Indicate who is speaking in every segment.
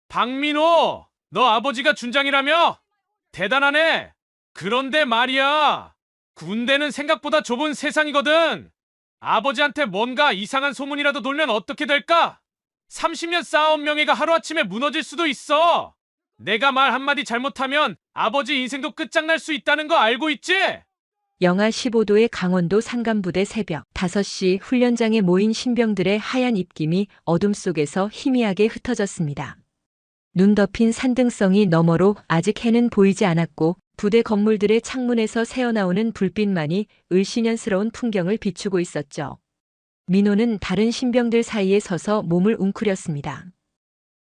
Speaker 1: 박민호, 너 아버지가 준장이라며? 대단하네. 그런데 말이야. 군대는 생각보다 좁은 세상이거든. 아버지한테 뭔가 이상한 소문이라도 돌면 어떻게 될까? 30년 쌓아온 명예가 하루아침에 무너질 수도 있어. 내가 말 한마디 잘못하면 아버지 인생도 끝장날 수 있다는 거 알고 있지?
Speaker 2: 영하 15도의 강원도 산간부대 새벽 5시 훈련장에 모인 신병들의 하얀 입김이 어둠 속에서 희미하게 흩어졌습니다. 눈 덮인 산등성이 너머로 아직 해는 보이지 않았고 부대 건물들의 창문에서 새어나오는 불빛만이 을씨년스러운 풍경을 비추고 있었죠. 민호는 다른 신병들 사이에 서서 몸을 웅크렸습니다.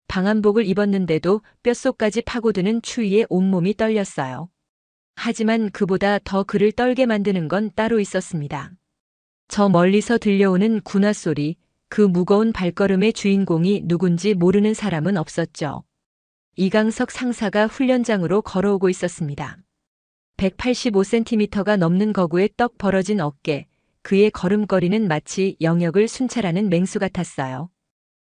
Speaker 2: 방한복을 입었는데도 뼛속까지 파고드는 추위에 온몸이 떨렸어요. 하지만 그보다 더 그를 떨게 만드는 건 따로 있었습니다. 저 멀리서 들려오는 군화 소리, 그 무거운 발걸음의 주인공이 누군지 모르는 사람은 없었죠. 이강석 상사가 훈련장으로 걸어오고 있었습니다. 185cm가 넘는 거구에 떡 벌어진 어깨, 그의 걸음걸이는 마치 영역을 순찰하는 맹수 같았어요.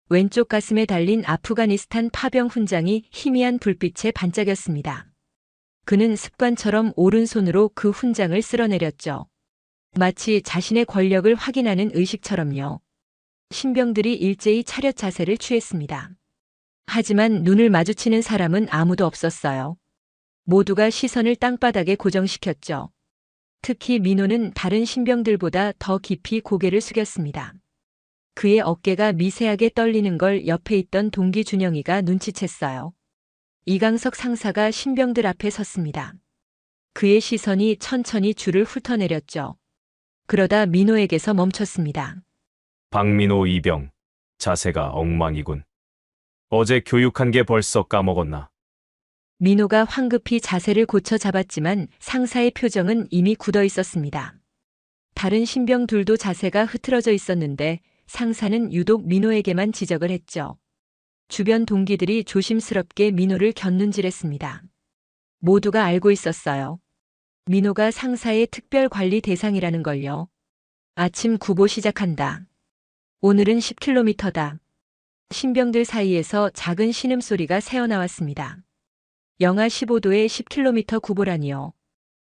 Speaker 2: 왼쪽 가슴에 달린 아프가니스탄 파병 훈장이 희미한 불빛에 반짝였습니다. 그는 습관처럼 오른손으로 그 훈장을 쓸어내렸죠. 마치 자신의 권력을 확인하는 의식처럼요. 신병들이 일제히 차렷 자세를 취했습니다. 하지만 눈을 마주치는 사람은 아무도 없었어요. 모두가 시선을 땅바닥에 고정시켰죠. 특히 민호는 다른 신병들보다 더 깊이 고개를 숙였습니다. 그의 어깨가 미세하게 떨리는 걸 옆에 있던 동기 준영이가 눈치챘어요. 이강석 상사가 신병들 앞에 섰습니다. 그의 시선이 천천히 줄을 훑어내렸죠. 그러다 민호에게서 멈췄습니다.
Speaker 3: 박민호 이병, 자세가 엉망이군. 어제 교육한 게 벌써 까먹었나?
Speaker 2: 민호가 황급히 자세를 고쳐 잡았지만 상사의 표정은 이미 굳어 있었습니다. 다른 신병 둘도 자세가 흐트러져 있었는데 상사는 유독 민호에게만 지적을 했죠. 주변 동기들이 조심스럽게 민호를 곁눈질했습니다. 모두가 알고 있었어요. 민호가 상사의 특별 관리 대상이라는 걸요. 아침 구보 시작한다. 오늘은 10km다. 신병들 사이에서 작은 신음소리가 새어나왔습니다. 영하 15도에 10km 구보라니요.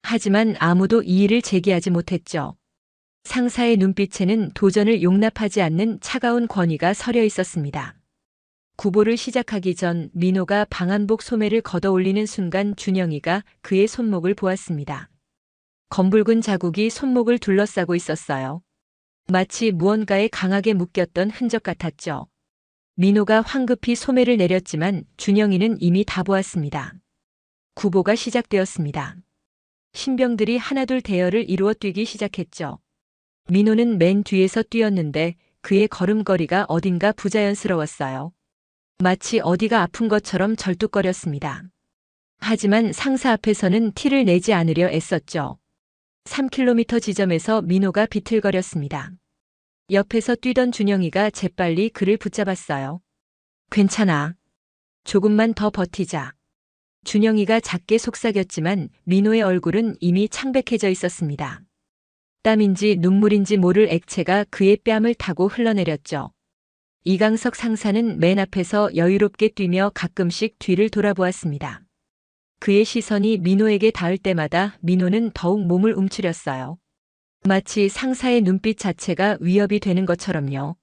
Speaker 2: 하지만 아무도 이의를 제기하지 못했죠. 상사의 눈빛에는 도전을 용납하지 않는 차가운 권위가 서려 있었습니다. 구보를 시작하기 전 민호가 방한복 소매를 걷어올리는 순간 준영이가 그의 손목을 보았습니다. 검붉은 자국이 손목을 둘러싸고 있었어요. 마치 무언가에 강하게 묶였던 흔적 같았죠. 민호가 황급히 소매를 내렸지만 준영이는 이미 다 보았습니다. 구보가 시작되었습니다. 신병들이 하나둘 대열을 이루어 뛰기 시작했죠. 민호는 맨 뒤에서 뛰었는데 그의 걸음걸이가 어딘가 부자연스러웠어요. 마치 어디가 아픈 것처럼 절뚝거렸습니다. 하지만 상사 앞에서는 티를 내지 않으려 애썼죠. 3km 지점에서 민호가 비틀거렸습니다. 옆에서 뛰던 준영이가 재빨리 그를 붙잡았어요. 괜찮아. 조금만 더 버티자. 준영이가 작게 속삭였지만 민호의 얼굴은 이미 창백해져 있었습니다. 땀인지 눈물인지 모를 액체가 그의 뺨을 타고 흘러내렸죠. 이강석 상사는 맨 앞에서 여유롭게 뛰며 가끔씩 뒤를 돌아보았습니다. 그의 시선이 민호에게 닿을 때마다 민호는 더욱 몸을 움츠렸어요. 마치 상사의 눈빛 자체가 위협이 되는 것처럼요.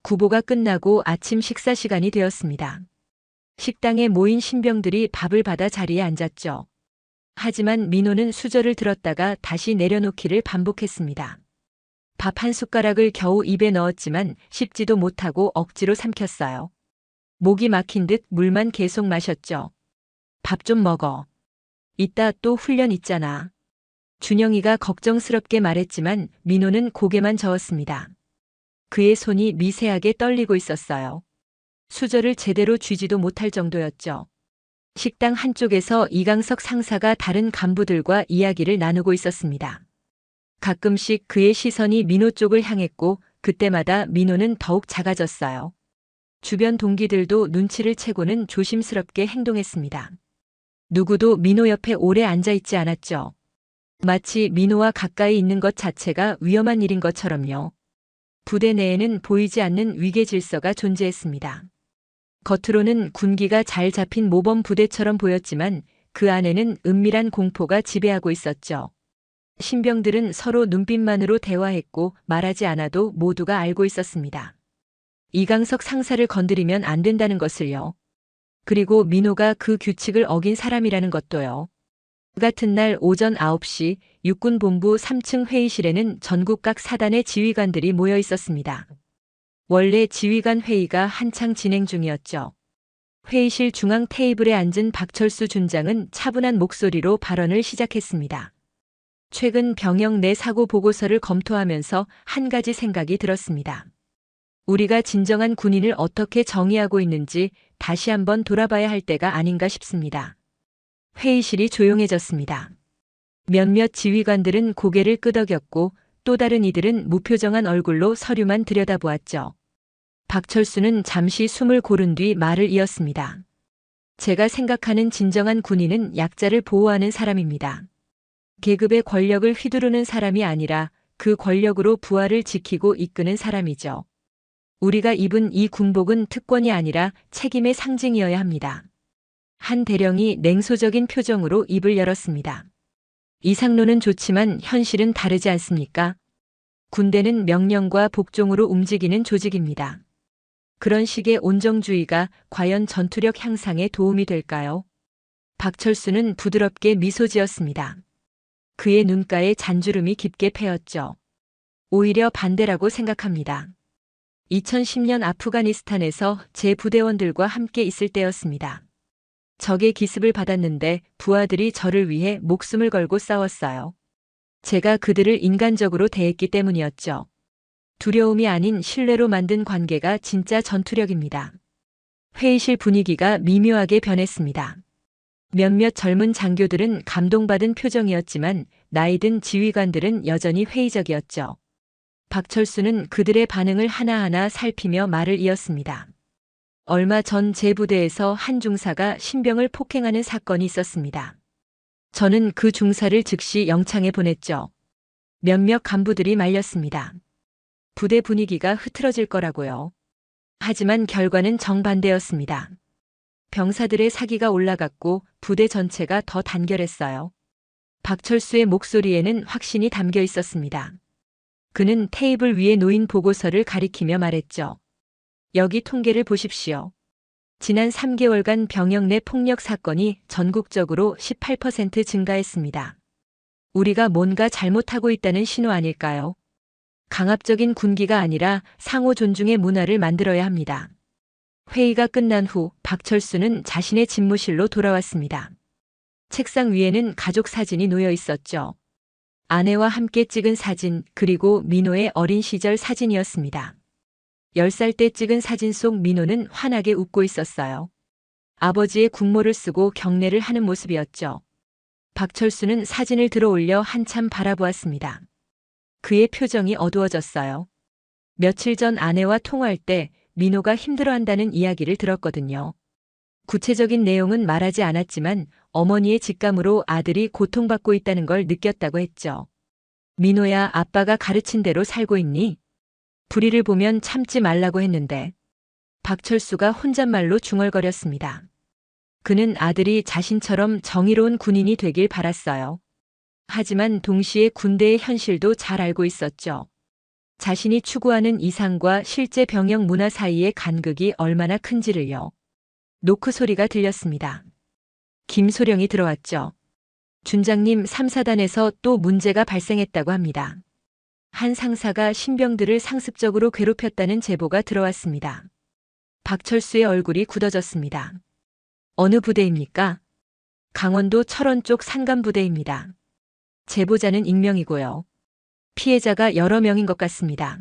Speaker 2: 구보가 끝나고 아침 식사 시간이 되었습니다. 식당에 모인 신병들이 밥을 받아 자리에 앉았죠. 하지만 민호는 수저를 들었다가 다시 내려놓기를 반복했습니다. 밥 한 숟가락을 겨우 입에 넣었지만 씹지도 못하고 억지로 삼켰어요. 목이 막힌 듯 물만 계속 마셨죠. 밥 좀 먹어. 이따 또 훈련 있잖아. 준영이가 걱정스럽게 말했지만 민호는 고개만 저었습니다. 그의 손이 미세하게 떨리고 있었어요. 수저를 제대로 쥐지도 못할 정도였죠. 식당 한쪽에서 이강석 상사가 다른 간부들과 이야기를 나누고 있었습니다. 가끔씩 그의 시선이 민호 쪽을 향했고 그때마다 민호는 더욱 작아졌어요. 주변 동기들도 눈치를 채고는 조심스럽게 행동했습니다. 누구도 민호 옆에 오래 앉아있지 않았죠. 마치 민호와 가까이 있는 것 자체가 위험한 일인 것처럼요. 부대 내에는 보이지 않는 위계 질서가 존재했습니다. 겉으로는 군기가 잘 잡힌 모범 부대처럼 보였지만 그 안에는 은밀한 공포가 지배하고 있었죠. 신병들은 서로 눈빛만으로 대화했고 말하지 않아도 모두가 알고 있었습니다. 이강석 상사를 건드리면 안 된다는 것을요. 그리고 민호가 그 규칙을 어긴 사람이라는 것도요. 그 같은 날 오전 9시 육군본부 3층 회의실에는 전국 각 사단의 지휘관들이 모여 있었습니다. 원래 지휘관 회의가 한창 진행 중이었죠. 회의실 중앙 테이블에 앉은 박철수 준장은 차분한 목소리로 발언을 시작했습니다. 최근 병영 내 사고 보고서를 검토하면서 한 가지 생각이 들었습니다. 우리가 진정한 군인을 어떻게 정의하고 있는지 다시 한번 돌아봐야 할 때가 아닌가 싶습니다. 회의실이 조용해졌습니다. 몇몇 지휘관들은 고개를 끄덕였고 또 다른 이들은 무표정한 얼굴로 서류만 들여다보았죠. 박철수는 잠시 숨을 고른 뒤 말을 이었습니다. 제가 생각하는 진정한 군인은 약자를 보호하는 사람입니다. 계급의 권력을 휘두르는 사람이 아니라 그 권력으로 부하를 지키고 이끄는 사람이죠. 우리가 입은 이 군복은 특권이 아니라 책임의 상징이어야 합니다. 한 대령이 냉소적인 표정으로 입을 열었습니다. 이상론은 좋지만 현실은 다르지 않습니까? 군대는 명령과 복종으로 움직이는 조직입니다. 그런 식의 온정주의가 과연 전투력 향상에 도움이 될까요? 박철수는 부드럽게 미소 지었습니다. 그의 눈가에 잔주름이 깊게 패였죠. 오히려 반대라고 생각합니다. 2010년 아프가니스탄에서 제 부대원들과 함께 있을 때였습니다. 적의 기습을 받았는데 부하들이 저를 위해 목숨을 걸고 싸웠어요. 제가 그들을 인간적으로 대했기 때문이었죠. 두려움이 아닌 신뢰로 만든 관계가 진짜 전투력입니다. 회의실 분위기가 미묘하게 변했습니다. 몇몇 젊은 장교들은 감동받은 표정이었지만 나이 든 지휘관들은 여전히 회의적이었죠. 박철수는 그들의 반응을 하나하나 살피며 말을 이었습니다. 얼마 전 제 부대에서 한 중사가 신병을 폭행하는 사건이 있었습니다. 저는 그 중사를 즉시 영창에 보냈죠. 몇몇 간부들이 말렸습니다. 부대 분위기가 흐트러질 거라고요. 하지만 결과는 정반대였습니다. 병사들의 사기가 올라갔고 부대 전체가 더 단결했어요. 박철수의 목소리에는 확신이 담겨 있었습니다. 그는 테이블 위에 놓인 보고서를 가리키며 말했죠. 여기 통계를 보십시오. 지난 3개월간 병영 내 폭력 사건이 전국적으로 18% 증가했습니다. 우리가 뭔가 잘못하고 있다는 신호 아닐까요? 강압적인 군기가 아니라 상호 존중의 문화를 만들어야 합니다. 회의가 끝난 후 박철수는 자신의 집무실로 돌아왔습니다. 책상 위에는 가족 사진이 놓여 있었죠. 아내와 함께 찍은 사진, 그리고 민호의 어린 시절 사진이었습니다. 10살 때 찍은 사진 속 민호는 환하게 웃고 있었어요. 아버지의 국모를 쓰고 경례를 하는 모습이었죠. 박철수는 사진을 들어 올려 한참 바라보았습니다. 그의 표정이 어두워졌어요. 며칠 전 아내와 통화할 때 민호가 힘들어한다는 이야기를 들었거든요. 구체적인 내용은 말하지 않았지만 어머니의 직감으로 아들이 고통받고 있다는 걸 느꼈다고 했죠. 민호야, 아빠가 가르친 대로 살고 있니? 불의를 보면 참지 말라고 했는데. 박철수가 혼잣말로 중얼거렸습니다. 그는 아들이 자신처럼 정의로운 군인이 되길 바랐어요. 하지만 동시에 군대의 현실도 잘 알고 있었죠. 자신이 추구하는 이상과 실제 병영 문화 사이의 간극이 얼마나 큰지를요. 노크 소리가 들렸습니다. 김소령이 들어왔죠. 준장님, 3사단에서 또 문제가 발생했다고 합니다. 한 상사가 신병들을 상습적으로 괴롭혔다는 제보가 들어왔습니다. 박철수의 얼굴이 굳어졌습니다. 어느 부대입니까? 강원도 철원 쪽 산간부대입니다. 제보자는 익명이고요. 피해자가 여러 명인 것 같습니다.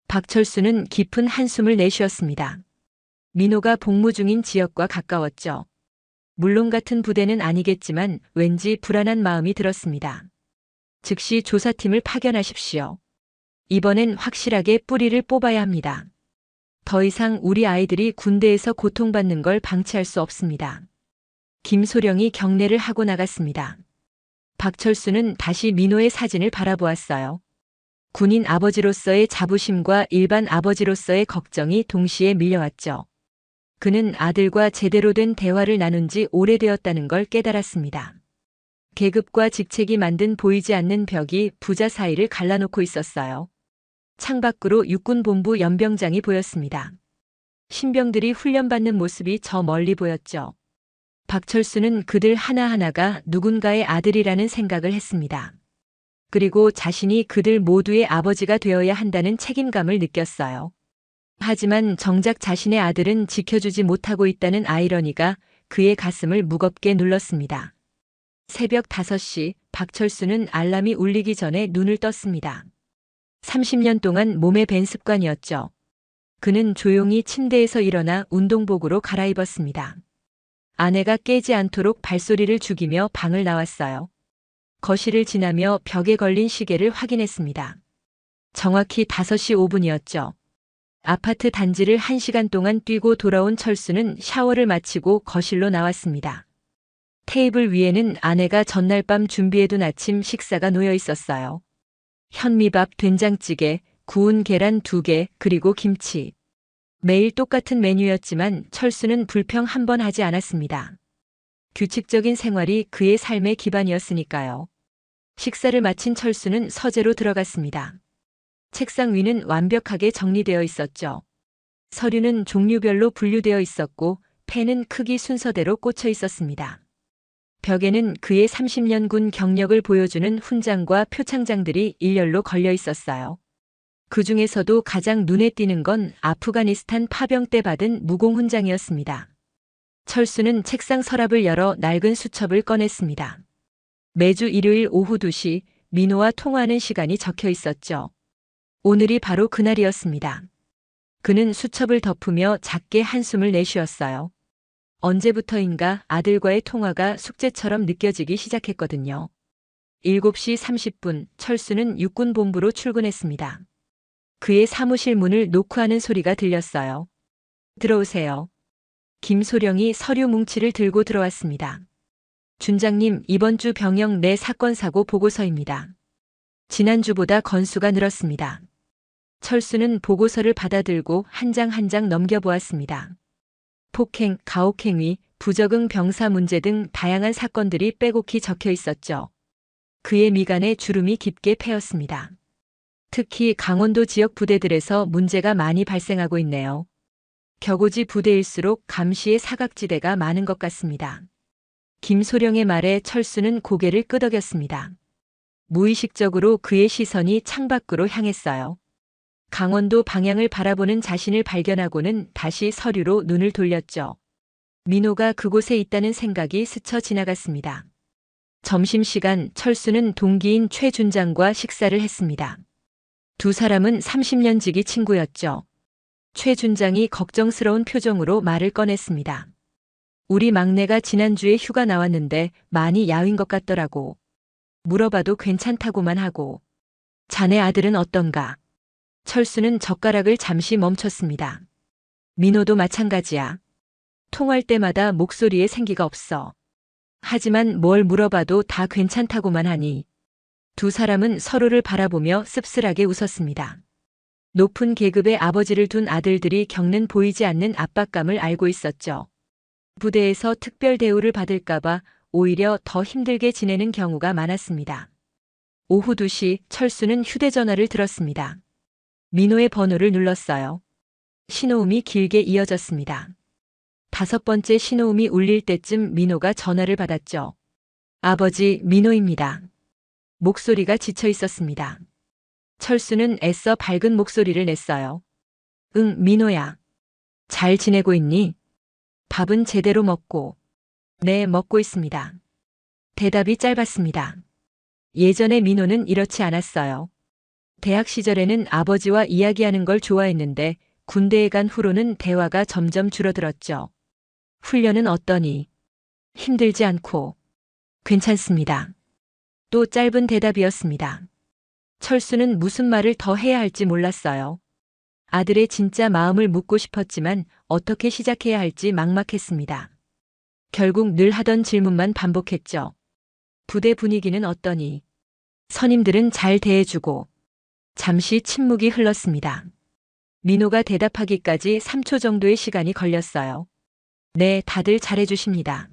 Speaker 2: 박철수는 깊은 한숨을 내쉬었습니다. 민호가 복무 중인 지역과 가까웠죠. 물론 같은 부대는 아니겠지만 왠지 불안한 마음이 들었습니다. 즉시 조사팀을 파견하십시오. 이번엔 확실하게 뿌리를 뽑아야 합니다. 더 이상 우리 아이들이 군대에서 고통받는 걸 방치할 수 없습니다. 김소령이 경례를 하고 나갔습니다. 박철수는 다시 민호의 사진을 바라보았어요. 군인 아버지로서의 자부심과 일반 아버지로서의 걱정이 동시에 밀려왔죠. 그는 아들과 제대로 된 대화를 나눈 지 오래되었다는 걸 깨달았습니다. 계급과 직책이 만든 보이지 않는 벽이 부자 사이를 갈라놓고 있었어요. 창밖으로 육군본부 연병장이 보였습니다. 신병들이 훈련받는 모습이 저 멀리 보였죠. 박철수는 그들 하나하나가 누군가의 아들이라는 생각을 했습니다. 그리고 자신이 그들 모두의 아버지가 되어야 한다는 책임감을 느꼈어요. 하지만 정작 자신의 아들은 지켜주지 못하고 있다는 아이러니가 그의 가슴을 무겁게 눌렀습니다. 새벽 5시 박철수는 알람이 울리기 전에 눈을 떴습니다. 30년 동안 몸에 밴 습관이었죠. 그는 조용히 침대에서 일어나 운동복으로 갈아입었습니다. 아내가 깨지 않도록 발소리를 죽이며 방을 나왔어요. 거실을 지나며 벽에 걸린 시계를 확인했습니다. 정확히 5시 5분이었죠. 아파트 단지를 1시간 동안 뛰고 돌아온 철수는 샤워를 마치고 거실로 나왔습니다. 테이블 위에는 아내가 전날 밤 준비해둔 아침 식사가 놓여 있었어요. 현미밥, 된장찌개, 구운 계란 2개, 그리고 김치. 매일 똑같은 메뉴였지만 철수는 불평 한 번 하지 않았습니다. 규칙적인 생활이 그의 삶의 기반이었으니까요. 식사를 마친 철수는 서재로 들어갔습니다. 책상 위는 완벽하게 정리되어 있었죠. 서류는 종류별로 분류되어 있었고 펜은 크기 순서대로 꽂혀 있었습니다. 벽에는 그의 30년 군 경력을 보여주는 훈장과 표창장들이 일렬로 걸려 있었어요. 그 중에서도 가장 눈에 띄는 건 아프가니스탄 파병 때 받은 무공훈장이었습니다. 철수는 책상 서랍을 열어 낡은 수첩을 꺼냈습니다. 매주 일요일 오후 2시 민호와 통화하는 시간이 적혀 있었죠. 오늘이 바로 그날이었습니다. 그는 수첩을 덮으며 작게 한숨을 내쉬었어요. 언제부터인가 아들과의 통화가 숙제처럼 느껴지기 시작했거든요. 7시 30분 철수는 육군본부로 출근했습니다. 그의 사무실 문을 노크하는 소리가 들렸어요. 들어오세요. 김소령이 서류 뭉치를 들고 들어왔습니다. 준장님, 이번 주 병영 내 사건 사고 보고서입니다. 지난주보다 건수가 늘었습니다. 철수는 보고서를 받아들고 한 장 한 장 넘겨보았습니다. 폭행, 가혹행위, 부적응 병사 문제 등 다양한 사건들이 빼곡히 적혀 있었죠. 그의 미간에 주름이 깊게 패였습니다. 특히 강원도 지역 부대들에서 문제가 많이 발생하고 있네요. 격오지 부대일수록 감시의 사각지대가 많은 것 같습니다. 김소령의 말에 철수는 고개를 끄덕였습니다. 무의식적으로 그의 시선이 창밖으로 향했어요. 강원도 방향을 바라보는 자신을 발견하고는 다시 서류로 눈을 돌렸죠. 민호가 그곳에 있다는 생각이 스쳐 지나갔습니다. 점심시간 철수는 동기인 최 준장과 식사를 했습니다. 두 사람은 30년 지기 친구였죠. 최 준장이 걱정스러운 표정으로 말을 꺼냈습니다. 우리 막내가 지난주에 휴가 나왔는데 많이 야윈 것 같더라고. 물어봐도 괜찮다고만 하고. 자네 아들은 어떤가? 철수는 젓가락을 잠시 멈췄습니다. 민호도 마찬가지야. 통할 때마다 목소리에 생기가 없어. 하지만 뭘 물어봐도 다 괜찮다고만 하니. 두 사람은 서로를 바라보며 씁쓸하게 웃었습니다. 높은 계급의 아버지를 둔 아들들이 겪는 보이지 않는 압박감을 알고 있었죠. 부대에서 특별 대우를 받을까봐 오히려 더 힘들게 지내는 경우가 많았습니다. 오후 2시 철수는 휴대전화를 들었습니다. 민호의 번호를 눌렀어요. 신호음이 길게 이어졌습니다. 5번째 신호음이 울릴 때쯤 민호가 전화를 받았죠. 아버지, 민호입니다. 목소리가 지쳐 있었습니다. 철수는 애써 밝은 목소리를 냈어요. 응, 민호야. 잘 지내고 있니? 밥은 제대로 먹고. 네, 먹고 있습니다. 대답이 짧았습니다. 예전에 민호는 이렇지 않았어요. 대학 시절에는 아버지와 이야기하는 걸 좋아했는데 군대에 간 후로는 대화가 점점 줄어들었죠. 훈련은 어떠니? 힘들지 않고. 괜찮습니다. 또 짧은 대답이었습니다. 철수는 무슨 말을 더 해야 할지 몰랐어요. 아들의 진짜 마음을 묻고 싶었지만 어떻게 시작해야 할지 막막했습니다. 결국 늘 하던 질문만 반복했죠. 부대 분위기는 어떠니? 선임들은 잘 대해주고. 잠시 침묵이 흘렀습니다. 민호가 대답하기까지 3초 정도의 시간이 걸렸어요. 네, 다들 잘해주십니다.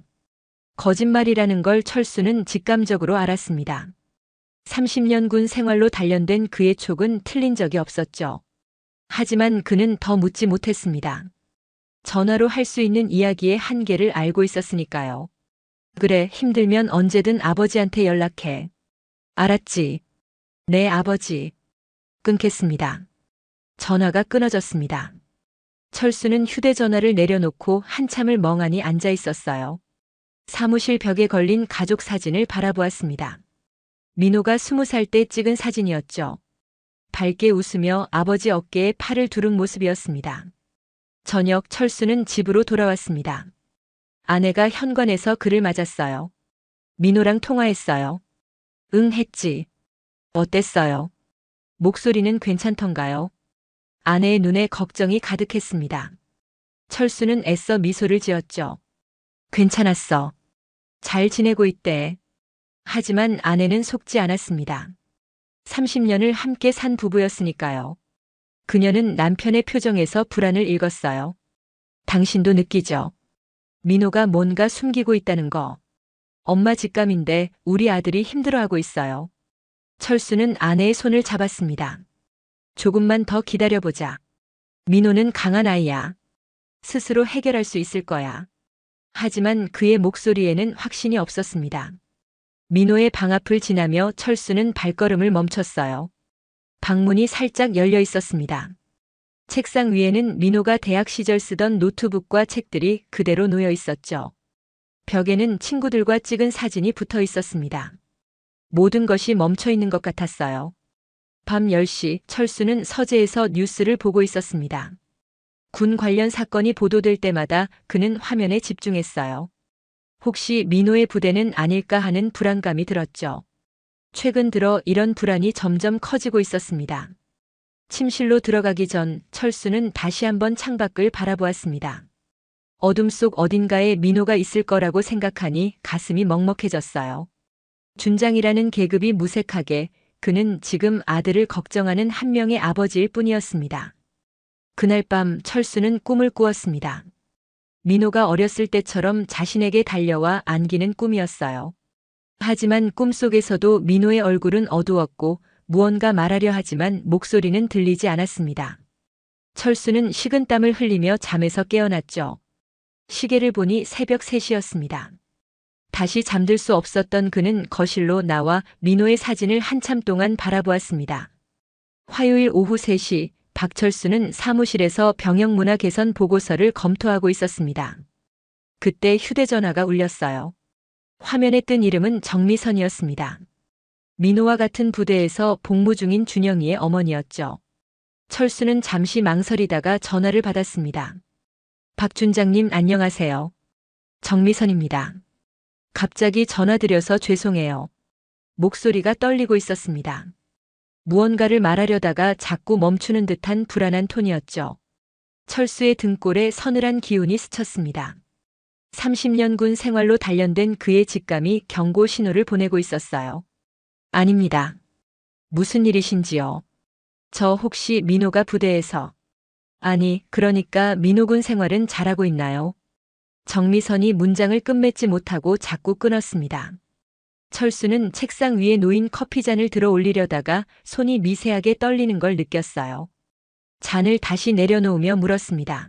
Speaker 2: 거짓말이라는 걸 철수는 직감적으로 알았습니다. 30년 군 생활로 단련된 그의 촉은 틀린 적이 없었죠. 하지만 그는 더 묻지 못했습니다. 전화로 할 수 있는 이야기의 한계를 알고 있었으니까요. 그래, 힘들면 언제든 아버지한테 연락해. 알았지? 네, 아버지. 끊겠습니다. 전화가 끊어졌습니다. 철수는 휴대전화를 내려놓고 한참을 멍하니 앉아 있었어요. 사무실 벽에 걸린 가족 사진을 바라보았습니다. 민호가 20살 때 찍은 사진이었죠. 밝게 웃으며 아버지 어깨에 팔을 두른 모습이었습니다. 저녁 철수는 집으로 돌아왔습니다. 아내가 현관에서 그를 맞았어요. 민호랑 통화했어요. 응, 했지. 어땠어요? 목소리는 괜찮던가요? 아내의 눈에 걱정이 가득했습니다. 철수는 애써 미소를 지었죠. 괜찮았어. 잘 지내고 있대. 하지만 아내는 속지 않았습니다. 30년을 함께 산 부부였으니까요. 그녀는 남편의 표정에서 불안을 읽었어요. 당신도 느끼죠? 민호가 뭔가 숨기고 있다는 거. 엄마 직감인데 우리 아들이 힘들어하고 있어요. 철수는 아내의 손을 잡았습니다. 조금만 더 기다려보자. 민호는 강한 아이야. 스스로 해결할 수 있을 거야. 하지만 그의 목소리에는 확신이 없었습니다. 민호의 방 앞을 지나며 철수는 발걸음을 멈췄어요. 방문이 살짝 열려 있었습니다. 책상 위에는 민호가 대학 시절 쓰던 노트북과 책들이 그대로 놓여 있었죠. 벽에는 친구들과 찍은 사진이 붙어 있었습니다. 모든 것이 멈춰 있는 것 같았어요. 밤 10시 철수는 서재에서 뉴스를 보고 있었습니다. 군 관련 사건이 보도될 때마다 그는 화면에 집중했어요. 혹시 민호의 부대는 아닐까 하는 불안감이 들었죠. 최근 들어 이런 불안이 점점 커지고 있었습니다. 침실로 들어가기 전 철수는 다시 한번 창밖을 바라보았습니다. 어둠 속 어딘가에 민호가 있을 거라고 생각하니 가슴이 먹먹해졌어요. 준장이라는 계급이 무색하게 그는 지금 아들을 걱정하는 한 명의 아버지일 뿐이었습니다. 그날 밤 철수는 꿈을 꾸었습니다. 민호가 어렸을 때처럼 자신에게 달려와 안기는 꿈이었어요. 하지만 꿈속에서도 민호의 얼굴은 어두웠고 무언가 말하려 하지만 목소리는 들리지 않았습니다. 철수는 식은땀을 흘리며 잠에서 깨어났죠. 시계를 보니 새벽 3시였습니다. 다시 잠들 수 없었던 그는 거실로 나와 민호의 사진을 한참 동안 바라보았습니다. 화요일 오후 3시 박철수는 사무실에서 병역 문화 개선 보고서를 검토하고 있었습니다. 그때 휴대전화가 울렸어요. 화면에 뜬 이름은 정미선이었습니다. 민호와 같은 부대에서 복무 중인 준영이의 어머니였죠. 철수는 잠시 망설이다가 전화를 받았습니다. 박 준장님 안녕하세요. 정미선입니다. 갑자기 전화드려서 죄송해요. 목소리가 떨리고 있었습니다. 무언가를 말하려다가 자꾸 멈추는 듯한 불안한 톤이었죠. 철수의 등골에 서늘한 기운이 스쳤습니다. 30년 군 생활로 단련된 그의 직감이 경고 신호를 보내고 있었어요. 아닙니다. 무슨 일이신지요? 저 혹시 민호가 부대에서... 아니, 그러니까 민호군 생활은 잘하고 있나요? 정미선이 문장을 끝맺지 못하고 자꾸 끊었습니다. 철수는 책상 위에 놓인 커피잔을 들어 올리려다가 손이 미세하게 떨리는 걸 느꼈어요. 잔을 다시 내려놓으며 물었습니다.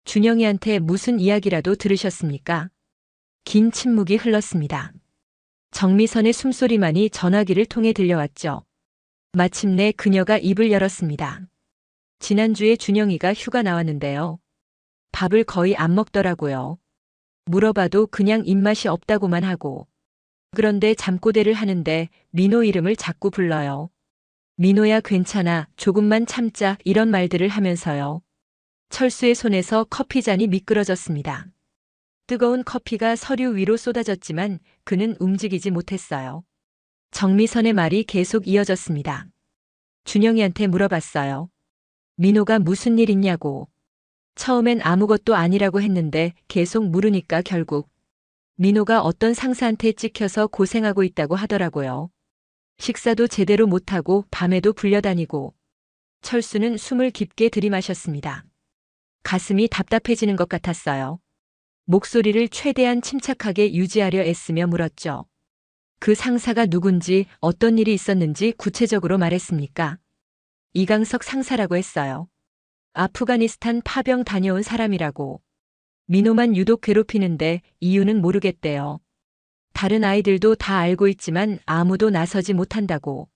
Speaker 2: 준영이한테 무슨 이야기라도 들으셨습니까? 긴 침묵이 흘렀습니다. 정미선의 숨소리만이 전화기를 통해 들려왔죠. 마침내 그녀가 입을 열었습니다. 지난주에 준영이가 휴가 나왔는데요. 밥을 거의 안 먹더라고요. 물어봐도 그냥 입맛이 없다고만 하고. 그런데 잠꼬대를 하는데 민호 이름을 자꾸 불러요. 민호야 괜찮아, 조금만 참자 이런 말들을 하면서요. 철수의 손에서 커피잔이 미끄러졌습니다. 뜨거운 커피가 서류 위로 쏟아졌지만 그는 움직이지 못했어요. 정미선의 말이 계속 이어졌습니다. 준영이한테 물어봤어요. 민호가 무슨 일 있냐고. 처음엔 아무것도 아니라고 했는데 계속 물으니까 결국 민호가 어떤 상사한테 찍혀서 고생하고 있다고 하더라고요. 식사도 제대로 못하고 밤에도 불려다니고. 철수는 숨을 깊게 들이마셨습니다. 가슴이 답답해지는 것 같았어요. 목소리를 최대한 침착하게 유지하려 애쓰며 물었죠. 그 상사가 누군지 어떤 일이 있었는지 구체적으로 말했습니까? 이강석 상사라고 했어요. 아프가니스탄 파병 다녀온 사람이라고. 민호만 유독 괴롭히는데 이유는 모르겠대요. 다른 아이들도 다 알고 있지만 아무도 나서지 못한다고.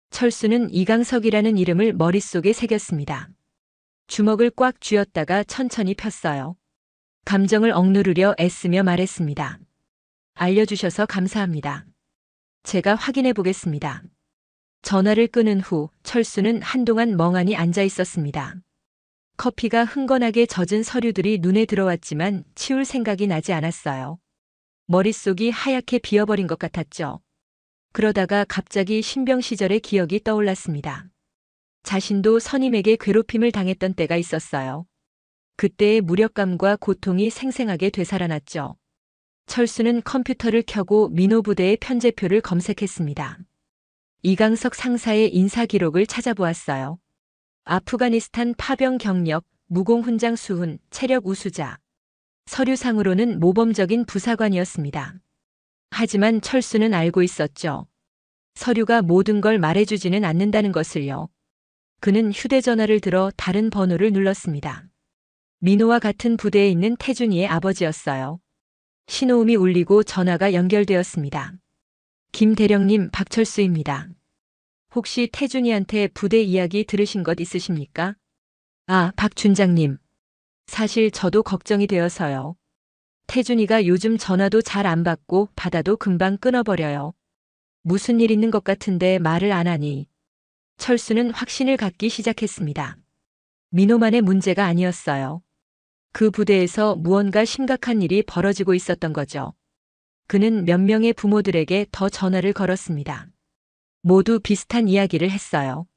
Speaker 2: 철수는 이강석이라는 이름을 머릿속에 새겼습니다. 주먹을 꽉 쥐었다가 천천히 폈어요. 감정을 억누르려 애쓰며 말했습니다. 알려주셔서 감사합니다. 제가 확인해 보겠습니다. 전화를 끊은 후 철수는 한동안 멍하니 앉아 있었습니다. 커피가 흥건하게 젖은 서류들이 눈에 들어왔지만 치울 생각이 나지 않았어요. 머릿속이 하얗게 비어버린 것 같았죠. 그러다가 갑자기 신병 시절의 기억이 떠올랐습니다. 자신도 선임에게 괴롭힘을 당했던 때가 있었어요. 그때의 무력감과 고통이 생생하게 되살아났죠. 철수는 컴퓨터를 켜고 민호 부대의 편제표를 검색했습니다. 이강석 상사의 인사 기록을 찾아보았어요. 아프가니스탄 파병 경력, 무공 훈장 수훈, 체력 우수자. 서류상으로는 모범적인 부사관이었습니다. 하지만 철수는 알고 있었죠. 서류가 모든 걸 말해주지는 않는다는 것을요. 그는 휴대전화를 들어 다른 번호를 눌렀습니다. 민호와 같은 부대에 있는 태준이의 아버지였어요. 신호음이 울리고 전화가 연결되었습니다. 김 대령님, 박철수입니다. 혹시 태준이한테 부대 이야기 들으신 것 있으십니까? 아, 박 준장님. 사실 저도 걱정이 되어서요. 태준이가 요즘 전화도 잘 안 받고 받아도 금방 끊어버려요. 무슨 일 있는 것 같은데 말을 안 하니. 철수는 확신을 갖기 시작했습니다. 민호만의 문제가 아니었어요. 그 부대에서 무언가 심각한 일이 벌어지고 있었던 거죠. 그는 몇 명의 부모들에게 더 전화를 걸었습니다. 모두 비슷한 이야기를 했어요.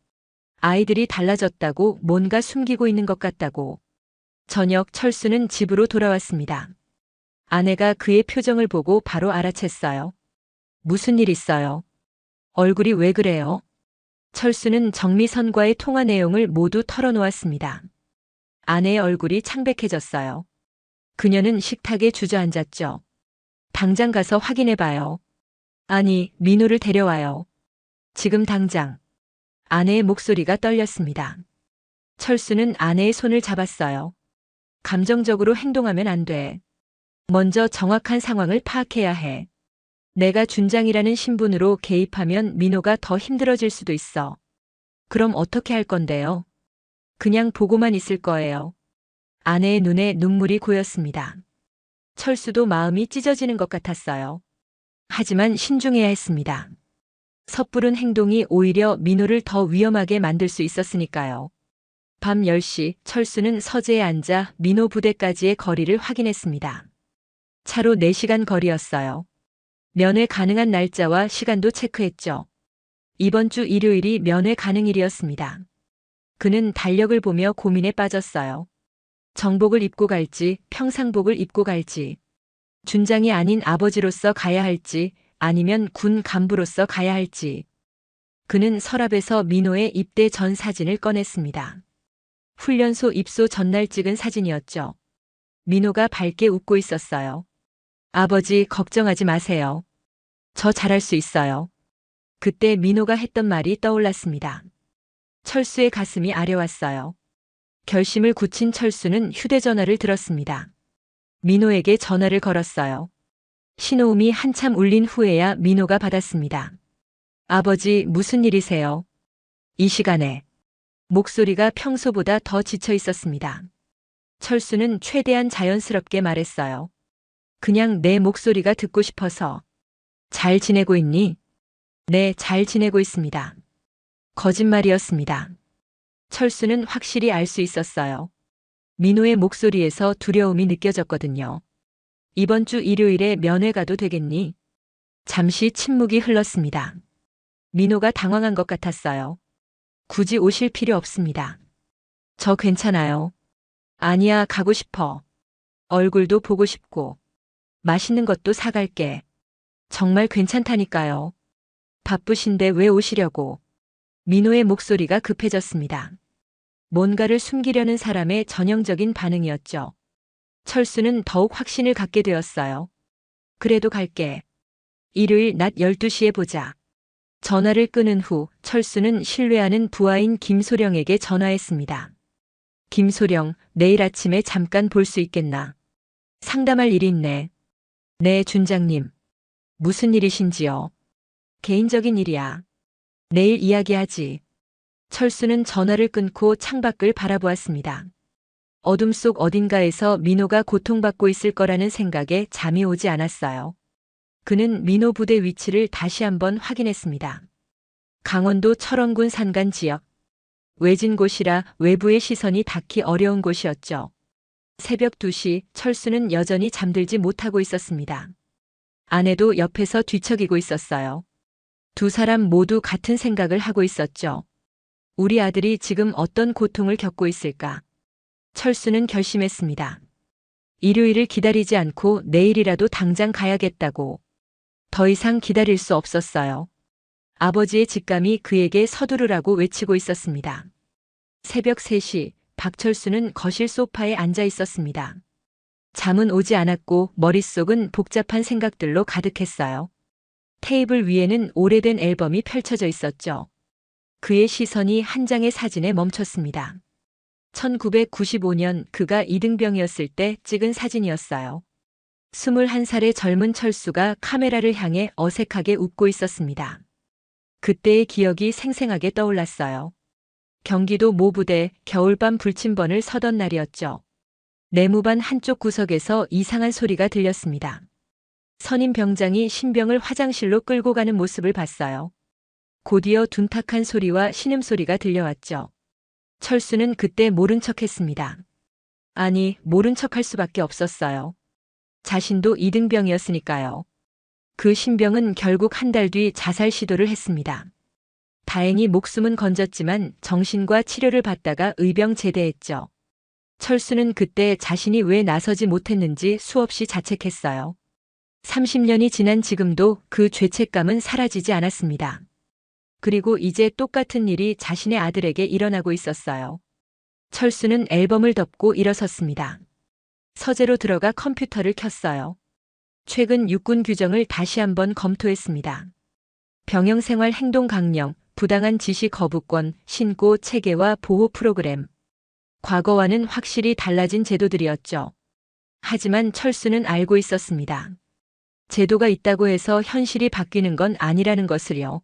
Speaker 2: 아이들이 달라졌다고, 뭔가 숨기고 있는 것 같다고. 저녁 철수는 집으로 돌아왔습니다. 아내가 그의 표정을 보고 바로 알아챘어요. 무슨 일 있어요? 얼굴이 왜 그래요? 철수는 정미선과의 통화 내용을 모두 털어놓았습니다. 아내의 얼굴이 창백해졌어요. 그녀는 식탁에 주저앉았죠. 당장 가서 확인해봐요. 아니, 민호를 데려와요. 지금 당장. 아내의 목소리가 떨렸습니다. 철수는 아내의 손을 잡았어요. 감정적으로 행동하면 안 돼. 먼저 정확한 상황을 파악해야 해. 내가 준장이라는 신분으로 개입하면 민호가 더 힘들어질 수도 있어. 그럼 어떻게 할 건데요? 그냥 보고만 있을 거예요. 아내의 눈에 눈물이 고였습니다. 철수도 마음이 찢어지는 것 같았어요. 하지만 신중해야 했습니다. 섣부른 행동이 오히려 민호를 더 위험하게 만들 수 있었으니까요. 밤 10시 철수는 서재에 앉아 민호 부대까지의 거리를 확인했습니다. 차로 4시간 거리였어요. 면회 가능한 날짜와 시간도 체크했죠. 이번 주 일요일이 면회 가능일이었습니다. 그는 달력을 보며 고민에 빠졌어요. 정복을 입고 갈지, 평상복을 입고 갈지, 준장이 아닌 아버지로서 가야 할지, 아니면 군 간부로서 가야 할지. 그는 서랍에서 민호의 입대 전 사진을 꺼냈습니다. 훈련소 입소 전날 찍은 사진이었죠. 민호가 밝게 웃고 있었어요. 아버지, 걱정하지 마세요. 저 잘할 수 있어요. 그때 민호가 했던 말이 떠올랐습니다. 철수의 가슴이 아려왔어요. 결심을 굳힌 철수는 휴대전화를 들었습니다. 민호에게 전화를 걸었어요. 신호음이 한참 울린 후에야 민호가 받았습니다. 아버지, 무슨 일이세요? 이 시간에. 목소리가 평소보다 더 지쳐 있었습니다. 철수는 최대한 자연스럽게 말했어요. 그냥 내 목소리가 듣고 싶어서. 잘 지내고 있니? 네, 잘 지내고 있습니다. 거짓말이었습니다. 철수는 확실히 알 수 있었어요. 민호의 목소리에서 두려움이 느껴졌거든요. 이번 주 일요일에 면회 가도 되겠니? 잠시 침묵이 흘렀습니다. 민호가 당황한 것 같았어요. 굳이 오실 필요 없습니다. 저 괜찮아요. 아니야, 가고 싶어. 얼굴도 보고 싶고. 맛있는 것도 사갈게. 정말 괜찮다니까요. 바쁘신데 왜 오시려고. 민호의 목소리가 급해졌습니다. 뭔가를 숨기려는 사람의 전형적인 반응이었죠. 철수는 더욱 확신을 갖게 되었어요. 그래도 갈게. 일요일 낮 12시에 보자. 전화를 끊은 후 철수는 신뢰하는 부하인 김소령에게 전화했습니다. 김소령, 내일 아침에 잠깐 볼 수 있겠나? 상담할 일이 있네. 네, 준장님. 무슨 일이신지요? 개인적인 일이야. 내일 이야기하지. 철수는 전화를 끊고 창밖을 바라보았습니다. 어둠 속 어딘가에서 민호가 고통받고 있을 거라는 생각에 잠이 오지 않았어요. 그는 민호 부대 위치를 다시 한번 확인했습니다. 강원도 철원군 산간 지역. 외진 곳이라 외부의 시선이 닿기 어려운 곳이었죠. 새벽 2시 철수는 여전히 잠들지 못하고 있었습니다. 아내도 옆에서 뒤척이고 있었어요. 두 사람 모두 같은 생각을 하고 있었죠. 우리 아들이 지금 어떤 고통을 겪고 있을까? 철수는 결심했습니다. 일요일을 기다리지 않고 내일이라도 당장 가야겠다고. 더 이상 기다릴 수 없었어요. 아버지의 직감이 그에게 서두르라고 외치고 있었습니다. 새벽 3시 박철수는 거실 소파에 앉아 있었습니다. 잠은 오지 않았고 머릿속은 복잡한 생각들로 가득했어요. 테이블 위에는 오래된 앨범이 펼쳐져 있었죠. 그의 시선이 한 장의 사진에 멈췄습니다. 1995년 그가 이등병이었을 때 찍은 사진이었어요. 21살의 젊은 철수가 카메라를 향해 어색하게 웃고 있었습니다. 그때의 기억이 생생하게 떠올랐어요. 경기도 모부대 겨울밤 불침번을 서던 날이었죠. 내무반 한쪽 구석에서 이상한 소리가 들렸습니다. 선임 병장이 신병을 화장실로 끌고 가는 모습을 봤어요. 곧이어 둔탁한 소리와 신음소리가 들려왔죠. 철수는 그때 모른 척했습니다. 아니, 모른 척할 수밖에 없었어요. 자신도 이등병이었으니까요. 그 신병은 결국 한 달 뒤 자살 시도를 했습니다. 다행히 목숨은 건졌지만 정신과 치료를 받다가 의병 제대했죠. 철수는 그때 자신이 왜 나서지 못했는지 수없이 자책했어요. 30년이 지난 지금도 그 죄책감은 사라지지 않았습니다. 그리고 이제 똑같은 일이 자신의 아들에게 일어나고 있었어요. 철수는 앨범을 덮고 일어섰습니다. 서재로 들어가 컴퓨터를 켰어요. 최근 육군 규정을 다시 한번 검토했습니다. 병영생활 행동 강령, 부당한 지시 거부권, 신고 체계와 보호 프로그램. 과거와는 확실히 달라진 제도들이었죠. 하지만 철수는 알고 있었습니다. 제도가 있다고 해서 현실이 바뀌는 건 아니라는 것을요.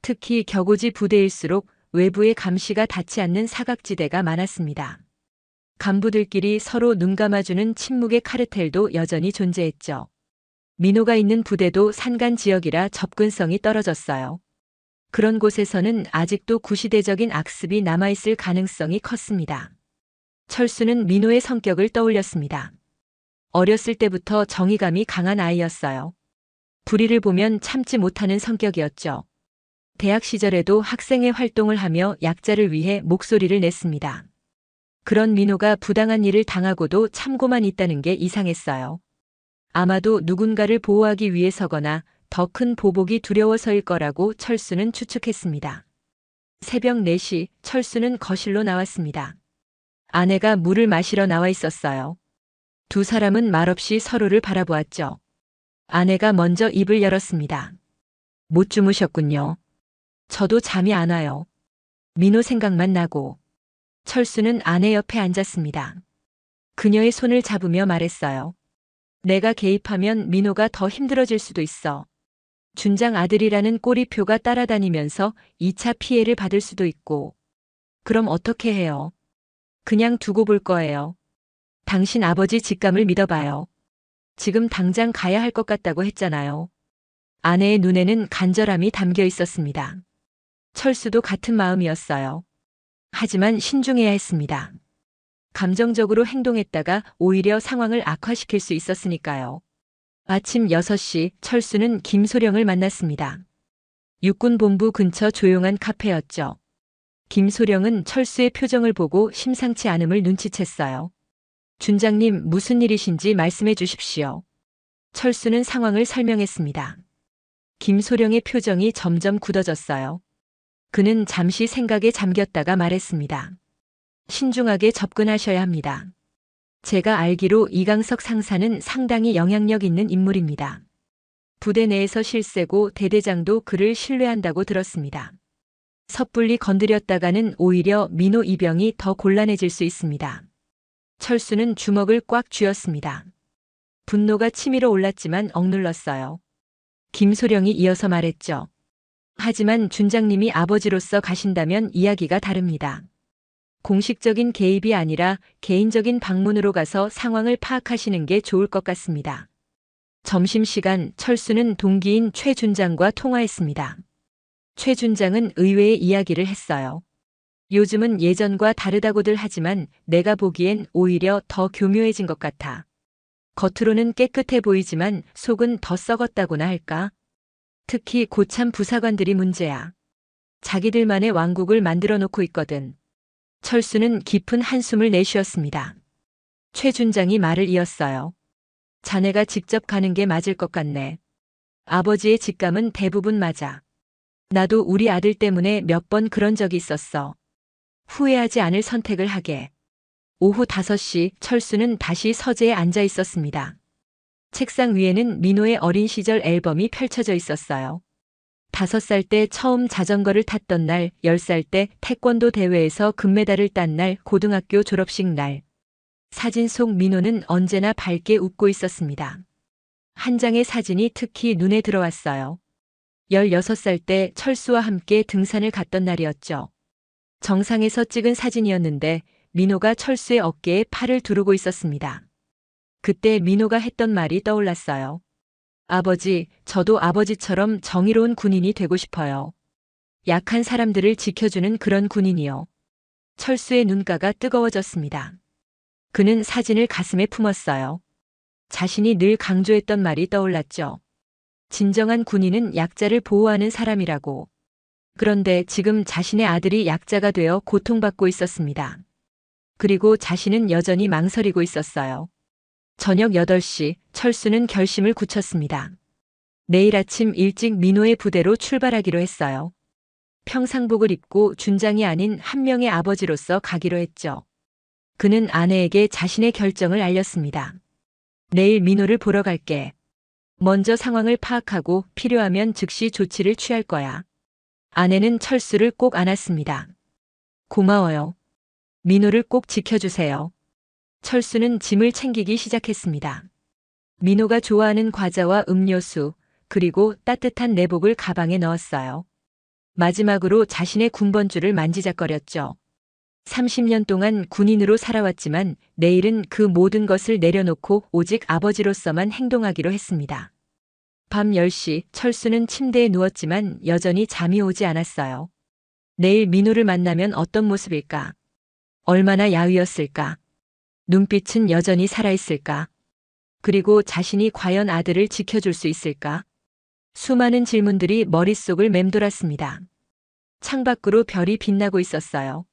Speaker 2: 특히 격오지 부대일수록 외부의 감시가 닿지 않는 사각지대가 많았습니다. 간부들끼리 서로 눈 감아주는 침묵의 카르텔도 여전히 존재했죠. 민호가 있는 부대도 산간 지역이라 접근성이 떨어졌어요. 그런 곳에서는 아직도 구시대적인 악습이 남아있을 가능성이 컸습니다. 철수는 민호의 성격을 떠올렸습니다. 어렸을 때부터 정의감이 강한 아이였어요. 불의를 보면 참지 못하는 성격이었죠. 대학 시절에도 학생회 활동을 하며 약자를 위해 목소리를 냈습니다. 그런 민호가 부당한 일을 당하고도 참고만 있다는 게 이상했어요. 아마도 누군가를 보호하기 위해서거나 더 큰 보복이 두려워서일 거라고 철수는 추측했습니다. 새벽 4시 철수는 거실로 나왔습니다. 아내가 물을 마시러 나와 있었어요. 두 사람은 말없이 서로를 바라보았죠. 아내가 먼저 입을 열었습니다. 못 주무셨군요. 저도 잠이 안 와요. 민호 생각만 나고. 철수는 아내 옆에 앉았습니다. 그녀의 손을 잡으며 말했어요. 내가 개입하면 민호가 더 힘들어질 수도 있어. 준장 아들이라는 꼬리표가 따라다니면서 2차 피해를 받을 수도 있고. 그럼 어떻게 해요? 그냥 두고 볼 거예요. 당신 아버지 직감을 믿어봐요. 지금 당장 가야 할 것 같다고 했잖아요. 아내의 눈에는 간절함이 담겨 있었습니다. 철수도 같은 마음이었어요. 하지만 신중해야 했습니다. 감정적으로 행동했다가 오히려 상황을 악화시킬 수 있었으니까요. 아침 6시 철수는 김소령을 만났습니다. 육군본부 근처 조용한 카페였죠. 김소령은 철수의 표정을 보고 심상치 않음을 눈치챘어요. 준장님, 무슨 일이신지 말씀해 주십시오. 철수는 상황을 설명했습니다. 김소령의 표정이 점점 굳어졌어요. 그는 잠시 생각에 잠겼다가 말했습니다. 신중하게 접근하셔야 합니다. 제가 알기로 이강석 상사는 상당히 영향력 있는 인물입니다. 부대 내에서 실세고 대대장도 그를 신뢰한다고 들었습니다. 섣불리 건드렸다가는 오히려 민호 이병이 더 곤란해질 수 있습니다. 철수는 주먹을 꽉 쥐었습니다. 분노가 치밀어 올랐지만 억눌렀어요. 김소령이 이어서 말했죠. 하지만 준장님이 아버지로서 가신다면 이야기가 다릅니다. 공식적인 개입이 아니라 개인적인 방문으로 가서 상황을 파악하시는 게 좋을 것 같습니다. 점심시간 철수는 동기인 최 준장과 통화했습니다. 최 준장은 의외의 이야기를 했어요. 요즘은 예전과 다르다고들 하지만 내가 보기엔 오히려 더 교묘해진 것 같아. 겉으로는 깨끗해 보이지만 속은 더 썩었다고나 할까? 특히 고참 부사관들이 문제야. 자기들만의 왕국을 만들어 놓고 있거든. 철수는 깊은 한숨을 내쉬었습니다. 최 준장이 말을 이었어요. 자네가 직접 가는 게 맞을 것 같네. 아버지의 직감은 대부분 맞아. 나도 우리 아들 때문에 몇 번 그런 적이 있었어. 후회하지 않을 선택을 하게. 오후 5시 철수는 다시 서재에 앉아 있었습니다. 책상 위에는 민호의 어린 시절 앨범이 펼쳐져 있었어요. 5살 때 처음 자전거를 탔던 날, 10살 때 태권도 대회에서 금메달을 딴 날, 고등학교 졸업식 날. 사진 속 민호는 언제나 밝게 웃고 있었습니다. 한 장의 사진이 특히 눈에 들어왔어요. 16살 때 철수와 함께 등산을 갔던 날이었죠. 정상에서 찍은 사진이었는데 민호가 철수의 어깨에 팔을 두르고 있었습니다. 그때 민호가 했던 말이 떠올랐어요. 아버지, 저도 아버지처럼 정의로운 군인이 되고 싶어요. 약한 사람들을 지켜주는 그런 군인이요. 철수의 눈가가 뜨거워졌습니다. 그는 사진을 가슴에 품었어요. 자신이 늘 강조했던 말이 떠올랐죠. 진정한 군인은 약자를 보호하는 사람이라고. 그런데 지금 자신의 아들이 약자가 되어 고통받고 있었습니다. 그리고 자신은 여전히 망설이고 있었어요. 저녁 8시 철수는 결심을 굳혔습니다. 내일 아침 일찍 민호의 부대로 출발하기로 했어요. 평상복을 입고 준장이 아닌 한 명의 아버지로서 가기로 했죠. 그는 아내에게 자신의 결정을 알렸습니다. 내일 민호를 보러 갈게. 먼저 상황을 파악하고 필요하면 즉시 조치를 취할 거야. 아내는 철수를 꼭 안았습니다. 고마워요. 민호를 꼭 지켜주세요. 철수는 짐을 챙기기 시작했습니다. 민호가 좋아하는 과자와 음료수, 그리고 따뜻한 내복을 가방에 넣었어요. 마지막으로 자신의 군번줄을 만지작거렸죠. 30년 동안 군인으로 살아왔지만 내일은 그 모든 것을 내려놓고 오직 아버지로서만 행동하기로 했습니다. 밤 10시 철수는 침대에 누웠지만 여전히 잠이 오지 않았어요. 내일 민호를 만나면 어떤 모습일까? 얼마나 야위었을까? 눈빛은 여전히 살아있을까? 그리고 자신이 과연 아들을 지켜줄 수 있을까? 수많은 질문들이 머릿속을 맴돌았습니다. 창밖으로 별이 빛나고 있었어요.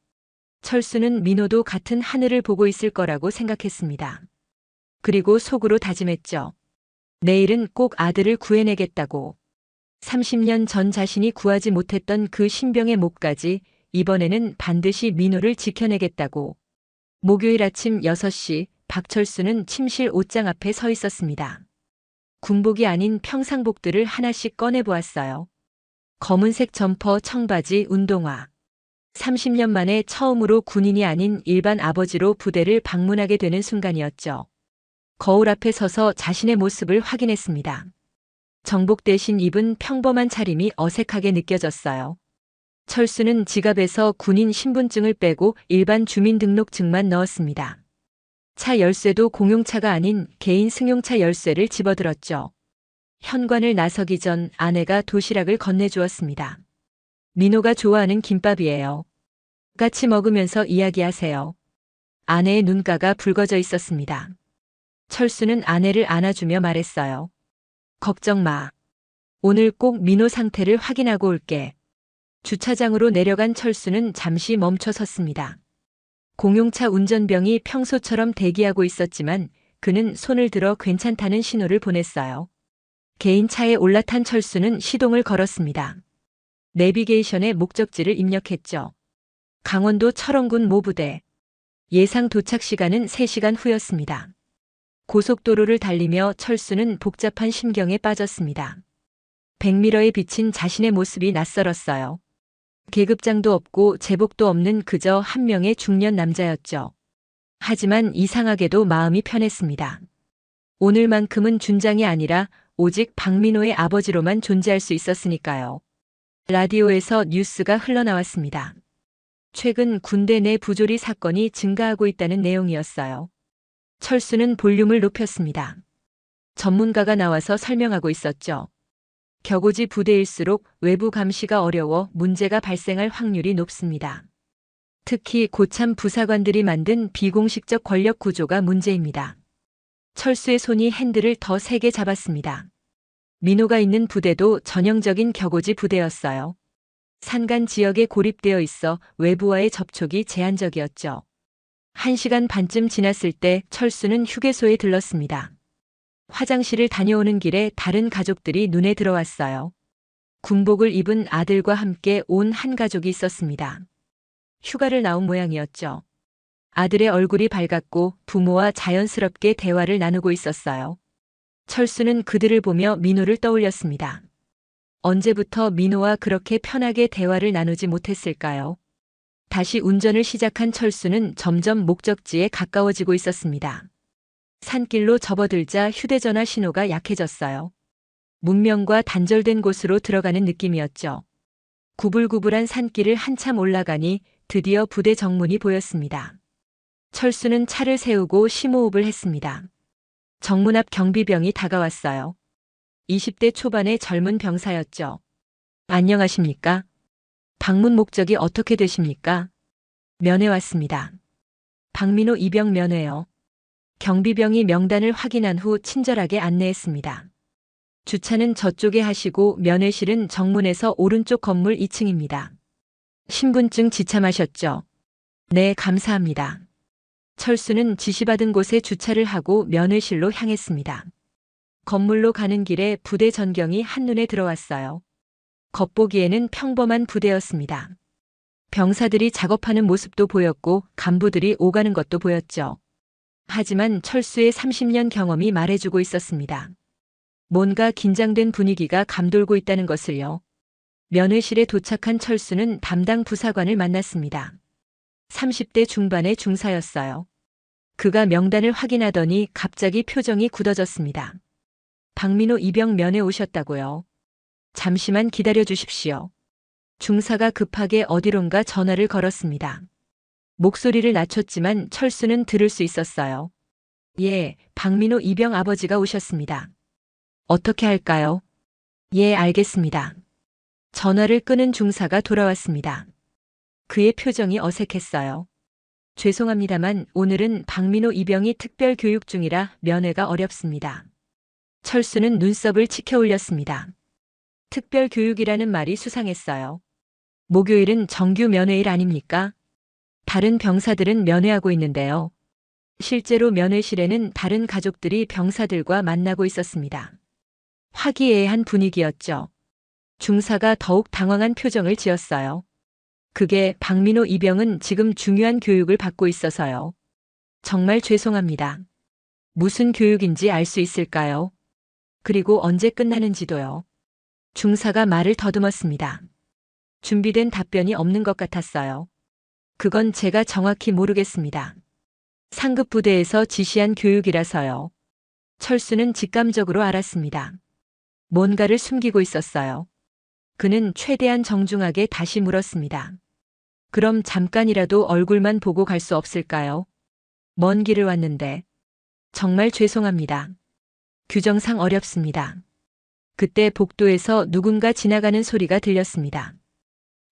Speaker 2: 철수는 민호도 같은 하늘을 보고 있을 거라고 생각했습니다. 그리고 속으로 다짐했죠. 내일은 꼭 아들을 구해내겠다고. 30년 전 자신이 구하지 못했던 그 신병의 목까지 이번에는 반드시 민호를 지켜내겠다고. 목요일 아침 6시 박철수는 침실 옷장 앞에 서 있었습니다. 군복이 아닌 평상복들을 하나씩 꺼내보았어요. 검은색 점퍼, 청바지, 운동화. 30년 만에 처음으로 군인이 아닌 일반 아버지로 부대를 방문하게 되는 순간이었죠. 거울 앞에 서서 자신의 모습을 확인했습니다. 정복 대신 입은 평범한 차림이 어색하게 느껴졌어요. 철수는 지갑에서 군인 신분증을 빼고 일반 주민등록증만 넣었습니다. 차 열쇠도 공용차가 아닌 개인 승용차 열쇠를 집어들었죠. 현관을 나서기 전 아내가 도시락을 건네주었습니다. 민호가 좋아하는 김밥이에요. 같이 먹으면서 이야기하세요. 아내의 눈가가 붉어져 있었습니다. 철수는 아내를 안아주며 말했어요. 걱정 마. 오늘 꼭 민호 상태를 확인하고 올게. 주차장으로 내려간 철수는 잠시 멈춰 섰습니다. 공용차 운전병이 평소처럼 대기하고 있었지만 그는 손을 들어 괜찮다는 신호를 보냈어요. 개인 차에 올라탄 철수는 시동을 걸었습니다. 내비게이션에 목적지를 입력했죠. 강원도 철원군 모부대. 예상 도착 시간은 3시간 후였습니다. 고속도로를 달리며 철수는 복잡한 심경에 빠졌습니다. 백미러에 비친 자신의 모습이 낯설었어요. 계급장도 없고 제복도 없는 그저 한 명의 중년 남자였죠. 하지만 이상하게도 마음이 편했습니다. 오늘만큼은 준장이 아니라 오직 박민호의 아버지로만 존재할 수 있었으니까요. 라디오에서 뉴스가 흘러나왔습니다. 최근 군대 내 부조리 사건이 증가하고 있다는 내용이었어요. 철수는 볼륨을 높였습니다. 전문가가 나와서 설명하고 있었죠. 격오지 부대일수록 외부 감시가 어려워 문제가 발생할 확률이 높습니다. 특히 고참 부사관들이 만든 비공식적 권력 구조가 문제입니다. 철수의 손이 핸들을 더 세게 잡았습니다. 민호가 있는 부대도 전형적인 격오지 부대였어요. 산간 지역에 고립되어 있어 외부와의 접촉이 제한적이었죠. 1시간 반쯤 지났을 때 철수는 휴게소에 들렀습니다. 화장실을 다녀오는 길에 다른 가족들이 눈에 들어왔어요. 군복을 입은 아들과 함께 온 한 가족이 있었습니다. 휴가를 나온 모양이었죠. 아들의 얼굴이 밝았고 부모와 자연스럽게 대화를 나누고 있었어요. 철수는 그들을 보며 민호를 떠올렸습니다. 언제부터 민호와 그렇게 편하게 대화를 나누지 못했을까요? 다시 운전을 시작한 철수는 점점 목적지에 가까워지고 있었습니다. 산길로 접어들자 휴대전화 신호가 약해졌어요. 문명과 단절된 곳으로 들어가는 느낌이었죠. 구불구불한 산길을 한참 올라가니 드디어 부대 정문이 보였습니다. 철수는 차를 세우고 심호흡을 했습니다. 정문 앞 경비병이 다가왔어요. 20대 초반의 젊은 병사였죠. 안녕하십니까? 방문 목적이 어떻게 되십니까? 면회 왔습니다. 박민호 이병 면회요. 경비병이 명단을 확인한 후 친절하게 안내했습니다. 주차는 저쪽에 하시고 면회실은 정문에서 오른쪽 건물 2층입니다. 신분증 지참하셨죠? 네, 감사합니다. 철수는 지시받은 곳에 주차를 하고 면회실로 향했습니다. 건물로 가는 길에 부대 전경이 한눈에 들어왔어요. 겉보기에는 평범한 부대였습니다. 병사들이 작업하는 모습도 보였고 간부들이 오가는 것도 보였죠. 하지만 철수의 30년 경험이 말해주고 있었습니다. 뭔가 긴장된 분위기가 감돌고 있다는 것을요. 면회실에 도착한 철수는 담당 부사관을 만났습니다. 30대 중반의 중사였어요. 그가 명단을 확인하더니 갑자기 표정이 굳어졌습니다. 박민호 이병 면회 오셨다고요. 잠시만 기다려 주십시오. 중사가 급하게 어디론가 전화를 걸었습니다. 목소리를 낮췄지만 철수는 들을 수 있었어요. 예, 박민호 이병 아버지가 오셨습니다. 어떻게 할까요? 예, 알겠습니다. 전화를 끄는 중사가 돌아왔습니다. 그의 표정이 어색했어요. 죄송합니다만 오늘은 박민호 이병이 특별 교육 중이라 면회가 어렵습니다. 철수는 눈썹을 치켜 올렸습니다. 특별 교육이라는 말이 수상했어요. 목요일은 정규 면회일 아닙니까? 다른 병사들은 면회하고 있는데요. 실제로 면회실에는 다른 가족들이 병사들과 만나고 있었습니다. 화기애애한 분위기였죠. 중사가 더욱 당황한 표정을 지었어요. 그게 박민호 이병은 지금 중요한 교육을 받고 있어서요. 정말 죄송합니다. 무슨 교육인지 알 수 있을까요? 그리고 언제 끝나는지도요. 중사가 말을 더듬었습니다. 준비된 답변이 없는 것 같았어요. 그건 제가 정확히 모르겠습니다. 상급 부대에서 지시한 교육이라서요. 철수는 직감적으로 알았습니다. 뭔가를 숨기고 있었어요. 그는 최대한 정중하게 다시 물었습니다. 그럼 잠깐이라도 얼굴만 보고 갈 수 없을까요? 먼 길을 왔는데. 정말 죄송합니다. 규정상 어렵습니다. 그때 복도에서 누군가 지나가는 소리가 들렸습니다.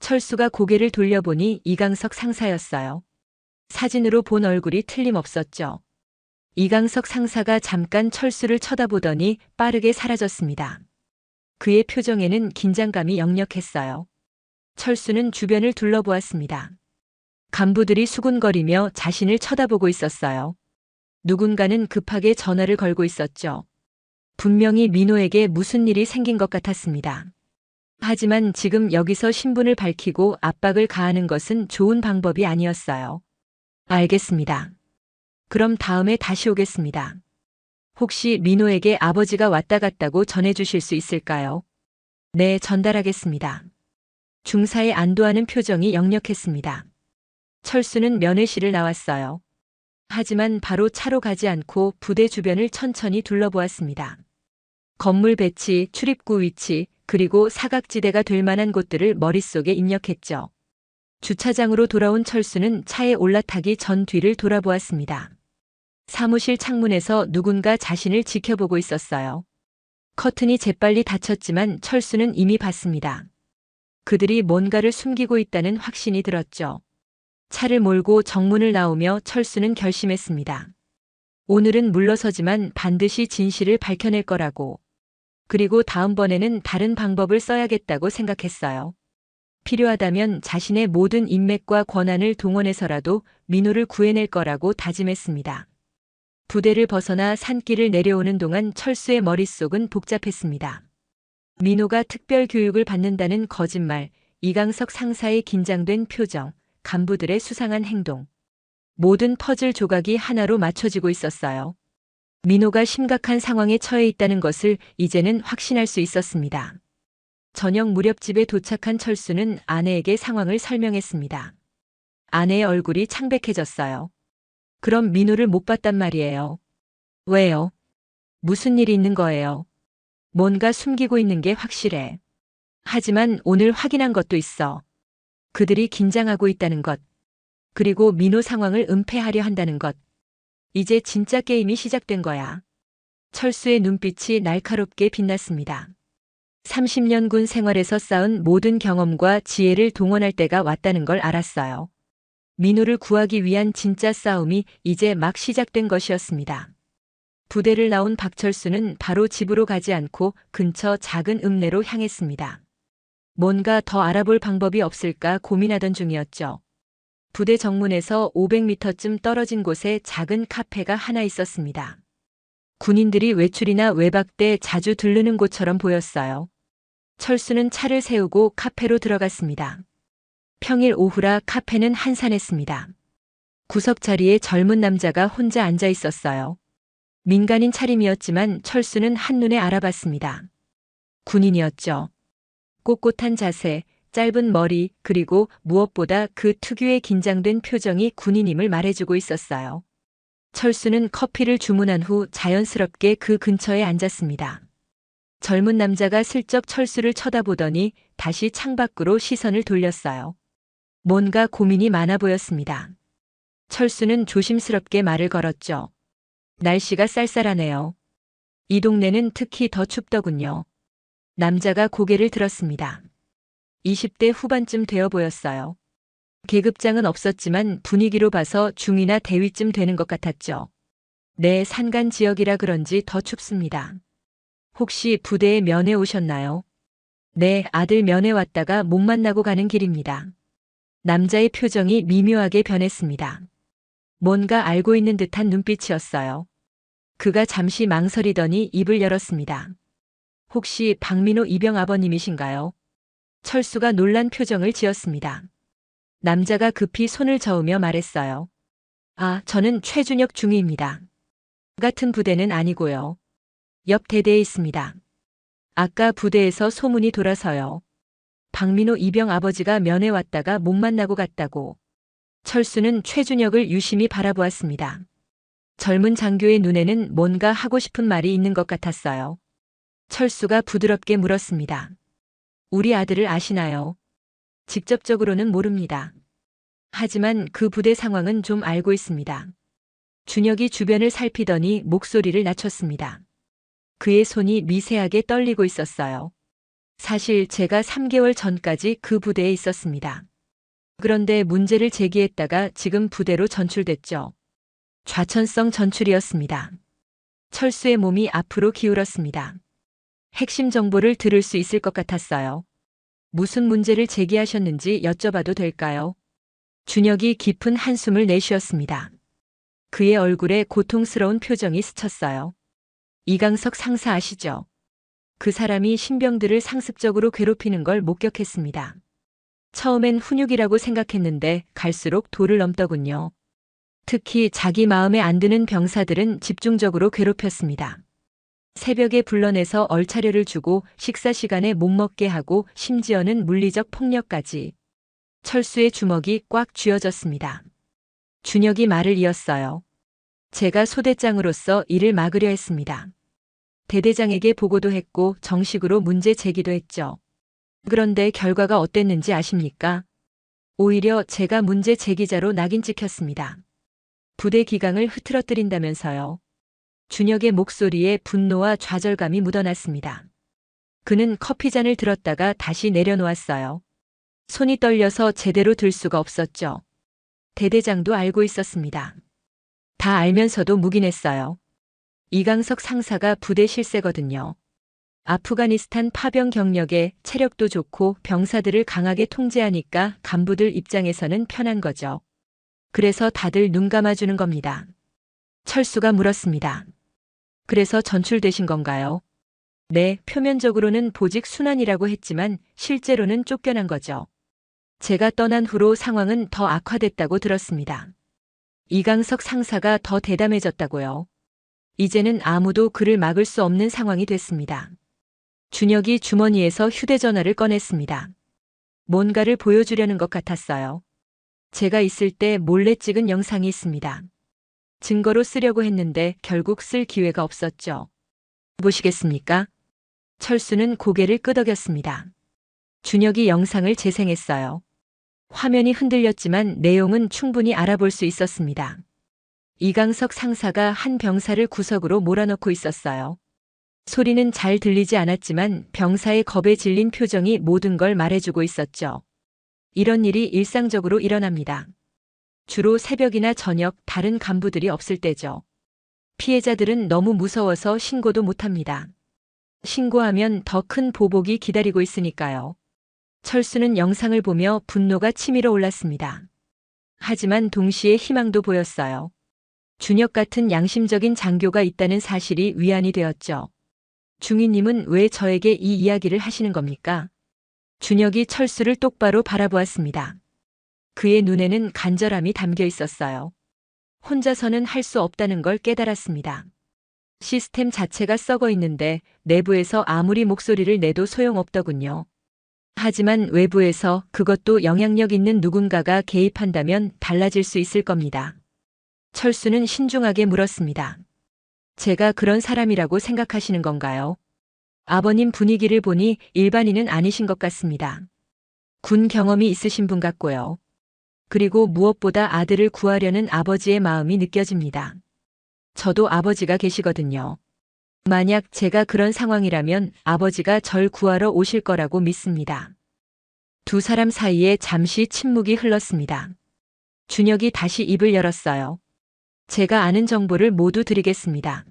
Speaker 2: 철수가 고개를 돌려보니 이강석 상사였어요. 사진으로 본 얼굴이 틀림없었죠. 이강석 상사가 잠깐 철수를 쳐다보더니 빠르게 사라졌습니다. 그의 표정에는 긴장감이 역력했어요. 철수는 주변을 둘러보았습니다. 간부들이 수군거리며 자신을 쳐다보고 있었어요. 누군가는 급하게 전화를 걸고 있었죠. 분명히 민호에게 무슨 일이 생긴 것 같았습니다. 하지만 지금 여기서 신분을 밝히고 압박을 가하는 것은 좋은 방법이 아니었어요. 알겠습니다. 그럼 다음에 다시 오겠습니다. 혹시 민호에게 아버지가 왔다 갔다고 전해주실 수 있을까요? 네, 전달하겠습니다. 중사의 안도하는 표정이 역력했습니다. 철수는 면회실을 나왔어요. 하지만 바로 차로 가지 않고 부대 주변을 천천히 둘러보았습니다. 건물 배치, 출입구 위치, 그리고 사각지대가 될 만한 곳들을 머릿속에 입력했죠. 주차장으로 돌아온 철수는 차에 올라타기 전 뒤를 돌아보았습니다. 사무실 창문에서 누군가 자신을 지켜보고 있었어요. 커튼이 재빨리 닫혔지만 철수는 이미 봤습니다. 그들이 뭔가를 숨기고 있다는 확신이 들었죠. 차를 몰고 정문을 나오며 철수는 결심했습니다. 오늘은 물러서지만 반드시 진실을 밝혀낼 거라고. 그리고 다음번에는 다른 방법을 써야겠다고 생각했어요. 필요하다면 자신의 모든 인맥과 권한을 동원해서라도 민호를 구해낼 거라고 다짐했습니다. 부대를 벗어나 산길을 내려오는 동안 철수의 머릿속은 복잡했습니다. 민호가 특별 교육을 받는다는 거짓말, 이강석 상사의 긴장된 표정, 간부들의 수상한 행동. 모든 퍼즐 조각이 하나로 맞춰지고 있었어요. 민호가 심각한 상황에 처해 있다는 것을 이제는 확신할 수 있었습니다. 저녁 무렵 집에 도착한 철수는 아내에게 상황을 설명했습니다. 아내의 얼굴이 창백해졌어요. 그럼 민호를 못 봤단 말이에요. 왜요? 무슨 일이 있는 거예요? 뭔가 숨기고 있는 게 확실해. 하지만 오늘 확인한 것도 있어. 그들이 긴장하고 있다는 것. 그리고 민호 상황을 은폐하려 한다는 것. 이제 진짜 게임이 시작된 거야. 철수의 눈빛이 날카롭게 빛났습니다. 30년 군 생활에서 쌓은 모든 경험과 지혜를 동원할 때가 왔다는 걸 알았어요. 민호를 구하기 위한 진짜 싸움이 이제 막 시작된 것이었습니다. 부대를 나온 박철수는 바로 집으로 가지 않고 근처 작은 읍내로 향했습니다. 뭔가 더 알아볼 방법이 없을까 고민하던 중이었죠. 부대 정문에서 500m쯤 떨어진 곳에 작은 카페가 하나 있었습니다. 군인들이 외출이나 외박 때 자주 들르는 곳처럼 보였어요. 철수는 차를 세우고 카페로 들어갔습니다. 평일 오후라 카페는 한산했습니다. 구석 자리에 젊은 남자가 혼자 앉아 있었어요. 민간인 차림이었지만 철수는 한눈에 알아봤습니다. 군인이었죠. 꼿꼿한 자세, 짧은 머리, 그리고 무엇보다 그 특유의 긴장된 표정이 군인임을 말해주고 있었어요. 철수는 커피를 주문한 후 자연스럽게 그 근처에 앉았습니다. 젊은 남자가 슬쩍 철수를 쳐다보더니 다시 창밖으로 시선을 돌렸어요. 뭔가 고민이 많아 보였습니다. 철수는 조심스럽게 말을 걸었죠. 날씨가 쌀쌀하네요. 이 동네는 특히 더 춥더군요. 남자가 고개를 들었습니다. 20대 후반쯤 되어 보였어요. 계급장은 없었지만 분위기로 봐서 중이나 대위쯤 되는 것 같았죠. 네, 산간 지역이라 그런지 더 춥습니다. 혹시 부대에 면회 오셨나요? 네, 아들 면회 왔다가 못 만나고 가는 길입니다. 남자의 표정이 미묘하게 변했습니다. 뭔가 알고 있는 듯한 눈빛이었어요. 그가 잠시 망설이더니 입을 열었습니다. 혹시 박민호 이병 아버님이신가요? 철수가 놀란 표정을 지었습니다. 남자가 급히 손을 저으며 말했어요. 아, 저는 최준혁 중위입니다. 같은 부대는 아니고요. 옆 대대에 있습니다. 아까 부대에서 소문이 돌아서요. 박민호 이병 아버지가 면회 왔다가 못 만나고 갔다고. 철수는 최준혁을 유심히 바라보았습니다. 젊은 장교의 눈에는 뭔가 하고 싶은 말이 있는 것 같았어요. 철수가 부드럽게 물었습니다. 우리 아들을 아시나요? 직접적으로는 모릅니다. 하지만 그 부대 상황은 좀 알고 있습니다. 준혁이 주변을 살피더니 목소리를 낮췄습니다. 그의 손이 미세하게 떨리고 있었어요. 사실 제가 3개월 전까지 그 부대에 있었습니다. 그런데 문제를 제기했다가 지금 부대로 전출됐죠. 좌천성 전출이었습니다. 철수의 몸이 앞으로 기울었습니다. 핵심 정보를 들을 수 있을 것 같았어요. 무슨 문제를 제기하셨는지 여쭤봐도 될까요? 준혁이 깊은 한숨을 내쉬었습니다. 그의 얼굴에 고통스러운 표정이 스쳤어요. 이강석 상사 아시죠? 그 사람이 신병들을 상습적으로 괴롭히는 걸 목격했습니다. 처음엔 훈육이라고 생각했는데 갈수록 도를 넘더군요. 특히 자기 마음에 안 드는 병사들은 집중적으로 괴롭혔습니다. 새벽에 불러내서 얼차려를 주고 식사 시간에 못 먹게 하고 심지어는 물리적 폭력까지. 철수의 주먹이 꽉 쥐어졌습니다. 준혁이 말을 이었어요. 제가 소대장으로서 이를 막으려 했습니다. 대대장에게 보고도 했고 정식으로 문제 제기도 했죠. 그런데 결과가 어땠는지 아십니까? 오히려 제가 문제 제기자로 낙인 찍혔습니다. 부대 기강을 흐트러뜨린다면서요. 준혁의 목소리에 분노와 좌절감이 묻어났습니다. 그는 커피잔을 들었다가 다시 내려놓았어요. 손이 떨려서 제대로 들 수가 없었죠. 대대장도 알고 있었습니다. 다 알면서도 묵인했어요. 이강석 상사가 부대 실세거든요. 아프가니스탄 파병 경력에 체력도 좋고 병사들을 강하게 통제하니까 간부들 입장에서는 편한 거죠. 그래서 다들 눈 감아주는 겁니다. 철수가 물었습니다. 그래서 전출되신 건가요? 네, 표면적으로는 보직 순환이라고 했지만 실제로는 쫓겨난 거죠. 제가 떠난 후로 상황은 더 악화됐다고 들었습니다. 이강석 상사가 더 대담해졌다고요. 이제는 아무도 그를 막을 수 없는 상황이 됐습니다. 준혁이 주머니에서 휴대전화를 꺼냈습니다. 뭔가를 보여주려는 것 같았어요. 제가 있을 때 몰래 찍은 영상이 있습니다. 증거로 쓰려고 했는데 결국 쓸 기회가 없었죠. 보시겠습니까? 철수는 고개를 끄덕였습니다. 준혁이 영상을 재생했어요. 화면이 흔들렸지만 내용은 충분히 알아볼 수 있었습니다. 이강석 상사가 한 병사를 구석으로 몰아넣고 있었어요. 소리는 잘 들리지 않았지만 병사의 겁에 질린 표정이 모든 걸 말해주고 있었죠. 이런 일이 일상적으로 일어납니다. 주로 새벽이나 저녁 다른 간부들이 없을 때죠. 피해자들은 너무 무서워서 신고도 못합니다. 신고하면 더 큰 보복이 기다리고 있으니까요. 철수는 영상을 보며 분노가 치밀어 올랐습니다. 하지만 동시에 희망도 보였어요. 준혁 같은 양심적인 장교가 있다는 사실이 위안이 되었죠. 중위님은 왜 저에게 이 이야기를 하시는 겁니까? 준혁이 철수를 똑바로 바라보았습니다. 그의 눈에는 간절함이 담겨 있었어요. 혼자서는 할 수 없다는 걸 깨달았습니다. 시스템 자체가 썩어 있는데 내부에서 아무리 목소리를 내도 소용없더군요. 하지만 외부에서 그것도 영향력 있는 누군가가 개입한다면 달라질 수 있을 겁니다. 철수는 신중하게 물었습니다. 제가 그런 사람이라고 생각하시는 건가요? 아버님 분위기를 보니 일반인은 아니신 것 같습니다. 군 경험이 있으신 분 같고요. 그리고 무엇보다 아들을 구하려는 아버지의 마음이 느껴집니다. 저도 아버지가 계시거든요. 만약 제가 그런 상황이라면 아버지가 절 구하러 오실 거라고 믿습니다. 두 사람 사이에 잠시 침묵이 흘렀습니다. 준혁이 다시 입을 열었어요. 제가 아는 정보를 모두 드리겠습니다.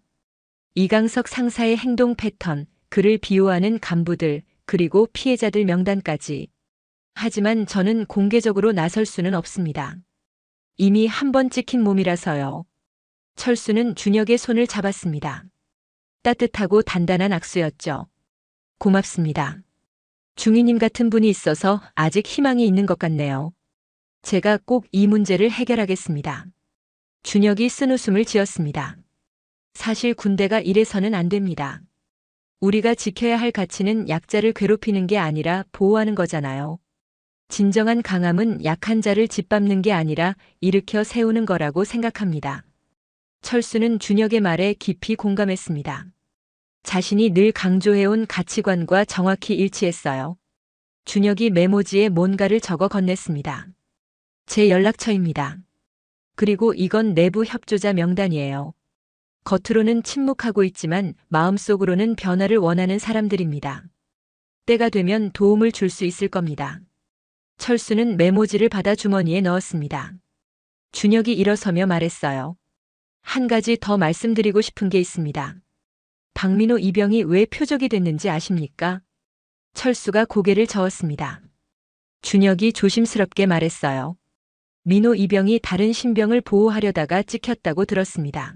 Speaker 2: 이강석 상사의 행동 패턴, 그를 비호하는 간부들, 그리고 피해자들 명단까지. 하지만 저는 공개적으로 나설 수는 없습니다. 이미 한 번 찍힌 몸이라서요. 철수는 준혁의 손을 잡았습니다. 따뜻하고 단단한 악수였죠. 고맙습니다. 중위님 같은 분이 있어서 아직 희망이 있는 것 같네요. 제가 꼭 이 문제를 해결하겠습니다. 준혁이 쓴웃음을 지었습니다. 사실 군대가 이래서는 안 됩니다. 우리가 지켜야 할 가치는 약자를 괴롭히는 게 아니라 보호하는 거잖아요. 진정한 강함은 약한 자를 짓밟는 게 아니라 일으켜 세우는 거라고 생각합니다. 철수는 준혁의 말에 깊이 공감했습니다. 자신이 늘 강조해온 가치관과 정확히 일치했어요. 준혁이 메모지에 뭔가를 적어 건넸습니다. 제 연락처입니다. 그리고 이건 내부 협조자 명단이에요. 겉으로는 침묵하고 있지만 마음속으로는 변화를 원하는 사람들입니다. 때가 되면 도움을 줄 수 있을 겁니다. 철수는 메모지를 받아 주머니에 넣었습니다. 준혁이 일어서며 말했어요. 한 가지 더 말씀드리고 싶은 게 있습니다. 박민호 이병이 왜 표적이 됐는지 아십니까? 철수가 고개를 저었습니다. 준혁이 조심스럽게 말했어요. 민호 이병이 다른 신병을 보호하려다가 찍혔다고 들었습니다.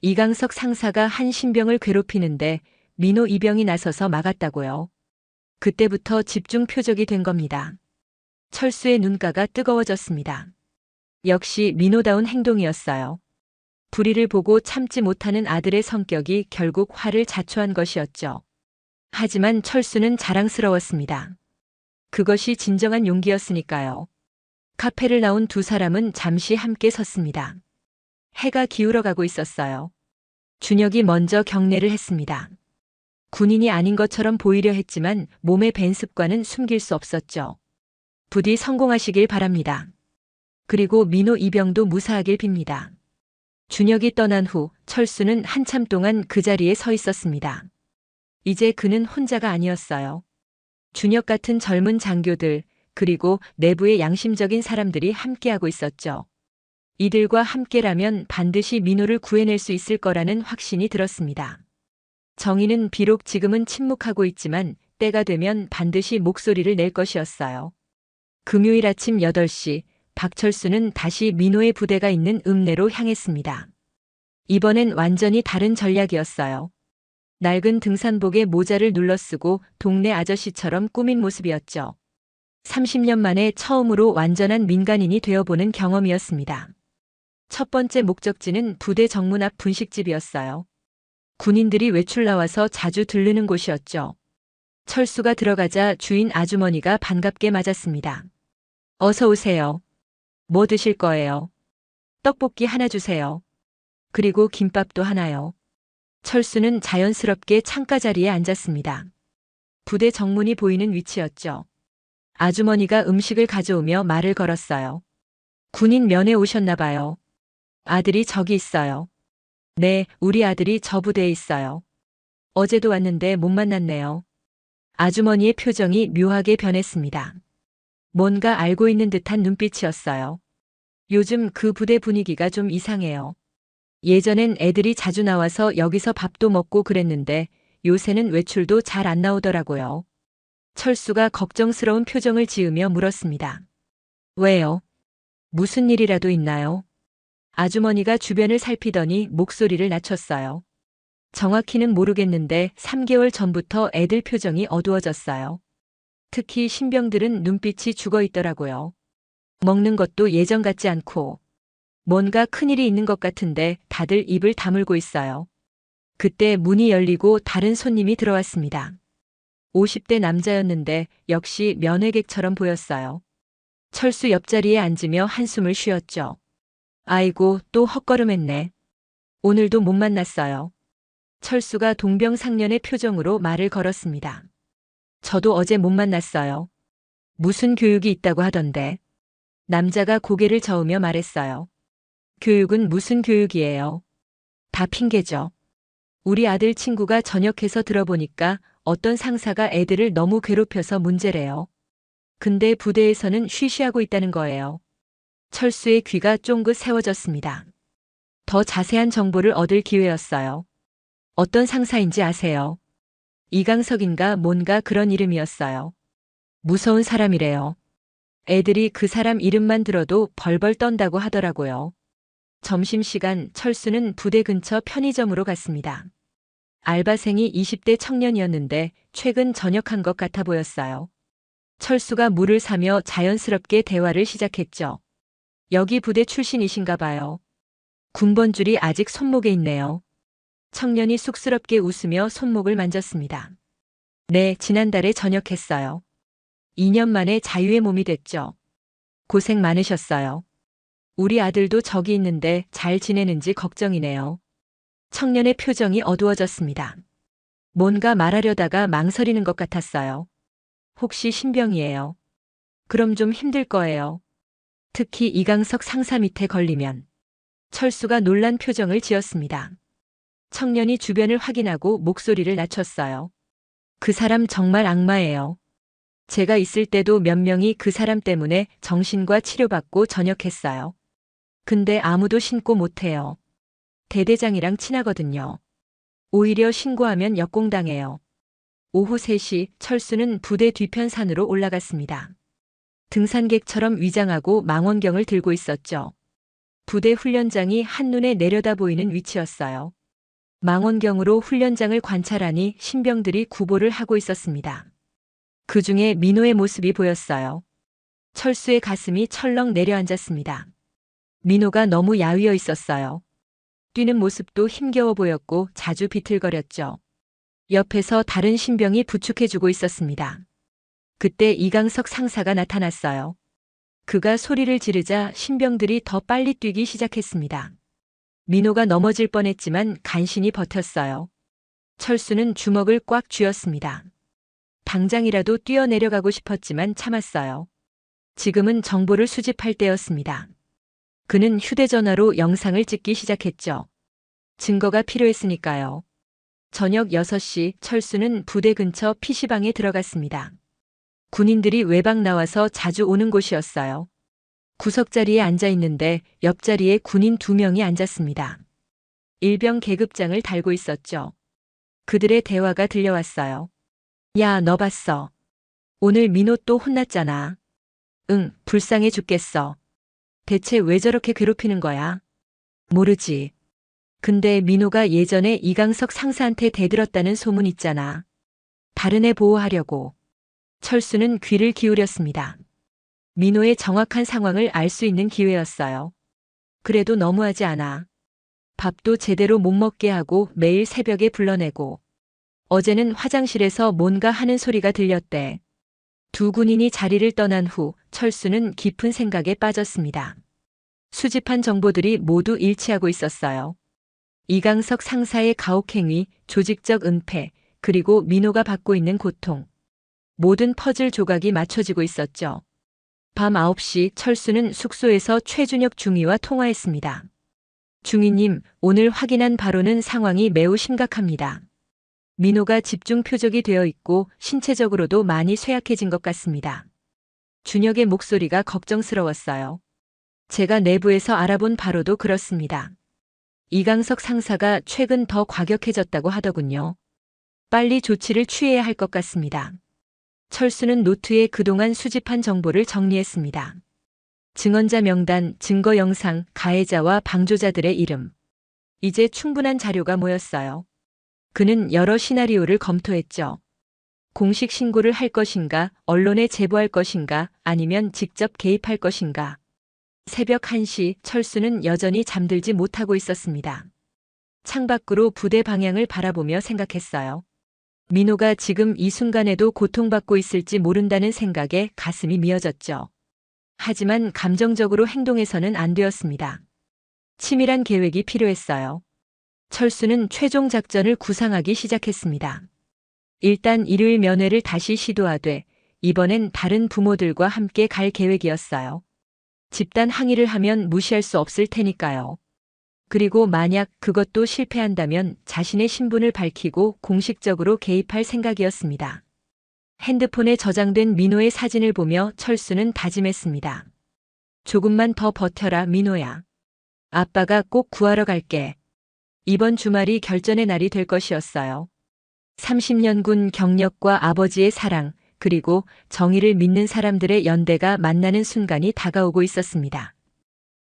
Speaker 2: 이강석 상사가 한 신병을 괴롭히는데 민호 이병이 나서서 막았다고요. 그때부터 집중 표적이 된 겁니다. 철수의 눈가가 뜨거워졌습니다. 역시 민호다운 행동이었어요. 불의를 보고 참지 못하는 아들의 성격이 결국 화를 자초한 것이었죠. 하지만 철수는 자랑스러웠습니다. 그것이 진정한 용기였으니까요. 카페를 나온 두 사람은 잠시 함께 섰습니다. 해가 기울어 가고 있었어요. 준혁이 먼저 경례를 했습니다. 군인이 아닌 것처럼 보이려 했지만 몸에 밴 습관은 숨길 수 없었죠. 부디 성공하시길 바랍니다. 그리고 민호 이병도 무사하길 빕니다. 준혁이 떠난 후 철수는 한참 동안 그 자리에 서 있었습니다. 이제 그는 혼자가 아니었어요. 준혁 같은 젊은 장교들, 그리고 내부의 양심적인 사람들이 함께하고 있었죠. 이들과 함께라면 반드시 민호를 구해낼 수 있을 거라는 확신이 들었습니다. 정의는 비록 지금은 침묵하고 있지만 때가 되면 반드시 목소리를 낼 것이었어요. 금요일 아침 8시, 박철수는 다시 민호의 부대가 있는 읍내로 향했습니다. 이번엔 완전히 다른 전략이었어요. 낡은 등산복에 모자를 눌러쓰고 동네 아저씨처럼 꾸민 모습이었죠. 30년 만에 처음으로 완전한 민간인이 되어보는 경험이었습니다. 첫 번째 목적지는 부대 정문 앞 분식집이었어요. 군인들이 외출 나와서 자주 들르는 곳이었죠. 철수가 들어가자 주인 아주머니가 반갑게 맞았습니다. 어서 오세요. 뭐 드실 거예요? 떡볶이 하나 주세요. 그리고 김밥도 하나요. 철수는 자연스럽게 창가 자리에 앉았습니다. 부대 정문이 보이는 위치였죠. 아주머니가 음식을 가져오며 말을 걸었어요. 군인 면회 오셨나 봐요. 아들이 저기 있어요. 네, 우리 아들이 저 부대에 있어요. 어제도 왔는데 못 만났네요. 아주머니의 표정이 묘하게 변했습니다. 뭔가 알고 있는 듯한 눈빛이었어요. 요즘 그 부대 분위기가 좀 이상해요. 예전엔 애들이 자주 나와서 여기서 밥도 먹고 그랬는데 요새는 외출도 잘 안 나오더라고요. 철수가 걱정스러운 표정을 지으며 물었습니다. 왜요? 무슨 일이라도 있나요? 아주머니가 주변을 살피더니 목소리를 낮췄어요. 정확히는 모르겠는데 3개월 전부터 애들 표정이 어두워졌어요. 특히 신병들은 눈빛이 죽어 있더라고요. 먹는 것도 예전 같지 않고 뭔가 큰일이 있는 것 같은데 다들 입을 다물고 있어요. 그때 문이 열리고 다른 손님이 들어왔습니다. 50대 남자였는데 역시 면회객처럼 보였어요. 철수 옆자리에 앉으며 한숨을 쉬었죠. 아이고, 또 헛걸음했네. 오늘도 못 만났어요. 철수가 동병상련의 표정으로 말을 걸었습니다. 저도 어제 못 만났어요. 무슨 교육이 있다고 하던데. 남자가 고개를 저으며 말했어요. 교육은 무슨 교육이에요? 다 핑계죠. 우리 아들 친구가 전역해서 들어보니까 어떤 상사가 애들을 너무 괴롭혀서 문제래요. 근데 부대에서는 쉬쉬하고 있다는 거예요. 철수의 귀가 쫑긋 세워졌습니다. 더 자세한 정보를 얻을 기회였어요. 어떤 상사인지 아세요? 이강석인가 뭔가 그런 이름이었어요. 무서운 사람이래요. 애들이 그 사람 이름만 들어도 벌벌 떤다고 하더라고요. 점심시간 철수는 부대 근처 편의점으로 갔습니다. 알바생이 20대 청년이었는데 최근 전역한 것 같아 보였어요. 철수가 물을 사며 자연스럽게 대화를 시작했죠. 여기 부대 출신이신가 봐요. 군번줄이 아직 손목에 있네요. 청년이 쑥스럽게 웃으며 손목을 만졌습니다. 네, 지난달에 전역했어요. 2년 만에 자유의 몸이 됐죠. 고생 많으셨어요. 우리 아들도 저기 있는데 잘 지내는지 걱정이네요. 청년의 표정이 어두워졌습니다. 뭔가 말하려다가 망설이는 것 같았어요. 혹시 신병이에요? 그럼 좀 힘들 거예요. 특히 이강석 상사 밑에 걸리면. 철수가 놀란 표정을 지었습니다. 청년이 주변을 확인하고 목소리를 낮췄어요. 그 사람 정말 악마예요. 제가 있을 때도 몇 명이 그 사람 때문에 정신과 치료받고 전역했어요. 근데 아무도 신고 못해요. 대대장이랑 친하거든요. 오히려 신고하면 역공당해요. 오후 3시 철수는 부대 뒤편 산으로 올라갔습니다. 등산객처럼 위장하고 망원경을 들고 있었죠. 부대 훈련장이 한눈에 내려다 보이는 위치였어요. 망원경으로 훈련장을 관찰하니 신병들이 구보를 하고 있었습니다. 그 중에 민호의 모습이 보였어요. 철수의 가슴이 철렁 내려앉았습니다. 민호가 너무 야위어 있었어요. 뛰는 모습도 힘겨워 보였고 자주 비틀거렸죠. 옆에서 다른 신병이 부축해주고 있었습니다. 그때 이강석 상사가 나타났어요. 그가 소리를 지르자 신병들이 더 빨리 뛰기 시작했습니다. 민호가 넘어질 뻔했지만 간신히 버텼어요. 철수는 주먹을 꽉 쥐었습니다. 당장이라도 뛰어내려가고 싶었지만 참았어요. 지금은 정보를 수집할 때였습니다. 그는 휴대전화로 영상을 찍기 시작했죠. 증거가 필요했으니까요. 저녁 6시 철수는 부대 근처 PC방에 들어갔습니다. 군인들이 외박 나와서 자주 오는 곳이었어요. 구석자리에 앉아 있는데 옆자리에 군인 2명이 앉았습니다. 일병 계급장을 달고 있었죠. 그들의 대화가 들려왔어요. 야, 너 봤어? 오늘 민호 또 혼났잖아. 응, 불쌍해 죽겠어. 대체 왜 저렇게 괴롭히는 거야? 모르지. 근데 민호가 예전에 이강석 상사한테 대들었다는 소문 있잖아. 다른 애 보호하려고. 철수는 귀를 기울였습니다. 민호의 정확한 상황을 알 수 있는 기회였어요. 그래도 너무하지 않아. 밥도 제대로 못 먹게 하고 매일 새벽에 불러내고. 어제는 화장실에서 뭔가 하는 소리가 들렸대. 두 군인이 자리를 떠난 후 철수는 깊은 생각에 빠졌습니다. 수집한 정보들이 모두 일치하고 있었어요. 이강석 상사의 가혹행위, 조직적 은폐, 그리고 민호가 받고 있는 고통. 모든 퍼즐 조각이 맞춰지고 있었죠. 밤 9시 철수는 숙소에서 최준혁 중위와 통화했습니다. 중위님, 오늘 확인한 바로는 상황이 매우 심각합니다. 민호가 집중 표적이 되어 있고 신체적으로도 많이 쇠약해진 것 같습니다. 준혁의 목소리가 걱정스러웠어요. 제가 내부에서 알아본 바로도 그렇습니다. 이강석 상사가 최근 더 과격해졌다고 하더군요. 빨리 조치를 취해야 할 것 같습니다. 철수는 노트에 그동안 수집한 정보를 정리했습니다. 증언자 명단, 증거 영상, 가해자와 방조자들의 이름. 이제 충분한 자료가 모였어요. 그는 여러 시나리오를 검토했죠. 공식 신고를 할 것인가, 언론에 제보할 것인가, 아니면 직접 개입할 것인가. 새벽 1시 철수는 여전히 잠들지 못하고 있었습니다. 창밖으로 부대 방향을 바라보며 생각했어요. 민호가 지금 이 순간에도 고통받고 있을지 모른다는 생각에 가슴이 미어졌죠. 하지만 감정적으로 행동해서는 안 되었습니다. 치밀한 계획이 필요했어요. 철수는 최종 작전을 구상하기 시작했습니다. 일단 일요일 면회를 다시 시도하되 이번엔 다른 부모들과 함께 갈 계획이었어요. 집단 항의를 하면 무시할 수 없을 테니까요. 그리고 만약 그것도 실패한다면 자신의 신분을 밝히고 공식적으로 개입할 생각이었습니다. 핸드폰에 저장된 민호의 사진을 보며 철수는 다짐했습니다. 조금만 더 버텨라, 민호야. 아빠가 꼭 구하러 갈게. 이번 주말이 결전의 날이 될 것이었어요. 30년 군 경력과 아버지의 사랑, 그리고 정의를 믿는 사람들의 연대가 만나는 순간이 다가오고 있었습니다.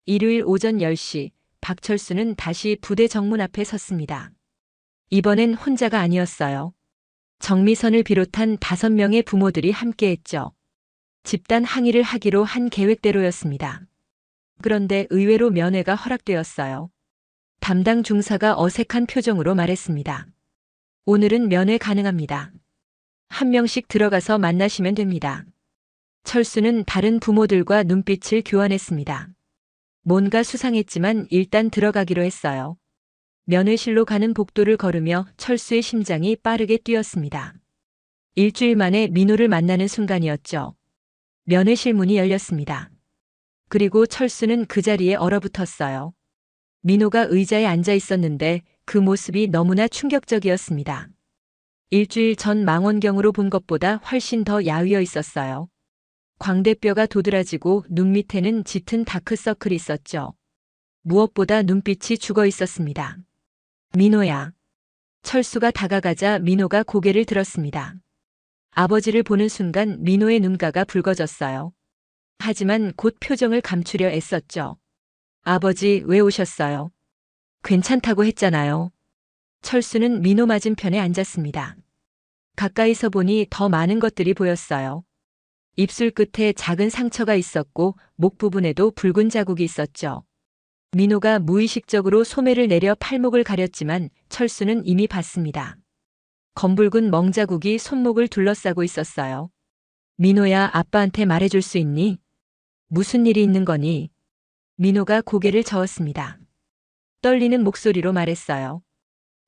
Speaker 2: 일요일 오전 10시, 박철수는 다시 부대 정문 앞에 섰습니다. 이번엔 혼자가 아니었어요. 정미선을 비롯한 5명의 부모들이 함께했죠. 집단 항의를 하기로 한 계획대로였습니다. 그런데 의외로 면회가 허락되었어요. 담당 중사가 어색한 표정으로 말했습니다. 오늘은 면회 가능합니다. 한 명씩 들어가서 만나시면 됩니다. 철수는 다른 부모들과 눈빛을 교환했습니다. 뭔가 수상했지만 일단 들어가기로 했어요. 면회실로 가는 복도를 걸으며 철수의 심장이 빠르게 뛰었습니다. 일주일 만에 민호를 만나는 순간이었죠. 면회실 문이 열렸습니다. 그리고 철수는 그 자리에 얼어붙었어요. 민호가 의자에 앉아 있었는데 그 모습이 너무나 충격적이었습니다. 일주일 전 망원경으로 본 것보다 훨씬 더 야위어 있었어요. 광대뼈가 도드라지고 눈 밑에는 짙은 다크서클이 있었죠. 무엇보다 눈빛이 죽어 있었습니다. 민호야. 철수가 다가가자 민호가 고개를 들었습니다. 아버지를 보는 순간 민호의 눈가가 붉어졌어요. 하지만 곧 표정을 감추려 애썼죠. 아버지, 왜 오셨어요? 괜찮다고 했잖아요. 철수는 민호 맞은편에 앉았습니다. 가까이서 보니 더 많은 것들이 보였어요. 입술 끝에 작은 상처가 있었고 목 부분에도 붉은 자국이 있었죠. 민호가 무의식적으로 소매를 내려 팔목을 가렸지만 철수는 이미 봤습니다. 검붉은 멍자국이 손목을 둘러싸고 있었어요. 민호야, 아빠한테 말해줄 수 있니? 무슨 일이 있는 거니? 민호가 고개를 저었습니다. 떨리는 목소리로 말했어요.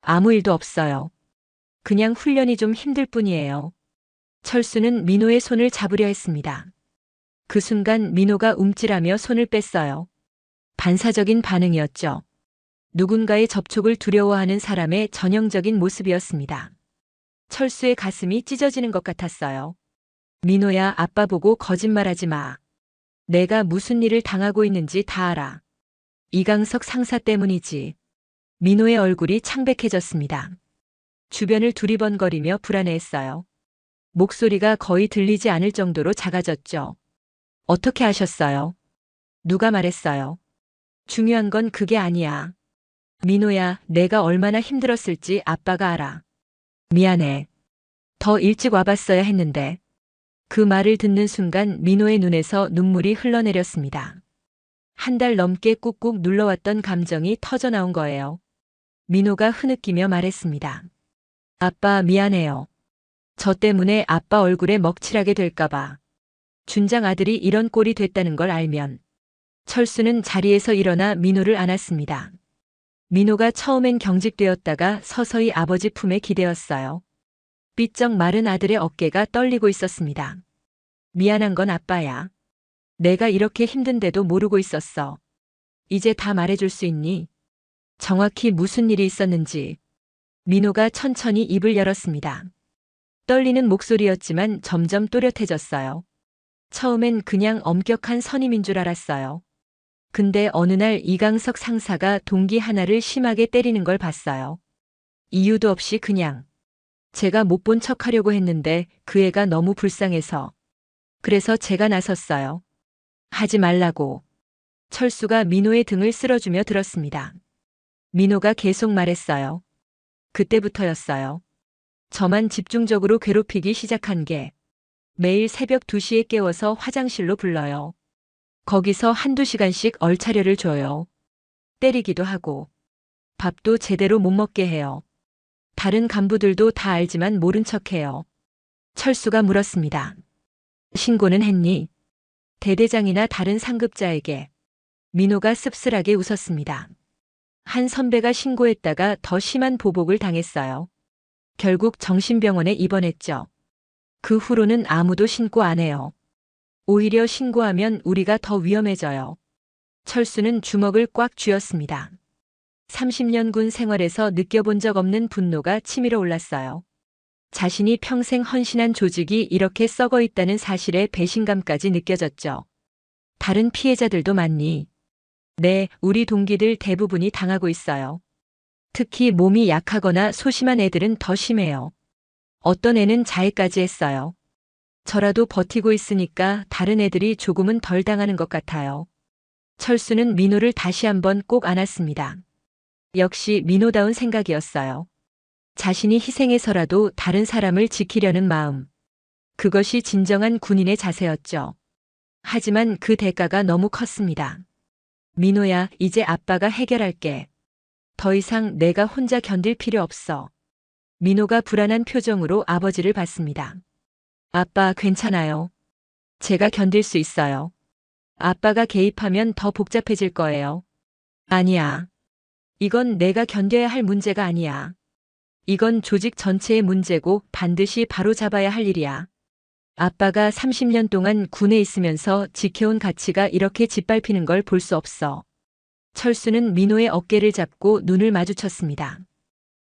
Speaker 2: 아무 일도 없어요. 그냥 훈련이 좀 힘들 뿐이에요. 철수는 민호의 손을 잡으려 했습니다. 그 순간 민호가 움찔하며 손을 뺐어요. 반사적인 반응이었죠. 누군가의 접촉을 두려워하는 사람의 전형적인 모습이었습니다. 철수의 가슴이 찢어지는 것 같았어요. 민호야, 아빠 보고 거짓말하지 마. 내가 무슨 일을 당하고 있는지 다 알아. 이강석 상사 때문이지. 민호의 얼굴이 창백해졌습니다. 주변을 두리번거리며 불안해했어요. 목소리가 거의 들리지 않을 정도로 작아졌죠. 어떻게 아셨어요? 누가 말했어요? 중요한 건 그게 아니야. 민호야, 내가 얼마나 힘들었을지 아빠가 알아. 미안해. 더 일찍 와봤어야 했는데. 그 말을 듣는 순간 민호의 눈에서 눈물이 흘러내렸습니다. 한 달 넘게 꾹꾹 눌러왔던 감정이 터져나온 거예요. 민호가 흐느끼며 말했습니다. 아빠, 미안해요. 저 때문에 아빠 얼굴에 먹칠하게 될까봐. 준장 아들이 이런 꼴이 됐다는 걸 알면. 철수는 자리에서 일어나 민호를 안았습니다. 민호가 처음엔 경직되었다가 서서히 아버지 품에 기대었어요. 삐쩍 마른 아들의 어깨가 떨리고 있었습니다. 미안한 건 아빠야. 내가 이렇게 힘든데도 모르고 있었어. 이제 다 말해줄 수 있니? 정확히 무슨 일이 있었는지. 민호가 천천히 입을 열었습니다. 떨리는 목소리였지만 점점 또렷해졌어요. 처음엔 그냥 엄격한 선임인 줄 알았어요. 근데 어느 날 이강석 상사가 동기 하나를 심하게 때리는 걸 봤어요. 이유도 없이 그냥. 제가 못 본 척 하려고 했는데 그 애가 너무 불쌍해서. 그래서 제가 나섰어요. 하지 말라고. 철수가 민호의 등을 쓸어주며 들었습니다. 민호가 계속 말했어요. 그때부터였어요. 저만 집중적으로 괴롭히기 시작한 게. 매일 새벽 2시에 깨워서 화장실로 불러요. 거기서 한두 시간씩 얼차려를 줘요. 때리기도 하고. 밥도 제대로 못 먹게 해요. 다른 간부들도 다 알지만 모른 척해요. 철수가 물었습니다. 신고는 했니? 대대장이나 다른 상급자에게. 민호가 씁쓸하게 웃었습니다. 한 선배가 신고했다가 더 심한 보복을 당했어요. 결국 정신병원에 입원했죠. 그 후로는 아무도 신고 안 해요. 오히려 신고하면 우리가 더 위험해져요. 철수는 주먹을 꽉 쥐었습니다. 30년 군 생활에서 느껴본 적 없는 분노가 치밀어 올랐어요. 자신이 평생 헌신한 조직이 이렇게 썩어 있다는 사실에 배신감까지 느껴졌죠. 다른 피해자들도 많니? 네, 우리 동기들 대부분이 당하고 있어요. 특히 몸이 약하거나 소심한 애들은 더 심해요. 어떤 애는 자해까지 했어요. 저라도 버티고 있으니까 다른 애들이 조금은 덜 당하는 것 같아요. 철수는 민호를 다시 한번 꼭 안았습니다. 역시 민호다운 생각이었어요. 자신이 희생해서라도 다른 사람을 지키려는 마음. 그것이 진정한 군인의 자세였죠. 하지만 그 대가가 너무 컸습니다. 민호야, 이제 아빠가 해결할게. 더 이상 내가 혼자 견딜 필요 없어. 민호가 불안한 표정으로 아버지를 봤습니다. 아빠, 괜찮아요. 제가 견딜 수 있어요. 아빠가 개입하면 더 복잡해질 거예요. 아니야. 이건 내가 견뎌야 할 문제가 아니야. 이건 조직 전체의 문제고 반드시 바로잡아야 할 일이야. 아빠가 30년 동안 군에 있으면서 지켜온 가치가 이렇게 짓밟히는 걸 볼 수 없어. 철수는 민호의 어깨를 잡고 눈을 마주쳤습니다.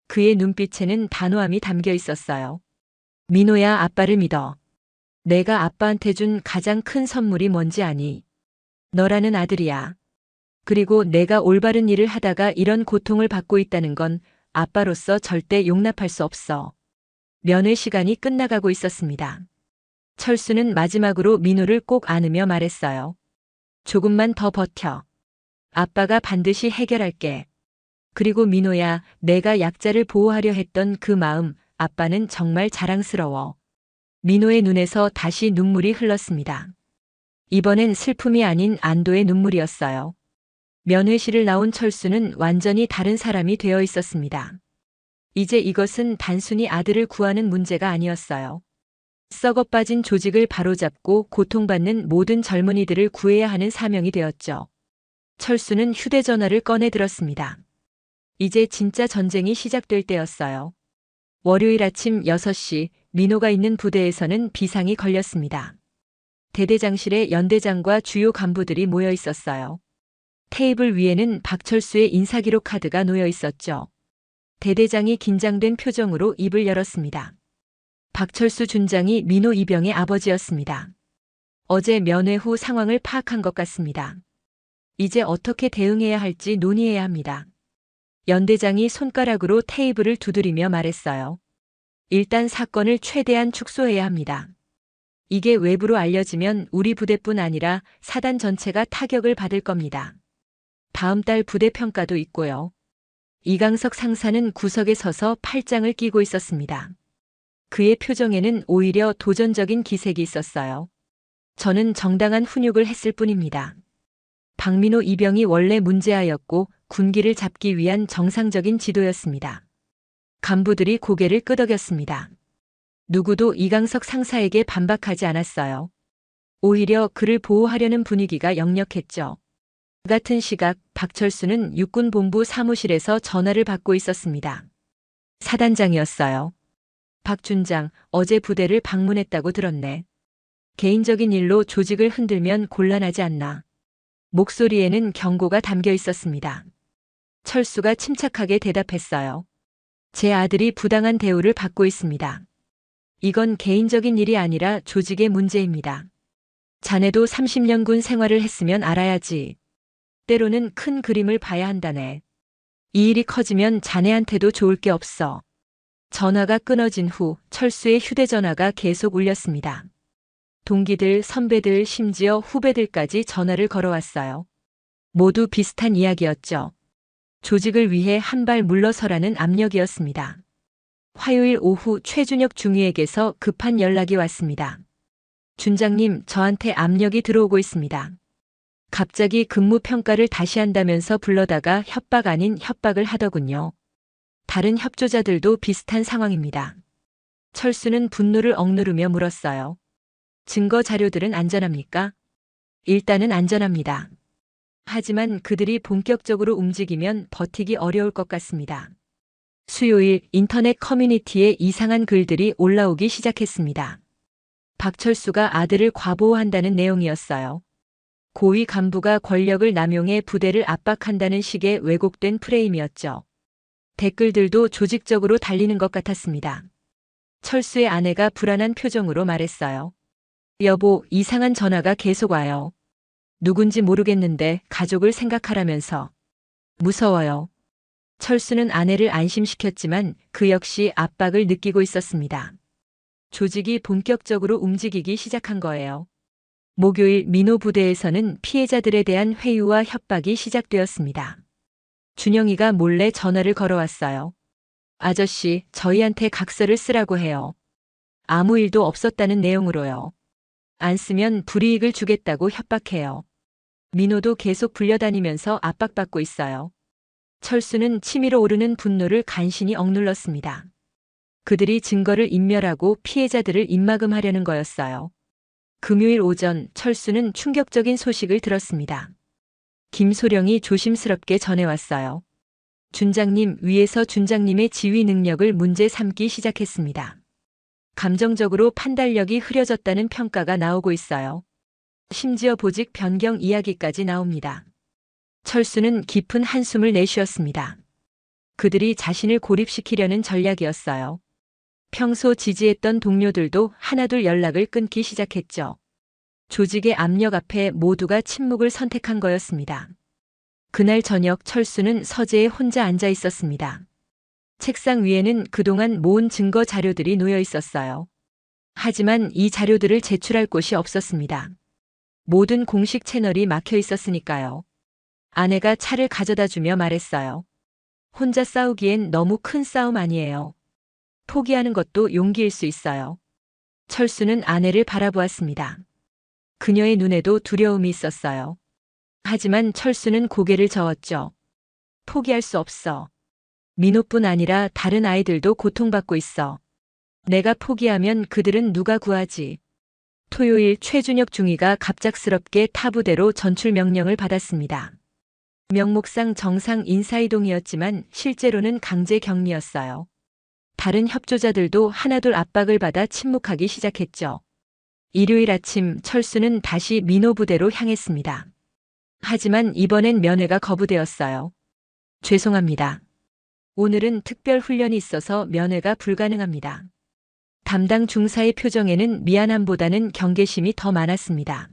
Speaker 2: 그의 눈빛에는 단호함이 담겨 있었어요. 민호야, 아빠를 믿어. 내가 아빠한테 준 가장 큰 선물이 뭔지 아니? 너라는 아들이야. 그리고 내가 올바른 일을 하다가 이런 고통을 받고 있다는 건 아빠로서 절대 용납할 수 없어. 면회 시간이 끝나가고 있었습니다. 철수는 마지막으로 민호를 꼭 안으며 말했어요. 조금만 더 버텨. 아빠가 반드시 해결할게. 그리고 민호야, 내가 약자를 보호하려 했던 그 마음, 아빠는 정말 자랑스러워. 민호의 눈에서 다시 눈물이 흘렀습니다. 이번엔 슬픔이 아닌 안도의 눈물이었어요. 면회실을 나온 철수는 완전히 다른 사람이 되어 있었습니다. 이제 이것은 단순히 아들을 구하는 문제가 아니었어요. 썩어 빠진 조직을 바로잡고 고통받는 모든 젊은이들을 구해야 하는 사명이 되었죠. 철수는 휴대전화를 꺼내 들었습니다. 이제 진짜 전쟁이 시작될 때였어요. 월요일 아침 6시 민호가 있는 부대에서는 비상이 걸렸습니다. 대대장실에 연대장과 주요 간부들이 모여 있었어요. 테이블 위에는 박철수의 인사기록 카드가 놓여 있었죠. 대대장이 긴장된 표정으로 입을 열었습니다. 박철수 준장이 민호 이병의 아버지였습니다. 어제 면회 후 상황을 파악한 것 같습니다. 이제 어떻게 대응해야 할지 논의해야 합니다. 연대장이 손가락으로 테이블을 두드리며 말했어요. 일단 사건을 최대한 축소해야 합니다. 이게 외부로 알려지면 우리 부대뿐 아니라 사단 전체가 타격을 받을 겁니다. 다음 달 부대 평가도 있고요. 이강석 상사는 구석에 서서 팔짱을 끼고 있었습니다. 그의 표정에는 오히려 도전적인 기색이 있었어요. 저는 정당한 훈육을 했을 뿐입니다. 박민호 이병이 원래 문제아였고 군기를 잡기 위한 정상적인 지도였습니다. 간부들이 고개를 끄덕였습니다. 누구도 이강석 상사에게 반박하지 않았어요. 오히려 그를 보호하려는 분위기가 역력했죠. 같은 시각 박철수는 육군본부 사무실에서 전화를 받고 있었습니다. 사단장이었어요. 박 준장, 어제 부대를 방문했다고 들었네. 개인적인 일로 조직을 흔들면 곤란하지 않나. 목소리에는 경고가 담겨 있었습니다. 철수가 침착하게 대답했어요. 제 아들이 부당한 대우를 받고 있습니다. 이건 개인적인 일이 아니라 조직의 문제입니다. 자네도 30년 군 생활을 했으면 알아야지. 때로는 큰 그림을 봐야 한다네. 이 일이 커지면 자네한테도 좋을 게 없어. 전화가 끊어진 후 철수의 휴대전화가 계속 울렸습니다. 동기들, 선배들, 심지어 후배들까지 전화를 걸어왔어요. 모두 비슷한 이야기였죠. 조직을 위해 한 발 물러서라는 압력이었습니다. 화요일 오후 최준혁 중위에게서 급한 연락이 왔습니다. 준장님, 저한테 압력이 들어오고 있습니다. 갑자기 근무 평가를 다시 한다면서 불러다가 협박 아닌 협박을 하더군요. 다른 협조자들도 비슷한 상황입니다. 철수는 분노를 억누르며 물었어요. 증거 자료들은 안전합니까? 일단은 안전합니다. 하지만 그들이 본격적으로 움직이면 버티기 어려울 것 같습니다. 수요일 인터넷 커뮤니티에 이상한 글들이 올라오기 시작했습니다. 박철수가 아들을 과보호한다는 내용이었어요. 고위 간부가 권력을 남용해 부대를 압박한다는 식의 왜곡된 프레임이었죠. 댓글들도 조직적으로 달리는 것 같았습니다. 철수의 아내가 불안한 표정으로 말했어요. 여보, 이상한 전화가 계속 와요. 누군지 모르겠는데 가족을 생각하라면서. 무서워요. 철수는 아내를 안심시켰지만 그 역시 압박을 느끼고 있었습니다. 조직이 본격적으로 움직이기 시작한 거예요. 목요일 민호 부대에서는 피해자들에 대한 회유와 협박이 시작되었습니다. 준영이가 몰래 전화를 걸어왔어요. 아저씨, 저희한테 각서를 쓰라고 해요. 아무 일도 없었다는 내용으로요. 안 쓰면 불이익을 주겠다고 협박해요. 민호도 계속 불려다니면서 압박받고 있어요. 철수는 치밀어 오르는 분노를 간신히 억눌렀습니다. 그들이 증거를 인멸하고 피해자들을 입막음하려는 거였어요. 금요일 오전 철수는 충격적인 소식을 들었습니다. 김소령이 조심스럽게 전해왔어요. 준장님, 위에서 준장님의 지휘 능력을 문제 삼기 시작했습니다. 감정적으로 판단력이 흐려졌다는 평가가 나오고 있어요. 심지어 보직 변경 이야기까지 나옵니다. 철수는 깊은 한숨을 내쉬었습니다. 그들이 자신을 고립시키려는 전략이었어요. 평소 지지했던 동료들도 하나둘 연락을 끊기 시작했죠. 조직의 압력 앞에 모두가 침묵을 선택한 거였습니다. 그날 저녁 철수는 서재에 혼자 앉아 있었습니다. 책상 위에는 그동안 모은 증거 자료들이 놓여 있었어요. 하지만 이 자료들을 제출할 곳이 없었습니다. 모든 공식 채널이 막혀 있었으니까요. 아내가 차를 가져다 주며 말했어요. 혼자 싸우기엔 너무 큰 싸움 아니에요. 포기하는 것도 용기일 수 있어요. 철수는 아내를 바라보았습니다. 그녀의 눈에도 두려움이 있었어요. 하지만 철수는 고개를 저었죠. 포기할 수 없어. 민호뿐 아니라 다른 아이들도 고통받고 있어. 내가 포기하면 그들은 누가 구하지. 토요일 최준혁 중위가 갑작스럽게 타부대로 전출 명령을 받았습니다. 명목상 정상 인사이동이었지만 실제로는 강제 격리였어요. 다른 협조자들도 하나둘 압박을 받아 침묵하기 시작했죠. 일요일 아침 철수는 다시 민호 부대로 향했습니다. 하지만 이번엔 면회가 거부되었어요. 죄송합니다. 오늘은 특별 훈련이 있어서 면회가 불가능합니다. 담당 중사의 표정에는 미안함보다는 경계심이 더 많았습니다.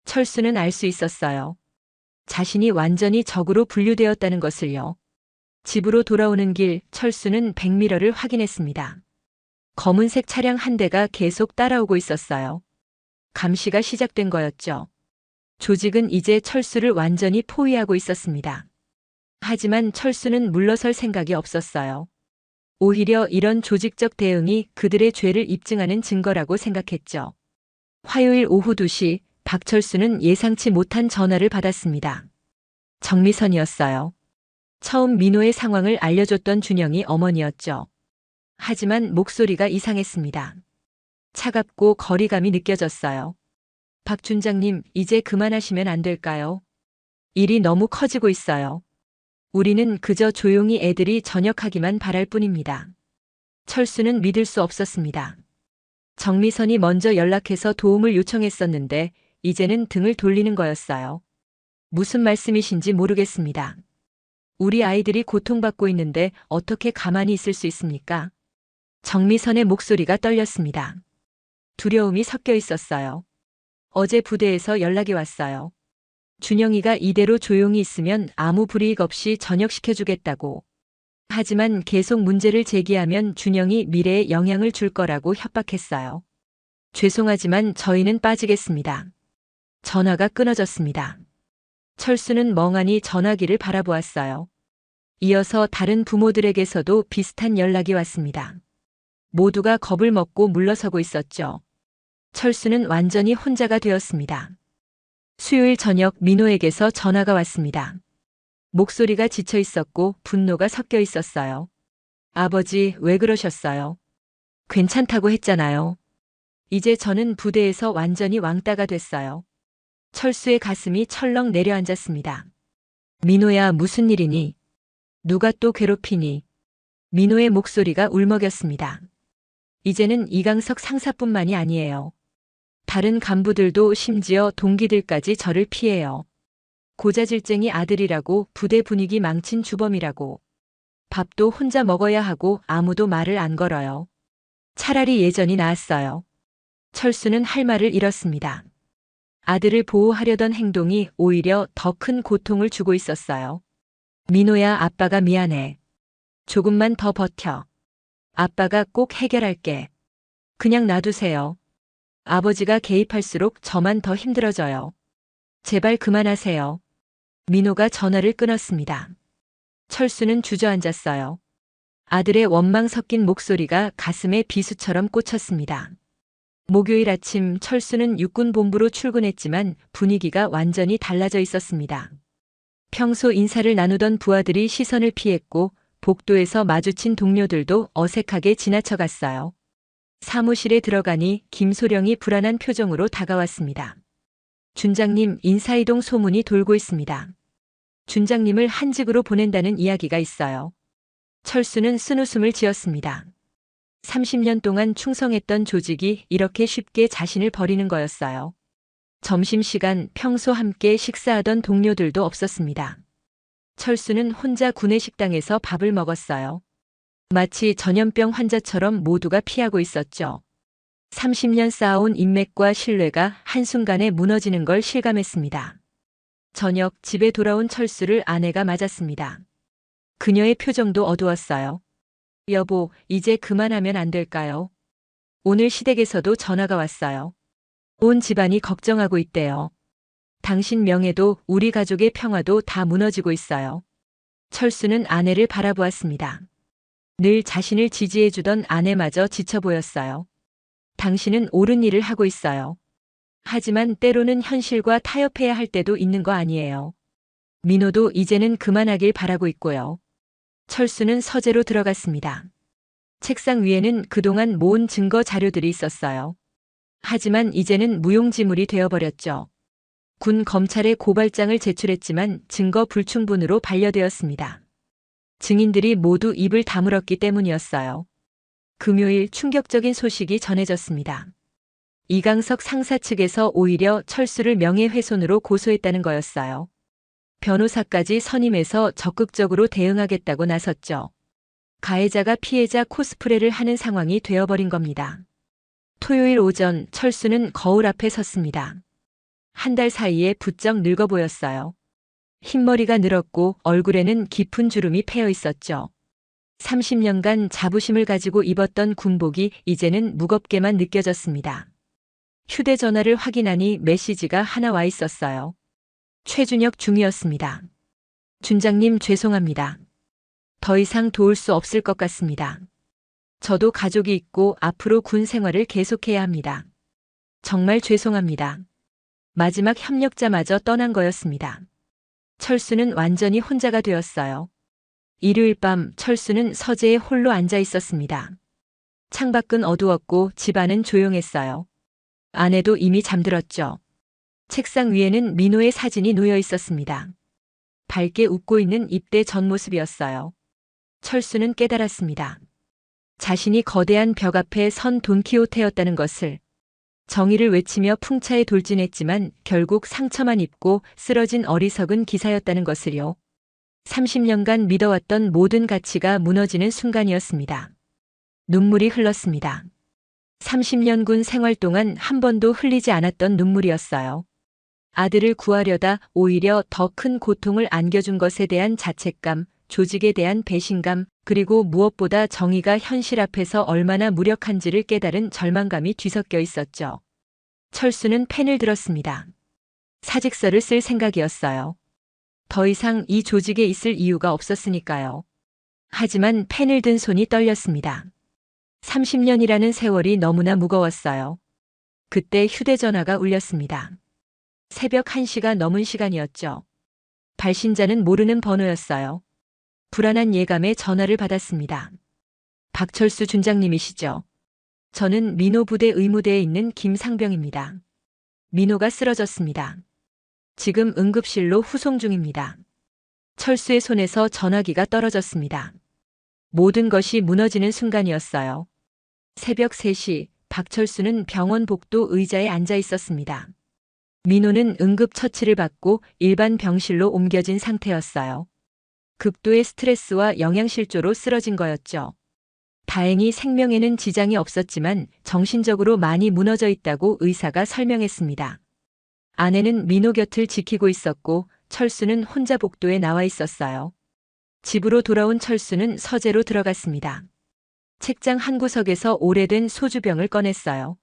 Speaker 2: 철수는 알 수 있었어요. 자신이 완전히 적으로 분류되었다는 것을요. 집으로 돌아오는 길 철수는 백미러를 확인했습니다. 검은색 차량 한 대가 계속 따라오고 있었어요. 감시가 시작된 거였죠. 조직은 이제 철수를 완전히 포위하고 있었습니다. 하지만 철수는 물러설 생각이 없었어요. 오히려 이런 조직적 대응이 그들의 죄를 입증하는 증거라고 생각했죠. 화요일 오후 2시 박철수는 예상치 못한 전화를 받았습니다. 정미선이었어요. 처음 민호의 상황을 알려줬던 준영이 어머니였죠. 하지만 목소리가 이상했습니다. 차갑고 거리감이 느껴졌어요. 박 준장님, 이제 그만하시면 안 될까요? 일이 너무 커지고 있어요. 우리는 그저 조용히 애들이 전역하기만 바랄 뿐입니다. 철수는 믿을 수 없었습니다. 정미선이 먼저 연락해서 도움을 요청했었는데 이제는 등을 돌리는 거였어요. 무슨 말씀이신지 모르겠습니다. 우리 아이들이 고통받고 있는데 어떻게 가만히 있을 수 있습니까? 정미선의 목소리가 떨렸습니다. 두려움이 섞여 있었어요. 어제 부대에서 연락이 왔어요. 준영이가 이대로 조용히 있으면 아무 불이익 없이 전역시켜주겠다고. 하지만 계속 문제를 제기하면 준영이 미래에 영향을 줄 거라고 협박했어요. 죄송하지만 저희는 빠지겠습니다. 전화가 끊어졌습니다. 철수는 멍하니 전화기를 바라보았어요. 이어서 다른 부모들에게서도 비슷한 연락이 왔습니다. 모두가 겁을 먹고 물러서고 있었죠. 철수는 완전히 혼자가 되었습니다. 수요일 저녁 민호에게서 전화가 왔습니다. 목소리가 지쳐 있었고 분노가 섞여 있었어요. 아버지, 왜 그러셨어요? 괜찮다고 했잖아요. 이제 저는 부대에서 완전히 왕따가 됐어요. 철수의 가슴이 철렁 내려앉았습니다. 민호야, 무슨 일이니? 누가 또 괴롭히니? 민호의 목소리가 울먹였습니다. 이제는 이강석 상사뿐만이 아니에요. 다른 간부들도 심지어 동기들까지 저를 피해요. 고자질쟁이 아들이라고, 부대 분위기 망친 주범이라고. 밥도 혼자 먹어야 하고 아무도 말을 안 걸어요. 차라리 예전이 나았어요. 철수는 할 말을 잃었습니다. 아들을 보호하려던 행동이 오히려 더 큰 고통을 주고 있었어요. 민호야, 아빠가 미안해. 조금만 더 버텨. 아빠가 꼭 해결할게. 그냥 놔두세요. 아버지가 개입할수록 저만 더 힘들어져요. 제발 그만하세요. 민호가 전화를 끊었습니다. 철수는 주저앉았어요. 아들의 원망 섞인 목소리가 가슴에 비수처럼 꽂혔습니다. 목요일 아침 철수는 육군본부로 출근했지만 분위기가 완전히 달라져 있었습니다. 평소 인사를 나누던 부하들이 시선을 피했고 복도에서 마주친 동료들도 어색하게 지나쳐갔어요. 사무실에 들어가니 김소령이 불안한 표정으로 다가왔습니다. 준장님, 인사이동 소문이 돌고 있습니다. 준장님을 한직으로 보낸다는 이야기가 있어요. 철수는 쓴웃음을 지었습니다. 30년 동안 충성했던 조직이 이렇게 쉽게 자신을 버리는 거였어요. 점심시간 평소 함께 식사하던 동료들도 없었습니다. 철수는 혼자 구내식당에서 밥을 먹었어요. 마치 전염병 환자처럼 모두가 피하고 있었죠. 30년 쌓아온 인맥과 신뢰가 한순간에 무너지는 걸 실감했습니다. 저녁 집에 돌아온 철수를 아내가 맞았습니다. 그녀의 표정도 어두웠어요. 여보, 이제 그만하면 안 될까요? 오늘 시댁에서도 전화가 왔어요. 온 집안이 걱정하고 있대요. 당신 명예도 우리 가족의 평화도 다 무너지고 있어요. 철수는 아내를 바라보았습니다. 늘 자신을 지지해주던 아내마저 지쳐 보였어요. 당신은 옳은 일을 하고 있어요. 하지만 때로는 현실과 타협해야 할 때도 있는 거 아니에요. 민호도 이제는 그만하길 바라고 있고요. 철수는 서재로 들어갔습니다. 책상 위에는 그동안 모은 증거 자료들이 있었어요. 하지만 이제는 무용지물이 되어버렸죠. 군 검찰에 고발장을 제출했지만 증거 불충분으로 반려되었습니다. 증인들이 모두 입을 다물었기 때문이었어요. 금요일 충격적인 소식이 전해졌습니다. 이강석 상사 측에서 오히려 철수를 명예훼손으로 고소했다는 거였어요. 변호사까지 선임해서 적극적으로 대응하겠다고 나섰죠. 가해자가 피해자 코스프레를 하는 상황이 되어버린 겁니다. 토요일 오전 철수는 거울 앞에 섰습니다. 한 달 사이에 부쩍 늙어 보였어요. 흰머리가 늘었고 얼굴에는 깊은 주름이 패여 있었죠. 30년간 자부심을 가지고 입었던 군복이 이제는 무겁게만 느껴졌습니다. 휴대전화를 확인하니 메시지가 하나 와 있었어요. 최준혁 중이었습니다. 준장님 죄송합니다. 더 이상 도울 수 없을 것 같습니다. 저도 가족이 있고 앞으로 군 생활을 계속해야 합니다. 정말 죄송합니다. 마지막 협력자마저 떠난 거였습니다. 철수는 완전히 혼자가 되었어요. 일요일 밤 철수는 서재에 홀로 앉아 있었습니다. 창밖은 어두웠고 집안은 조용했어요. 아내도 이미 잠들었죠. 책상 위에는 민호의 사진이 놓여 있었습니다. 밝게 웃고 있는 입대 전 모습이었어요. 철수는 깨달았습니다. 자신이 거대한 벽 앞에 선 돈키호테였다는 것을. 정의를 외치며 풍차에 돌진했지만 결국 상처만 입고 쓰러진 어리석은 기사였다는 것을요. 30년간 믿어왔던 모든 가치가 무너지는 순간이었습니다. 눈물이 흘렀습니다. 30년 군 생활 동안 한 번도 흘리지 않았던 눈물이었어요. 아들을 구하려다 오히려 더 큰 고통을 안겨준 것에 대한 자책감, 조직에 대한 배신감, 그리고 무엇보다 정의가 현실 앞에서 얼마나 무력한지를 깨달은 절망감이 뒤섞여 있었죠. 철수는 펜을 들었습니다. 사직서를 쓸 생각이었어요. 더 이상 이 조직에 있을 이유가 없었으니까요. 하지만 펜을 든 손이 떨렸습니다. 30년이라는 세월이 너무나 무거웠어요. 그때 휴대전화가 울렸습니다. 새벽 1시가 넘은 시간이었죠. 발신자는 모르는 번호였어요. 불안한 예감에 전화를 받았습니다. 박철수 준장님이시죠? 저는 민호 부대 의무대에 있는 김상병입니다. 민호가 쓰러졌습니다. 지금 응급실로 후송 중입니다. 철수의 손에서 전화기가 떨어졌습니다. 모든 것이 무너지는 순간이었어요. 새벽 3시 박철수는 병원 복도 의자에 앉아 있었습니다. 민호는 응급처치를 받고 일반 병실로 옮겨진 상태였어요. 극도의 스트레스와 영양실조로 쓰러진 거였죠. 다행히 생명에는 지장이 없었지만 정신적으로 많이 무너져 있다고 의사가 설명했습니다. 아내는 민호 곁을 지키고 있었고 철수는 혼자 복도에 나와 있었어요. 집으로 돌아온 철수는 서재로 들어갔습니다. 책장 한 구석에서 오래된 소주병을 꺼냈어요.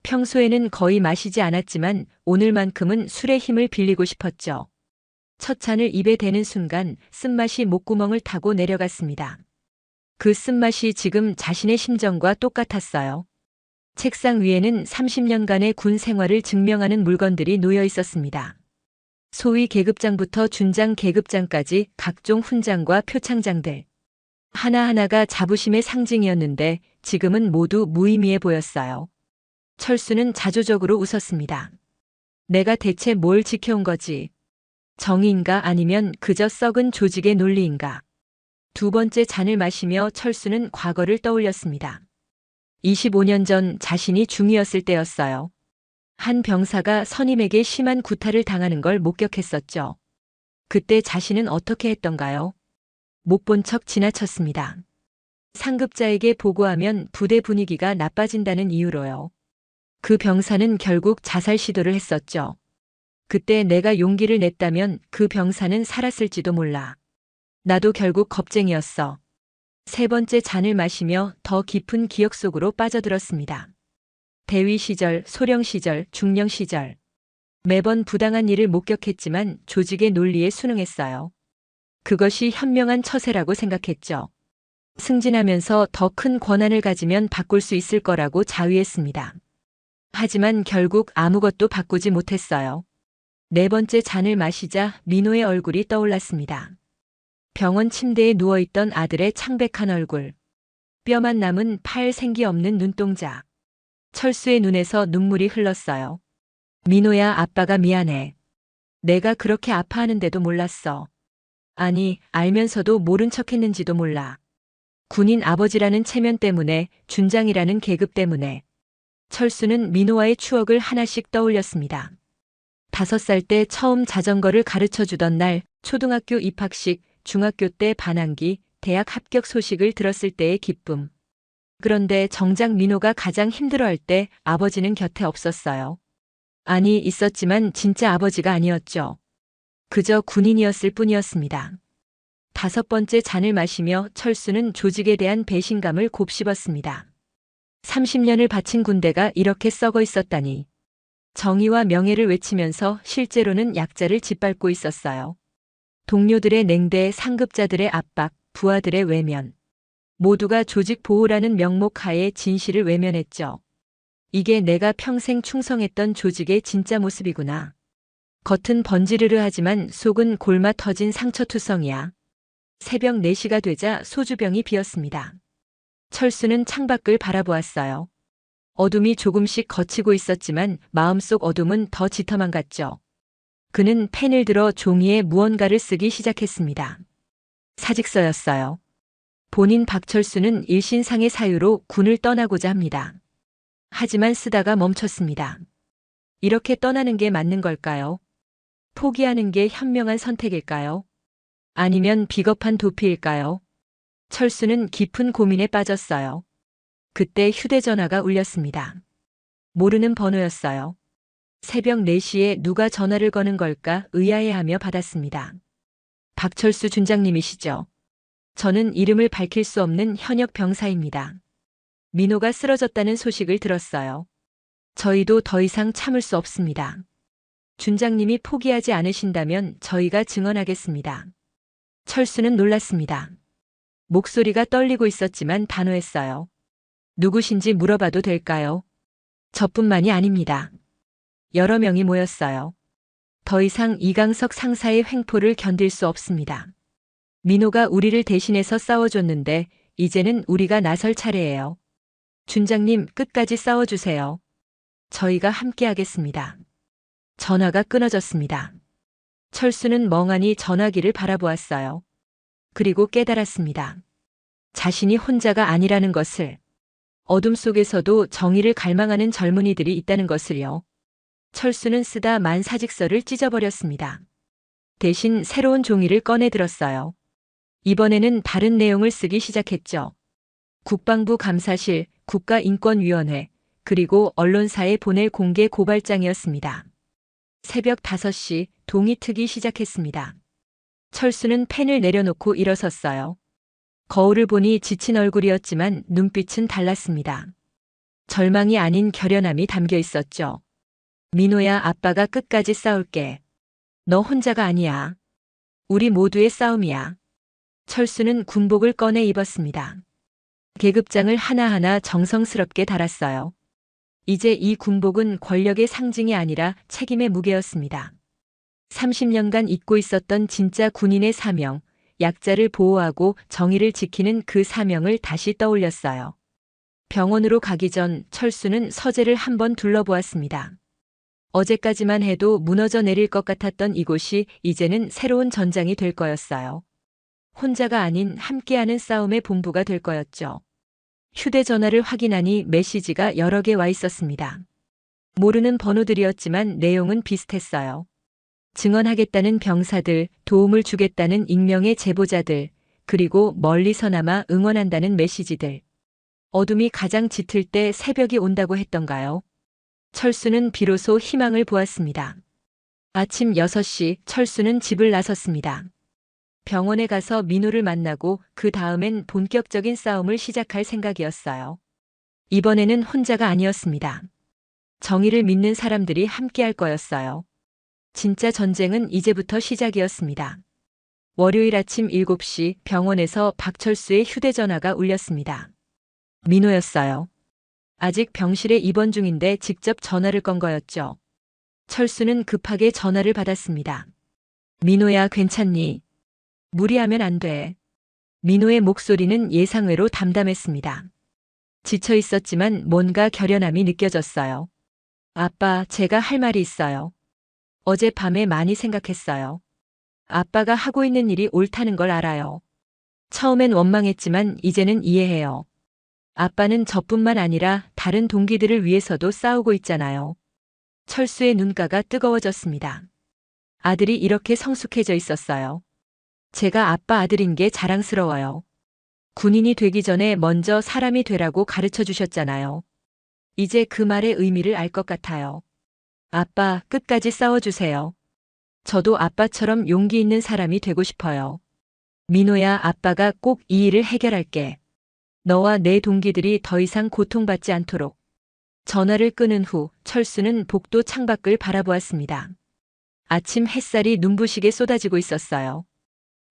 Speaker 2: 평소에는 거의 마시지 않았지만 오늘만큼은 술의 힘을 빌리고 싶었죠. 첫 잔을 입에 대는 순간 쓴맛이 목구멍을 타고 내려갔습니다. 그 쓴맛이 지금 자신의 심정과 똑같았어요. 책상 위에는 30년간의 군 생활을 증명하는 물건들이 놓여 있었습니다. 소위 계급장부터 준장 계급장까지 각종 훈장과 표창장들. 하나하나가 자부심의 상징이었는데 지금은 모두 무의미해 보였어요. 철수는 자조적으로 웃었습니다. 내가 대체 뭘 지켜온 거지? 정의인가 아니면 그저 썩은 조직의 논리인가? 두 번째 잔을 마시며 철수는 과거를 떠올렸습니다. 25년 전 자신이 중이었을 때였어요. 한 병사가 선임에게 심한 구타를 당하는 걸 목격했었죠. 그때 자신은 어떻게 했던가요? 못 본 척 지나쳤습니다. 상급자에게 보고하면 부대 분위기가 나빠진다는 이유로요. 그 병사는 결국 자살 시도를 했었죠. 그때 내가 용기를 냈다면 그 병사는 살았을지도 몰라. 나도 결국 겁쟁이였어. 세 번째 잔을 마시며 더 깊은 기억 속으로 빠져들었습니다. 대위 시절, 소령 시절, 중령 시절. 매번 부당한 일을 목격했지만 조직의 논리에 순응했어요. 그것이 현명한 처세라고 생각했죠. 승진하면서 더 큰 권한을 가지면 바꿀 수 있을 거라고 자위했습니다. 하지만 결국 아무것도 바꾸지 못했어요. 네 번째 잔을 마시자 민호의 얼굴이 떠올랐습니다. 병원 침대에 누워있던 아들의 창백한 얼굴. 뼈만 남은 팔 생기 없는 눈동자. 철수의 눈에서 눈물이 흘렀어요. 민호야, 아빠가 미안해. 내가 그렇게 아파하는데도 몰랐어. 아니, 알면서도 모른 척했는지도 몰라. 군인 아버지라는 체면 때문에, 준장이라는 계급 때문에. 철수는 민호와의 추억을 하나씩 떠올렸습니다. 5살 때 처음 자전거를 가르쳐 주던 날, 초등학교 입학식, 중학교 때 반항기, 대학 합격 소식을 들었을 때의 기쁨. 그런데 정작 민호가 가장 힘들어할 때 아버지는 곁에 없었어요. 아니, 있었지만 진짜 아버지가 아니었죠. 그저 군인이었을 뿐이었습니다. 5번째 잔을 마시며 철수는 조직에 대한 배신감을 곱씹었습니다. 30년을 바친 군대가 이렇게 썩어 있었다니. 정의와 명예를 외치면서 실제로는 약자를 짓밟고 있었어요. 동료들의 냉대, 상급자들의 압박, 부하들의 외면. 모두가 조직 보호라는 명목 하에 진실을 외면했죠. 이게 내가 평생 충성했던 조직의 진짜 모습이구나. 겉은 번지르르 하지만 속은 골마 터진 상처투성이야. 새벽 4시가 되자 소주병이 비었습니다. 철수는 창밖을 바라보았어요. 어둠이 조금씩 걷히고 있었지만 마음속 어둠은 더 짙어만 갔죠. 그는 펜을 들어 종이에 무언가를 쓰기 시작했습니다. 사직서였어요. 본인 박철수는 일신상의 사유로 군을 떠나고자 합니다. 하지만 쓰다가 멈췄습니다. 이렇게 떠나는 게 맞는 걸까요? 포기하는 게 현명한 선택일까요? 아니면 비겁한 도피일까요? 철수는 깊은 고민에 빠졌어요. 그때 휴대전화가 울렸습니다. 모르는 번호였어요. 새벽 4시에 누가 전화를 거는 걸까 의아해하며 받았습니다. 박철수 준장님이시죠? 저는 이름을 밝힐 수 없는 현역 병사입니다. 민호가 쓰러졌다는 소식을 들었어요. 저희도 더 이상 참을 수 없습니다. 준장님이 포기하지 않으신다면 저희가 증언하겠습니다. 철수는 놀랐습니다. 목소리가 떨리고 있었지만 단호했어요. 누구신지 물어봐도 될까요? 저뿐만이 아닙니다. 여러 명이 모였어요. 더 이상 이강석 상사의 횡포를 견딜 수 없습니다. 민호가 우리를 대신해서 싸워줬는데 이제는 우리가 나설 차례예요. 준장님, 끝까지 싸워주세요. 저희가 함께하겠습니다. 전화가 끊어졌습니다. 철수는 멍하니 전화기를 바라보았어요. 그리고 깨달았습니다. 자신이 혼자가 아니라는 것을. 어둠 속에서도 정의를 갈망하는 젊은이들이 있다는 것을요. 철수는 쓰다 만 사직서를 찢어버렸습니다. 대신 새로운 종이를 꺼내 들었어요. 이번에는 다른 내용을 쓰기 시작했죠. 국방부 감사실, 국가인권위원회, 그리고 언론사에 보낼 공개 고발장이었습니다. 새벽 5시 동이 트기 시작했습니다. 철수는 펜을 내려놓고 일어섰어요. 거울을 보니 지친 얼굴이었지만 눈빛은 달랐습니다. 절망이 아닌 결연함이 담겨 있었죠. 민호야, 아빠가 끝까지 싸울게. 너 혼자가 아니야. 우리 모두의 싸움이야. 철수는 군복을 꺼내 입었습니다. 계급장을 하나하나 정성스럽게 달았어요. 이제 이 군복은 권력의 상징이 아니라 책임의 무게였습니다. 30년간 잊고 있었던 진짜 군인의 사명, 약자를 보호하고 정의를 지키는 그 사명을 다시 떠올렸어요. 병원으로 가기 전 철수는 서재를 한번 둘러보았습니다. 어제까지만 해도 무너져 내릴 것 같았던 이곳이 이제는 새로운 전장이 될 거였어요. 혼자가 아닌 함께하는 싸움의 본부가 될 거였죠. 휴대전화를 확인하니 메시지가 여러 개 와 있었습니다. 모르는 번호들이었지만 내용은 비슷했어요. 증언하겠다는 병사들, 도움을 주겠다는 익명의 제보자들, 그리고 멀리서나마 응원한다는 메시지들. 어둠이 가장 짙을 때 새벽이 온다고 했던가요? 철수는 비로소 희망을 보았습니다. 아침 6시 철수는 집을 나섰습니다. 병원에 가서 민호를 만나고 그 다음엔 본격적인 싸움을 시작할 생각이었어요. 이번에는 혼자가 아니었습니다. 정의를 믿는 사람들이 함께할 거였어요. 진짜 전쟁은 이제부터 시작이었습니다. 월요일 아침 7시 병원에서 박철수의 휴대전화가 울렸습니다. 민호였어요. 아직 병실에 입원 중인데 직접 전화를 건 거였죠. 철수는 급하게 전화를 받았습니다. 민호야, 괜찮니? 무리하면 안 돼. 민호의 목소리는 예상외로 담담했습니다. 지쳐 있었지만 뭔가 결연함이 느껴졌어요. 아빠, 제가 할 말이 있어요. 어젯밤에 많이 생각했어요. 아빠가 하고 있는 일이 옳다는 걸 알아요. 처음엔 원망했지만 이제는 이해해요. 아빠는 저뿐만 아니라 다른 동기들을 위해서도 싸우고 있잖아요. 철수의 눈가가 뜨거워졌습니다. 아들이 이렇게 성숙해져 있었어요. 제가 아빠 아들인 게 자랑스러워요. 군인이 되기 전에 먼저 사람이 되라고 가르쳐 주셨잖아요. 이제 그 말의 의미를 알 것 같아요. 아빠, 끝까지 싸워주세요. 저도 아빠처럼 용기 있는 사람이 되고 싶어요. 민호야, 아빠가 꼭 이 일을 해결할게. 너와 내 동기들이 더 이상 고통받지 않도록. 전화를 끊은 후 철수는 복도 창밖을 바라보았습니다. 아침 햇살이 눈부시게 쏟아지고 있었어요.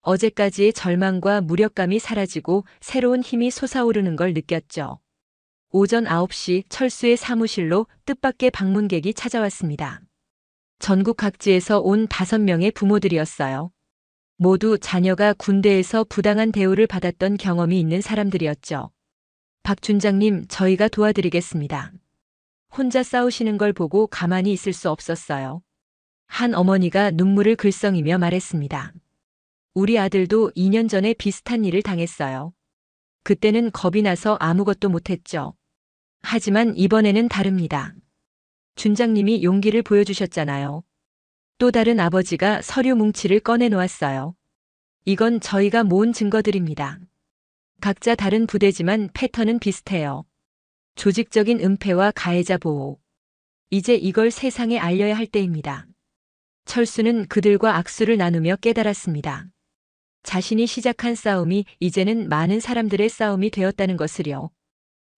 Speaker 2: 어제까지의 절망과 무력감이 사라지고 새로운 힘이 솟아오르는 걸 느꼈죠. 오전 9시 철수의 사무실로 뜻밖의 방문객이 찾아왔습니다. 전국 각지에서 온 5명의 부모들이었어요. 모두 자녀가 군대에서 부당한 대우를 받았던 경험이 있는 사람들이었죠. 박 준장님, 저희가 도와드리겠습니다. 혼자 싸우시는 걸 보고 가만히 있을 수 없었어요. 한 어머니가 눈물을 글썽이며 말했습니다. 우리 아들도 2년 전에 비슷한 일을 당했어요. 그때는 겁이 나서 아무것도 못했죠. 하지만 이번에는 다릅니다. 준장님이 용기를 보여주셨잖아요. 또 다른 아버지가 서류 뭉치를 꺼내놓았어요. 이건 저희가 모은 증거들입니다. 각자 다른 부대지만 패턴은 비슷해요. 조직적인 은폐와 가해자 보호. 이제 이걸 세상에 알려야 할 때입니다. 철수는 그들과 악수를 나누며 깨달았습니다. 자신이 시작한 싸움이 이제는 많은 사람들의 싸움이 되었다는 것을요.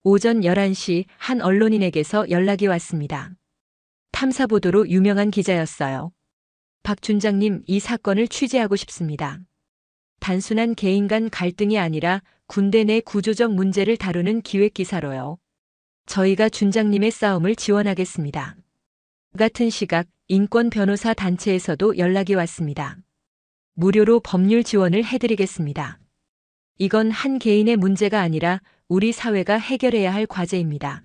Speaker 2: 오전 11시 한 언론인에게서 연락이 왔습니다. 탐사보도로 유명한 기자였어요. 박 준장님, 이 사건을 취재하고 싶습니다. 단순한 개인 간 갈등이 아니라 군대 내 구조적 문제를 다루는 기획 기사로요. 저희가 준장님의 싸움을 지원하겠습니다. 같은 시각 인권 변호사 단체에서도 연락이 왔습니다. 무료로 법률 지원을 해드리겠습니다. 이건 한 개인의 문제가 아니라 우리 사회가 해결해야 할 과제입니다.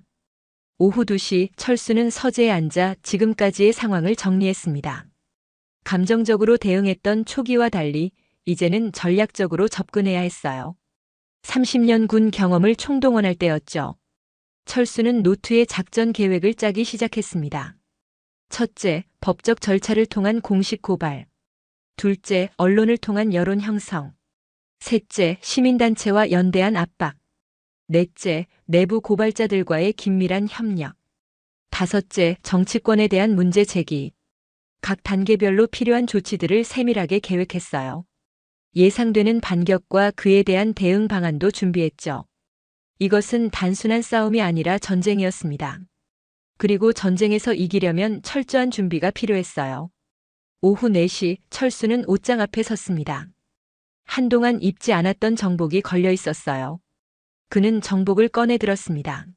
Speaker 2: 오후 2시 철수는 서재에 앉아 지금까지의 상황을 정리했습니다. 감정적으로 대응했던 초기와 달리 이제는 전략적으로 접근해야 했어요. 30년 군 경험을 총동원할 때였죠. 철수는 노트에 작전 계획을 짜기 시작했습니다. 첫째, 법적 절차를 통한 공식 고발. 둘째, 언론을 통한 여론 형성. 셋째, 시민단체와 연대한 압박. 넷째, 내부 고발자들과의 긴밀한 협력. 다섯째, 정치권에 대한 문제 제기. 각 단계별로 필요한 조치들을 세밀하게 계획했어요. 예상되는 반격과 그에 대한 대응 방안도 준비했죠. 이것은 단순한 싸움이 아니라 전쟁이었습니다. 그리고 전쟁에서 이기려면 철저한 준비가 필요했어요. 오후 4시 철수는 옷장 앞에 섰습니다. 한동안 입지 않았던 정복이 걸려 있었어요. 그는 정복을 꺼내 들었습니다.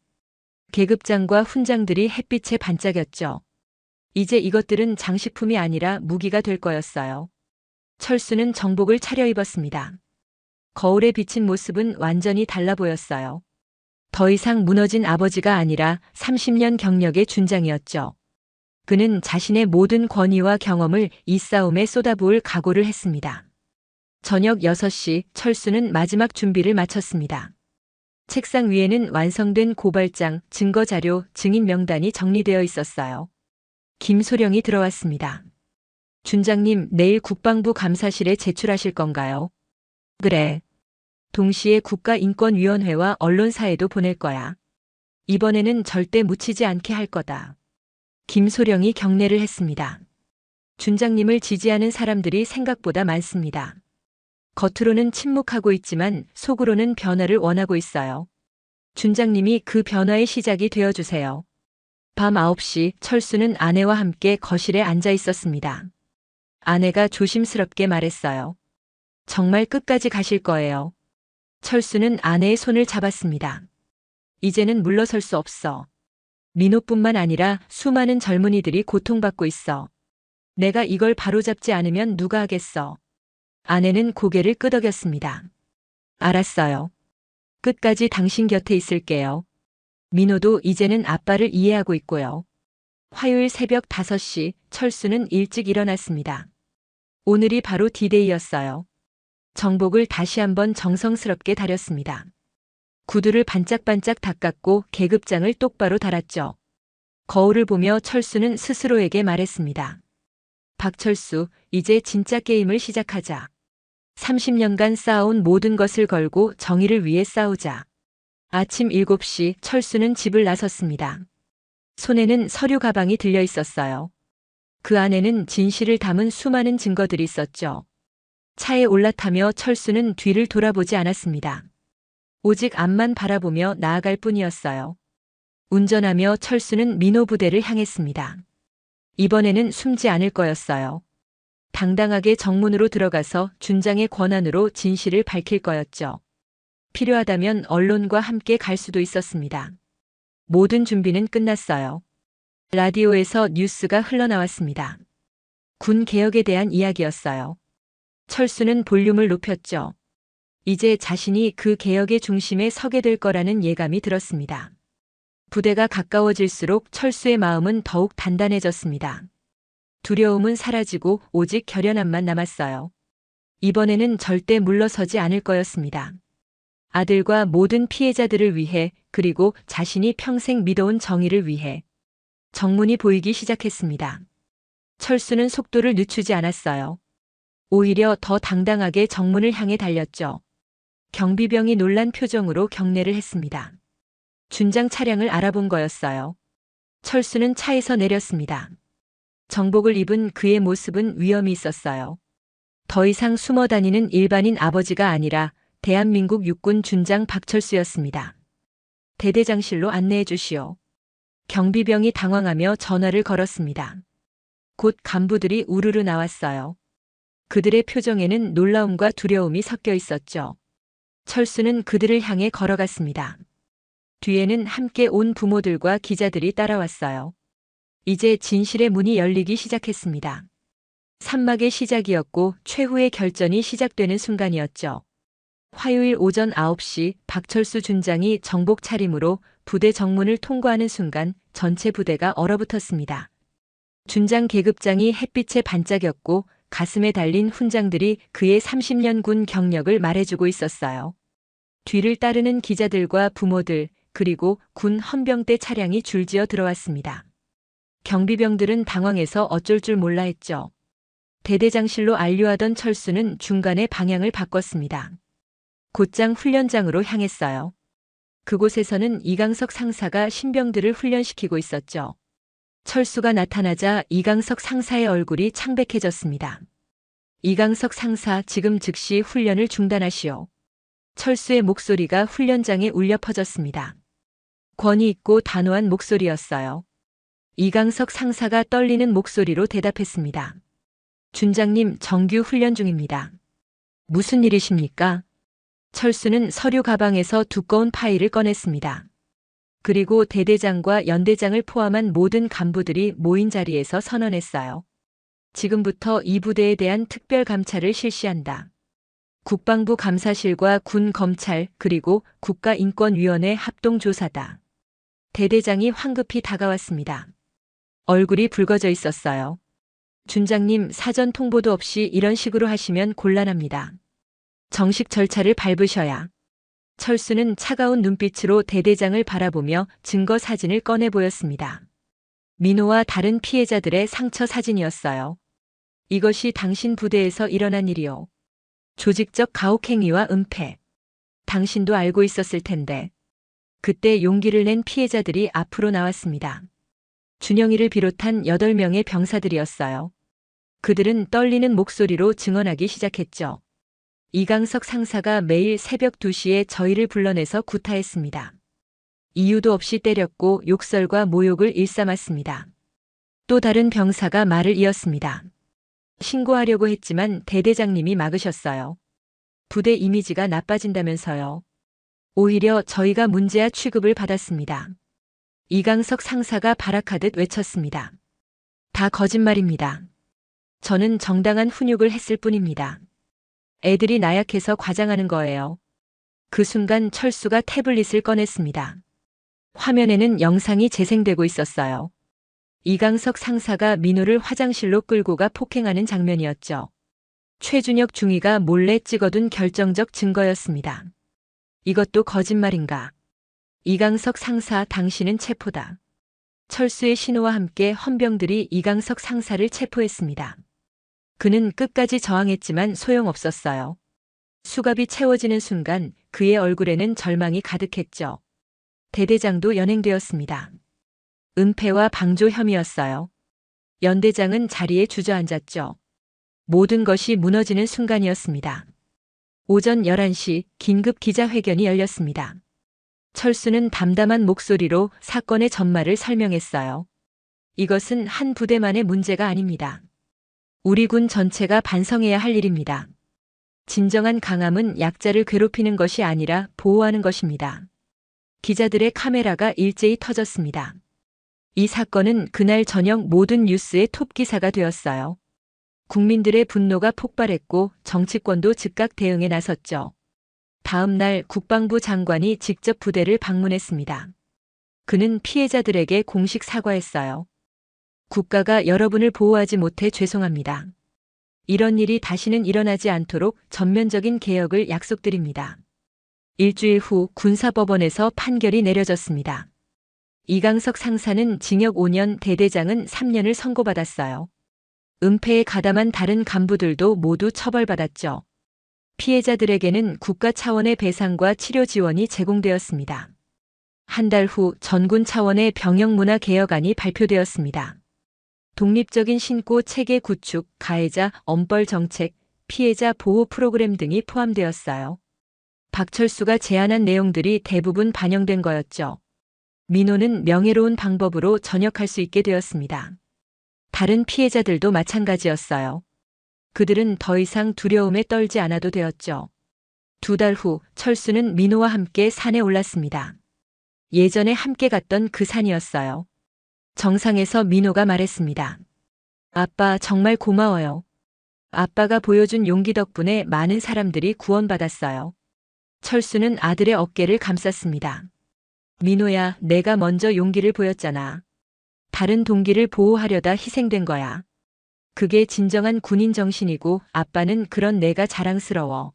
Speaker 2: 계급장과 훈장들이 햇빛에 반짝였죠. 이제 이것들은 장식품이 아니라 무기가 될 거였어요. 철수는 정복을 차려입었습니다. 거울에 비친 모습은 완전히 달라 보였어요. 더 이상 무너진 아버지가 아니라 30년 경력의 준장이었죠. 그는 자신의 모든 권위와 경험을 이 싸움에 쏟아부을 각오를 했습니다. 저녁 6시 철수는 마지막 준비를 마쳤습니다. 책상 위에는 완성된 고발장, 증거자료, 증인 명단이 정리되어 있었어요. 김소령이 들어왔습니다. 준장님, 내일 국방부 감사실에 제출하실 건가요? 그래. 동시에 국가인권위원회와 언론사에도 보낼 거야. 이번에는 절대 묻히지 않게 할 거다. 김소령이 경례를 했습니다. 준장님을 지지하는 사람들이 생각보다 많습니다. 겉으로는 침묵하고 있지만 속으로는 변화를 원하고 있어요. 준장님이 그 변화의 시작이 되어주세요. 밤 9시 철수는 아내와 함께 거실에 앉아 있었습니다. 아내가 조심스럽게 말했어요. 정말 끝까지 가실 거예요. 철수는 아내의 손을 잡았습니다. 이제는 물러설 수 없어. 민호뿐만 아니라 수많은 젊은이들이 고통받고 있어. 내가 이걸 바로잡지 않으면 누가 하겠어. 아내는 고개를 끄덕였습니다. 알았어요. 끝까지 당신 곁에 있을게요. 민호도 이제는 아빠를 이해하고 있고요. 화요일 새벽 5시 철수는 일찍 일어났습니다. 오늘이 바로 디데이였어요. 정복을 다시 한번 정성스럽게 다렸습니다. 구두를 반짝반짝 닦았고 계급장을 똑바로 달았죠. 거울을 보며 철수는 스스로에게 말했습니다. 박철수, 이제 진짜 게임을 시작하자. 30년간 쌓아온 모든 것을 걸고 정의를 위해 싸우자. 아침 7시 철수는 집을 나섰습니다. 손에는 서류 가방이 들려 있었어요. 그 안에는 진실을 담은 수많은 증거들이 있었죠. 차에 올라타며 철수는 뒤를 돌아보지 않았습니다. 오직 앞만 바라보며 나아갈 뿐이었어요. 운전하며 철수는 민호 부대를 향했습니다. 이번에는 숨지 않을 거였어요. 당당하게 정문으로 들어가서 준장의 권한으로 진실을 밝힐 거였죠. 필요하다면 언론과 함께 갈 수도 있었습니다. 모든 준비는 끝났어요. 라디오에서 뉴스가 흘러나왔습니다. 군 개혁에 대한 이야기였어요. 철수는 볼륨을 높였죠. 이제 자신이 그 개혁의 중심에 서게 될 거라는 예감이 들었습니다. 부대가 가까워질수록 철수의 마음은 더욱 단단해졌습니다. 두려움은 사라지고 오직 결연함만 남았어요. 이번에는 절대 물러서지 않을 거였습니다. 아들과 모든 피해자들을 위해, 그리고 자신이 평생 믿어온 정의를 위해. 정문이 보이기 시작했습니다. 철수는 속도를 늦추지 않았어요. 오히려 더 당당하게 정문을 향해 달렸죠. 경비병이 놀란 표정으로 경례를 했습니다. 준장 차량을 알아본 거였어요. 철수는 차에서 내렸습니다. 정복을 입은 그의 모습은 위험이 있었어요. 더 이상 숨어 다니는 일반인 아버지가 아니라 대한민국 육군 준장 박철수였습니다. 대대장실로 안내해 주시오. 경비병이 당황하며 전화를 걸었습니다. 곧 간부들이 우르르 나왔어요. 그들의 표정에는 놀라움과 두려움이 섞여 있었죠. 철수는 그들을 향해 걸어갔습니다. 뒤에는 함께 온 부모들과 기자들이 따라왔어요. 이제 진실의 문이 열리기 시작했습니다. 산막의 시작이었고 최후의 결전이 시작되는 순간이었죠. 화요일 오전 9시 박철수 준장이 정복 차림으로 부대 정문을 통과하는 순간 전체 부대가 얼어붙었습니다. 준장 계급장이 햇빛에 반짝였고 가슴에 달린 훈장들이 그의 30년 군 경력을 말해주고 있었어요. 뒤를 따르는 기자들과 부모들, 그리고 군 헌병대 차량이 줄지어 들어왔습니다. 경비병들은 당황해서 어쩔 줄 몰라 했죠. 대대장실로 안류하던 철수는 중간에 방향을 바꿨습니다. 곧장 훈련장으로 향했어요. 그곳에서는 이강석 상사가 신병들을 훈련시키고 있었죠. 철수가 나타나자 이강석 상사의 얼굴이 창백해졌습니다. 이강석 상사, 지금 즉시 훈련을 중단하시오. 철수의 목소리가 훈련장에 울려 퍼졌습니다. 권위 있고 단호한 목소리였어요. 이강석 상사가 떨리는 목소리로 대답했습니다. 준장님, 정규 훈련 중입니다. 무슨 일이십니까? 철수는 서류 가방에서 두꺼운 파일을 꺼냈습니다. 그리고 대대장과 연대장을 포함한 모든 간부들이 모인 자리에서 선언했어요. 지금부터 이 부대에 대한 특별 감찰을 실시한다. 국방부 감사실과 군 검찰 그리고 국가인권위원회 합동조사다. 대대장이 황급히 다가왔습니다. 얼굴이 붉어져 있었어요. 준장님, 사전 통보도 없이 이런 식으로 하시면 곤란합니다. 정식 절차를 밟으셔야. 철수는 차가운 눈빛으로 대대장을 바라보며 증거 사진을 꺼내 보였습니다. 민호와 다른 피해자들의 상처 사진이었어요. 이것이 당신 부대에서 일어난 일이요. 조직적 가혹행위와 은폐. 당신도 알고 있었을 텐데. 그때 용기를 낸 피해자들이 앞으로 나왔습니다. 준영이를 비롯한 8명의 병사들이었어요. 그들은 떨리는 목소리로 증언하기 시작했죠. 이강석 상사가 매일 새벽 2시에 저희를 불러내서 구타했습니다. 이유도 없이 때렸고 욕설과 모욕을 일삼았습니다. 또 다른 병사가 말을 이었습니다. 신고하려고 했지만 대대장님이 막으셨어요. 부대 이미지가 나빠진다면서요. 오히려 저희가 문제아 취급을 받았습니다. 이강석 상사가 발악하듯 외쳤습니다. 다 거짓말입니다. 저는 정당한 훈육을 했을 뿐입니다. 애들이 나약해서 과장하는 거예요. 그 순간 철수가 태블릿을 꺼냈습니다. 화면에는 영상이 재생되고 있었어요. 이강석 상사가 민호를 화장실로 끌고 가 폭행하는 장면이었죠. 최준혁 중위가 몰래 찍어둔 결정적 증거였습니다. 이것도 거짓말인가? 이강석 상사, 당신은 체포다. 철수의 신호와 함께 헌병들이 이강석 상사를 체포했습니다. 그는 끝까지 저항했지만 소용없었어요. 수갑이 채워지는 순간 그의 얼굴에는 절망이 가득했죠. 대대장도 연행되었습니다. 은폐와 방조 혐의였어요. 연대장은 자리에 주저앉았죠. 모든 것이 무너지는 순간이었습니다. 오전 11시 긴급 기자회견이 열렸습니다. 철수는 담담한 목소리로 사건의 전말을 설명했어요. 이것은 한 부대만의 문제가 아닙니다. 우리 군 전체가 반성해야 할 일입니다. 진정한 강함은 약자를 괴롭히는 것이 아니라 보호하는 것입니다. 기자들의 카메라가 일제히 터졌습니다. 이 사건은 그날 저녁 모든 뉴스의 톱 기사가 되었어요. 국민들의 분노가 폭발했고 정치권도 즉각 대응에 나섰죠. 다음 날 국방부 장관이 직접 부대를 방문했습니다. 그는 피해자들에게 공식 사과했어요. 국가가 여러분을 보호하지 못해 죄송합니다. 이런 일이 다시는 일어나지 않도록 전면적인 개혁을 약속드립니다. 일주일 후 군사법원에서 판결이 내려졌습니다. 이강석 상사는 징역 5년, 대대장은 3년을 선고받았어요. 은폐에 가담한 다른 간부들도 모두 처벌받았죠. 피해자들에게는 국가 차원의 배상과 치료 지원이 제공되었습니다. 한 달 후 전군 차원의 병역 문화 개혁안이 발표되었습니다. 독립적인 신고 체계 구축, 가해자 엄벌 정책, 피해자 보호 프로그램 등이 포함되었어요. 박철수가 제안한 내용들이 대부분 반영된 거였죠. 민호는 명예로운 방법으로 전역할 수 있게 되었습니다. 다른 피해자들도 마찬가지였어요. 그들은 더 이상 두려움에 떨지 않아도 되었죠. 2달 후 철수는 민호와 함께 산에 올랐습니다. 예전에 함께 갔던 그 산이었어요. 정상에서 민호가 말했습니다. 아빠, 정말 고마워요. 아빠가 보여준 용기 덕분에 많은 사람들이 구원받았어요. 철수는 아들의 어깨를 감쌌습니다. 민호야, 내가 먼저 용기를 보였잖아. 다른 동기를 보호하려다 희생된 거야. 그게 진정한 군인 정신이고 아빠는 그런 내가 자랑스러워.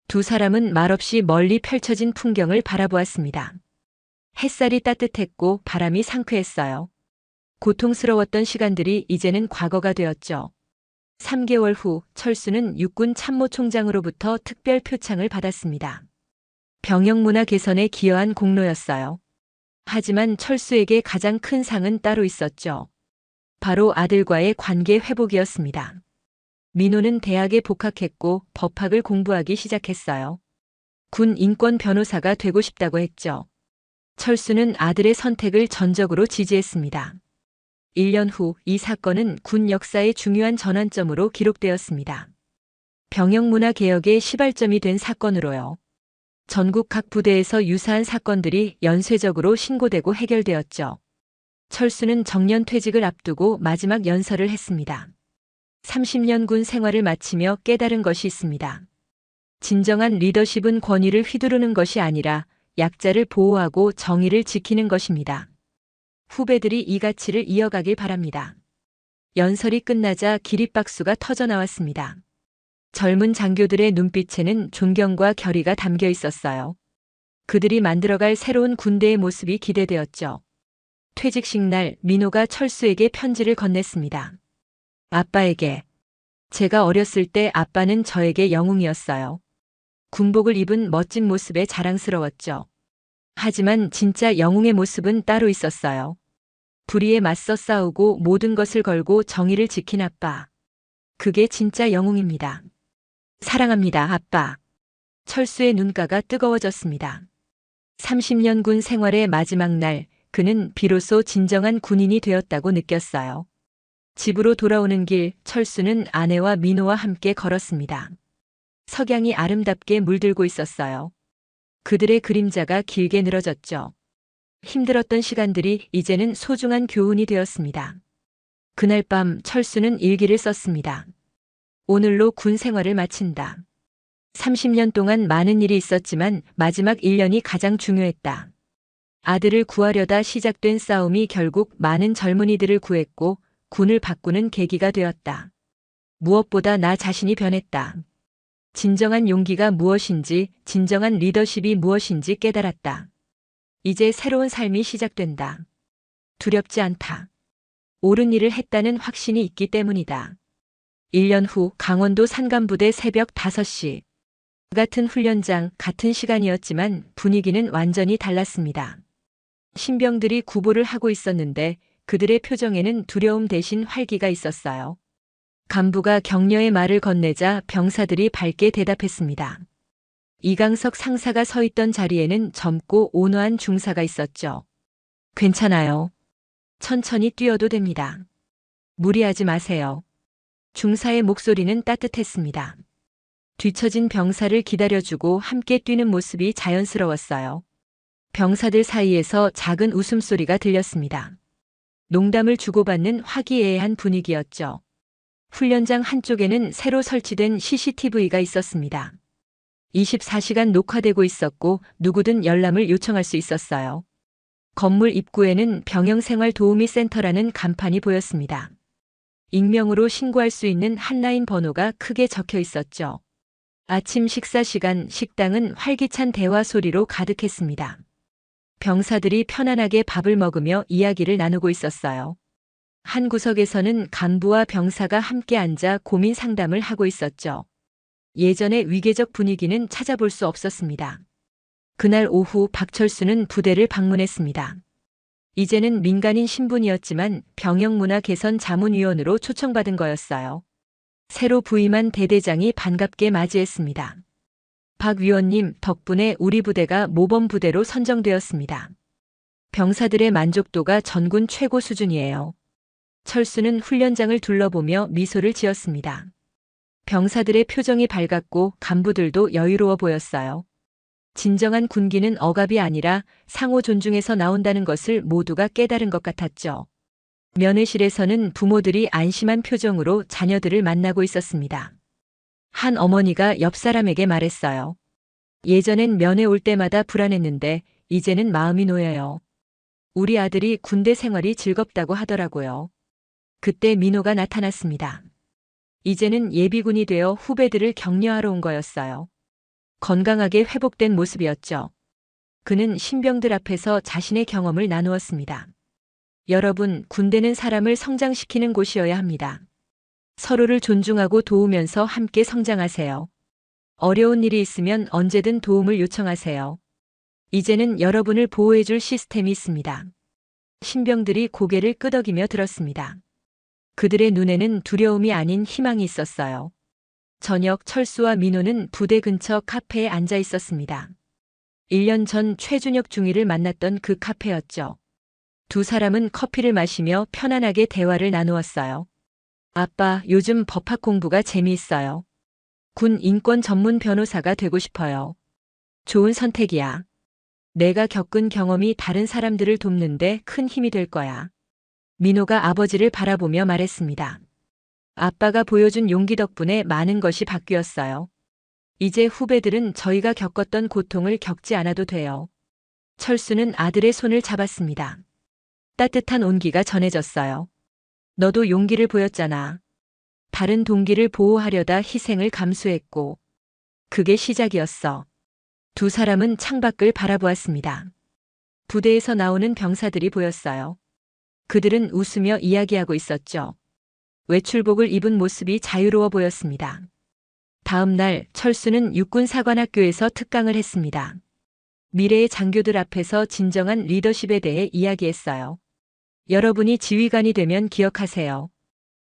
Speaker 2: 두 사람은 말없이 멀리 펼쳐진 풍경을 바라보았습니다. 햇살이 따뜻했고 바람이 상쾌했어요. 고통스러웠던 시간들이 이제는 과거가 되었죠. 3개월 후 철수는 육군 참모총장으로부터 특별 표창을 받았습니다. 병역 문화 개선에 기여한 공로였어요. 하지만 철수에게 가장 큰 상은 따로 있었죠. 바로 아들과의 관계 회복이었습니다. 민호는 대학에 복학했고 법학을 공부하기 시작했어요. 군 인권 변호사가 되고 싶다고 했죠. 철수는 아들의 선택을 전적으로 지지했습니다. 1년 후 이 사건은 군 역사의 중요한 전환점으로 기록되었습니다. 병역 문화 개혁의 시발점이 된 사건으로요. 전국 각 부대에서 유사한 사건들이 연쇄적으로 신고되고 해결되었죠. 철수는 정년 퇴직을 앞두고 마지막 연설을 했습니다. 30년 군 생활을 마치며 깨달은 것이 있습니다. 진정한 리더십은 권위를 휘두르는 것이 아니라 약자를 보호하고 정의를 지키는 것입니다. 후배들이 이 가치를 이어가길 바랍니다. 연설이 끝나자 기립박수가 터져나왔습니다. 젊은 장교들의 눈빛에는 존경과 결의가 담겨 있었어요. 그들이 만들어갈 새로운 군대의 모습이 기대되었죠. 퇴직식 날 민호가 철수에게 편지를 건넸습니다. 아빠에게. 제가 어렸을 때 아빠는 저에게 영웅이었어요. 군복을 입은 멋진 모습에 자랑스러웠죠. 하지만 진짜 영웅의 모습은 따로 있었어요. 불의에 맞서 싸우고 모든 것을 걸고 정의를 지킨 아빠. 그게 진짜 영웅입니다. 사랑합니다, 아빠. 철수의 눈가가 뜨거워졌습니다. 30년 군 생활의 마지막 날, 그는 비로소 진정한 군인이 되었다고 느꼈어요. 집으로 돌아오는 길, 철수는 아내와 민호와 함께 걸었습니다. 석양이 아름답게 물들고 있었어요. 그들의 그림자가 길게 늘어졌죠. 힘들었던 시간들이 이제는 소중한 교훈이 되었습니다. 그날 밤 철수는 일기를 썼습니다. 오늘로 군 생활을 마친다. 30년 동안 많은 일이 있었지만 마지막 1년이 가장 중요했다. 아들을 구하려다 시작된 싸움이 결국 많은 젊은이들을 구했고 군을 바꾸는 계기가 되었다. 무엇보다 나 자신이 변했다. 진정한 용기가 무엇인지, 진정한 리더십이 무엇인지 깨달았다. 이제 새로운 삶이 시작된다. 두렵지 않다. 옳은 일을 했다는 확신이 있기 때문이다. 1년 후 강원도 산간부대 새벽 5시. 같은 훈련장, 같은 시간이었지만 분위기는 완전히 달랐습니다. 신병들이 구보를 하고 있었는데 그들의 표정에는 두려움 대신 활기가 있었어요. 간부가 격려의 말을 건네자 병사들이 밝게 대답했습니다. 이강석 상사가 서 있던 자리에는 젊고 온화한 중사가 있었죠. 괜찮아요. 천천히 뛰어도 됩니다. 무리하지 마세요. 중사의 목소리는 따뜻했습니다. 뒤처진 병사를 기다려주고 함께 뛰는 모습이 자연스러웠어요. 병사들 사이에서 작은 웃음소리가 들렸습니다. 농담을 주고받는 화기애애한 분위기였죠. 훈련장 한쪽에는 새로 설치된 CCTV가 있었습니다. 24시간 녹화되고 있었고 누구든 열람을 요청할 수 있었어요. 건물 입구에는 병영생활도우미센터라는 간판이 보였습니다. 익명으로 신고할 수 있는 한라인 번호가 크게 적혀 있었죠. 아침 식사 시간 식당은 활기찬 대화 소리로 가득했습니다. 병사들이 편안하게 밥을 먹으며 이야기를 나누고 있었어요. 한 구석에서는 간부와 병사가 함께 앉아 고민 상담을 하고 있었죠. 예전의 위계적 분위기는 찾아볼 수 없었습니다. 그날 오후 박철수는 부대를 방문했습니다. 이제는 민간인 신분이었지만 병영문화 개선 자문위원으로 초청받은 거였어요. 새로 부임한 대대장이 반갑게 맞이했습니다. 박 위원님 덕분에 우리 부대가 모범부대로 선정되었습니다. 병사들의 만족도가 전군 최고 수준이에요. 철수는 훈련장을 둘러보며 미소를 지었습니다. 병사들의 표정이 밝았고 간부들도 여유로워 보였어요. 진정한 군기는 억압이 아니라 상호 존중에서 나온다는 것을 모두가 깨달은 것 같았죠. 면회실에서는 부모들이 안심한 표정으로 자녀들을 만나고 있었습니다. 한 어머니가 옆 사람에게 말했어요. 예전엔 면회 올 때마다 불안했는데 이제는 마음이 놓여요. 우리 아들이 군대 생활이 즐겁다고 하더라고요. 그때 민호가 나타났습니다. 이제는 예비군이 되어 후배들을 격려하러 온 거였어요. 건강하게 회복된 모습이었죠. 그는 신병들 앞에서 자신의 경험을 나누었습니다. 여러분, 군대는 사람을 성장시키는 곳이어야 합니다. 서로를 존중하고 도우면서 함께 성장하세요. 어려운 일이 있으면 언제든 도움을 요청하세요. 이제는 여러분을 보호해줄 시스템이 있습니다. 신병들이 고개를 끄덕이며 들었습니다. 그들의 눈에는 두려움이 아닌 희망이 있었어요. 저녁 철수와 민호는 부대 근처 카페에 앉아 있었습니다. 1년 전 최준혁 중위를 만났던 그 카페였죠. 두 사람은 커피를 마시며 편안하게 대화를 나누었어요. 아빠, 요즘 법학 공부가 재미있어요. 군 인권 전문 변호사가 되고 싶어요. 좋은 선택이야. 내가 겪은 경험이 다른 사람들을 돕는데 큰 힘이 될 거야. 민호가 아버지를 바라보며 말했습니다. 아빠가 보여준 용기 덕분에 많은 것이 바뀌었어요. 이제 후배들은 저희가 겪었던 고통을 겪지 않아도 돼요. 철수는 아들의 손을 잡았습니다. 따뜻한 온기가 전해졌어요. 너도 용기를 보였잖아. 다른 동기를 보호하려다 희생을 감수했고. 그게 시작이었어. 두 사람은 창밖을 바라보았습니다. 부대에서 나오는 병사들이 보였어요. 그들은 웃으며 이야기하고 있었죠. 외출복을 입은 모습이 자유로워 보였습니다. 다음 날 철수는 육군사관학교에서 특강을 했습니다. 미래의 장교들 앞에서 진정한 리더십에 대해 이야기했어요. 여러분이 지휘관이 되면 기억하세요.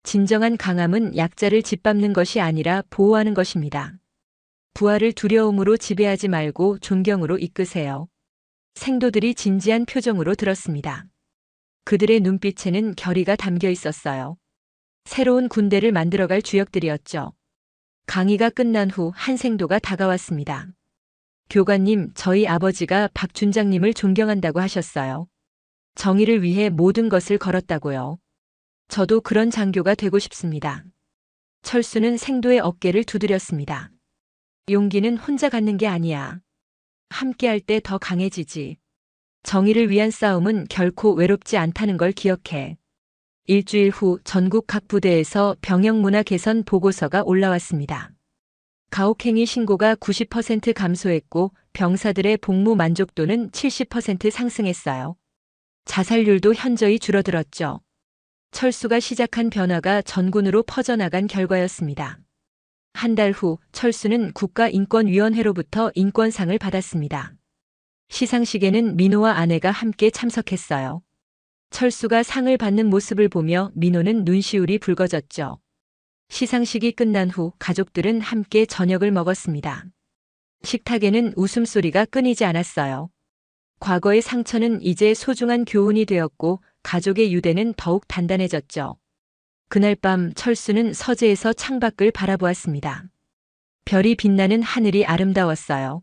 Speaker 2: 진정한 강함은 약자를 짓밟는 것이 아니라 보호하는 것입니다. 부하를 두려움으로 지배하지 말고 존경으로 이끄세요. 생도들이 진지한 표정으로 들었습니다. 그들의 눈빛에는 결의가 담겨 있었어요. 새로운 군대를 만들어갈 주역들이었죠. 강의가 끝난 후 한 생도가 다가왔습니다. 교관님, 저희 아버지가 박 준장님을 존경한다고 하셨어요. 정의를 위해 모든 것을 걸었다고요. 저도 그런 장교가 되고 싶습니다. 철수는 생도의 어깨를 두드렸습니다. 용기는 혼자 갖는 게 아니야. 함께할 때 더 강해지지. 정의를 위한 싸움은 결코 외롭지 않다는 걸 기억해. 일주일 후 전국 각 부대에서 병영 문화 개선 보고서가 올라왔습니다. 가혹행위 신고가 90% 감소했고 병사들의 복무 만족도는 70% 상승했어요. 자살률도 현저히 줄어들었죠. 철수가 시작한 변화가 전군으로 퍼져나간 결과였습니다. 한 달 후 철수는 국가인권위원회로부터 인권상을 받았습니다. 시상식에는 민호와 아내가 함께 참석했어요. 철수가 상을 받는 모습을 보며 민호는 눈시울이 붉어졌죠. 시상식이 끝난 후 가족들은 함께 저녁을 먹었습니다. 식탁에는 웃음소리가 끊이지 않았어요. 과거의 상처는 이제 소중한 교훈이 되었고 가족의 유대는 더욱 단단해졌죠. 그날 밤 철수는 서재에서 창밖을 바라보았습니다. 별이 빛나는 하늘이 아름다웠어요.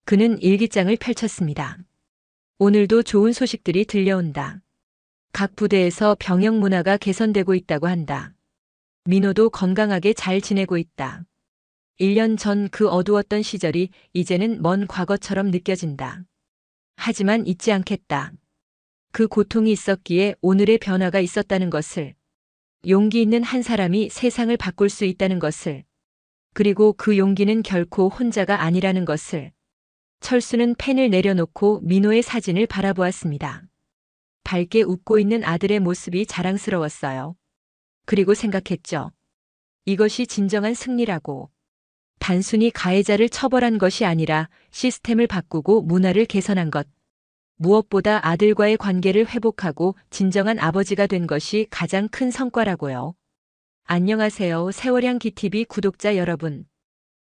Speaker 2: 그는 일기장을 펼쳤습니다. 오늘도 좋은 소식들이 들려온다. 각 부대에서 병영 문화가 개선되고 있다고 한다. 민호도 건강하게 잘 지내고 있다. 1년 전 그 어두웠던 시절이 이제는 먼 과거처럼 느껴진다. 하지만 잊지 않겠다. 그 고통이 있었기에 오늘의 변화가 있었다는 것을, 용기 있는 한 사람이 세상을 바꿀 수 있다는 것을, 그리고 그 용기는 결코 혼자가 아니라는 것을. 철수는 펜을 내려놓고 민호의 사진을 바라보았습니다. 밝게 웃고 있는 아들의 모습이 자랑스러웠어요. 그리고 생각했죠. 이것이 진정한 승리라고. 단순히 가해자를 처벌한 것이 아니라 시스템을 바꾸고 문화를 개선한 것. 무엇보다 아들과의 관계를 회복하고 진정한 아버지가 된 것이 가장 큰 성과라고요. 안녕하세요, 세월향기 TV 구독자 여러분.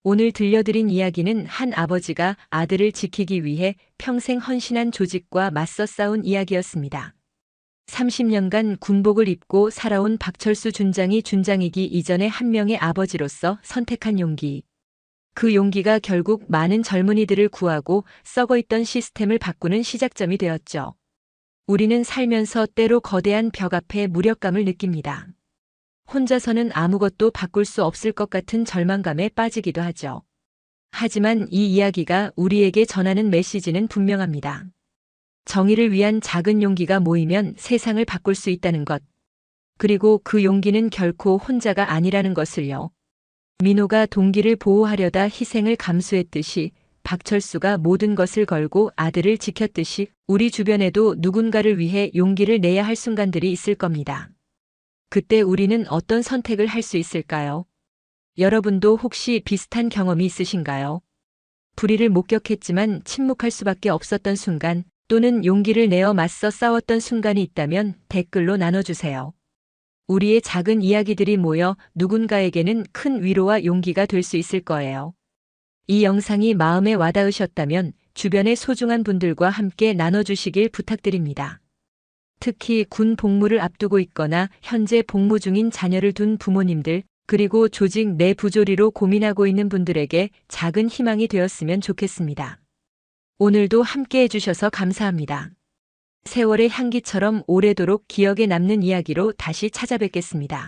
Speaker 2: 오늘 들려드린 이야기는 한 아버지가 아들을 지키기 위해 평생 헌신한 조직과 맞서 싸운 이야기였습니다. 30년간 군복을 입고 살아온 박철수 준장이 준장이기 이전의 한 명의 아버지로서 선택한 용기. 그 용기가 결국 많은 젊은이들을 구하고 썩어있던 시스템을 바꾸는 시작점이 되었죠. 우리는 살면서 때로 거대한 벽 앞에 무력감을 느낍니다. 혼자서는 아무것도 바꿀 수 없을 것 같은 절망감에 빠지기도 하죠. 하지만 이 이야기가 우리에게 전하는 메시지는 분명합니다. 정의를 위한 작은 용기가 모이면 세상을 바꿀 수 있다는 것. 그리고 그 용기는 결코 혼자가 아니라는 것을요. 민호가 동기를 보호하려다 희생을 감수했듯이 박철수가 모든 것을 걸고 아들을 지켰듯이 우리 주변에도 누군가를 위해 용기를 내야 할 순간들이 있을 겁니다. 그때 우리는 어떤 선택을 할 수 있을까요? 여러분도 혹시 비슷한 경험이 있으신가요? 불의를 목격했지만 침묵할 수밖에 없었던 순간 또는 용기를 내어 맞서 싸웠던 순간이 있다면 댓글로 나눠주세요. 우리의 작은 이야기들이 모여 누군가에게는 큰 위로와 용기가 될 수 있을 거예요. 이 영상이 마음에 와닿으셨다면 주변의 소중한 분들과 함께 나눠주시길 부탁드립니다. 특히 군 복무를 앞두고 있거나 현재 복무 중인 자녀를 둔 부모님들, 그리고 조직 내 부조리로 고민하고 있는 분들에게 작은 희망이 되었으면 좋겠습니다. 오늘도 함께 해주셔서 감사합니다. 세월의 향기처럼 오래도록 기억에 남는 이야기로 다시 찾아뵙겠습니다.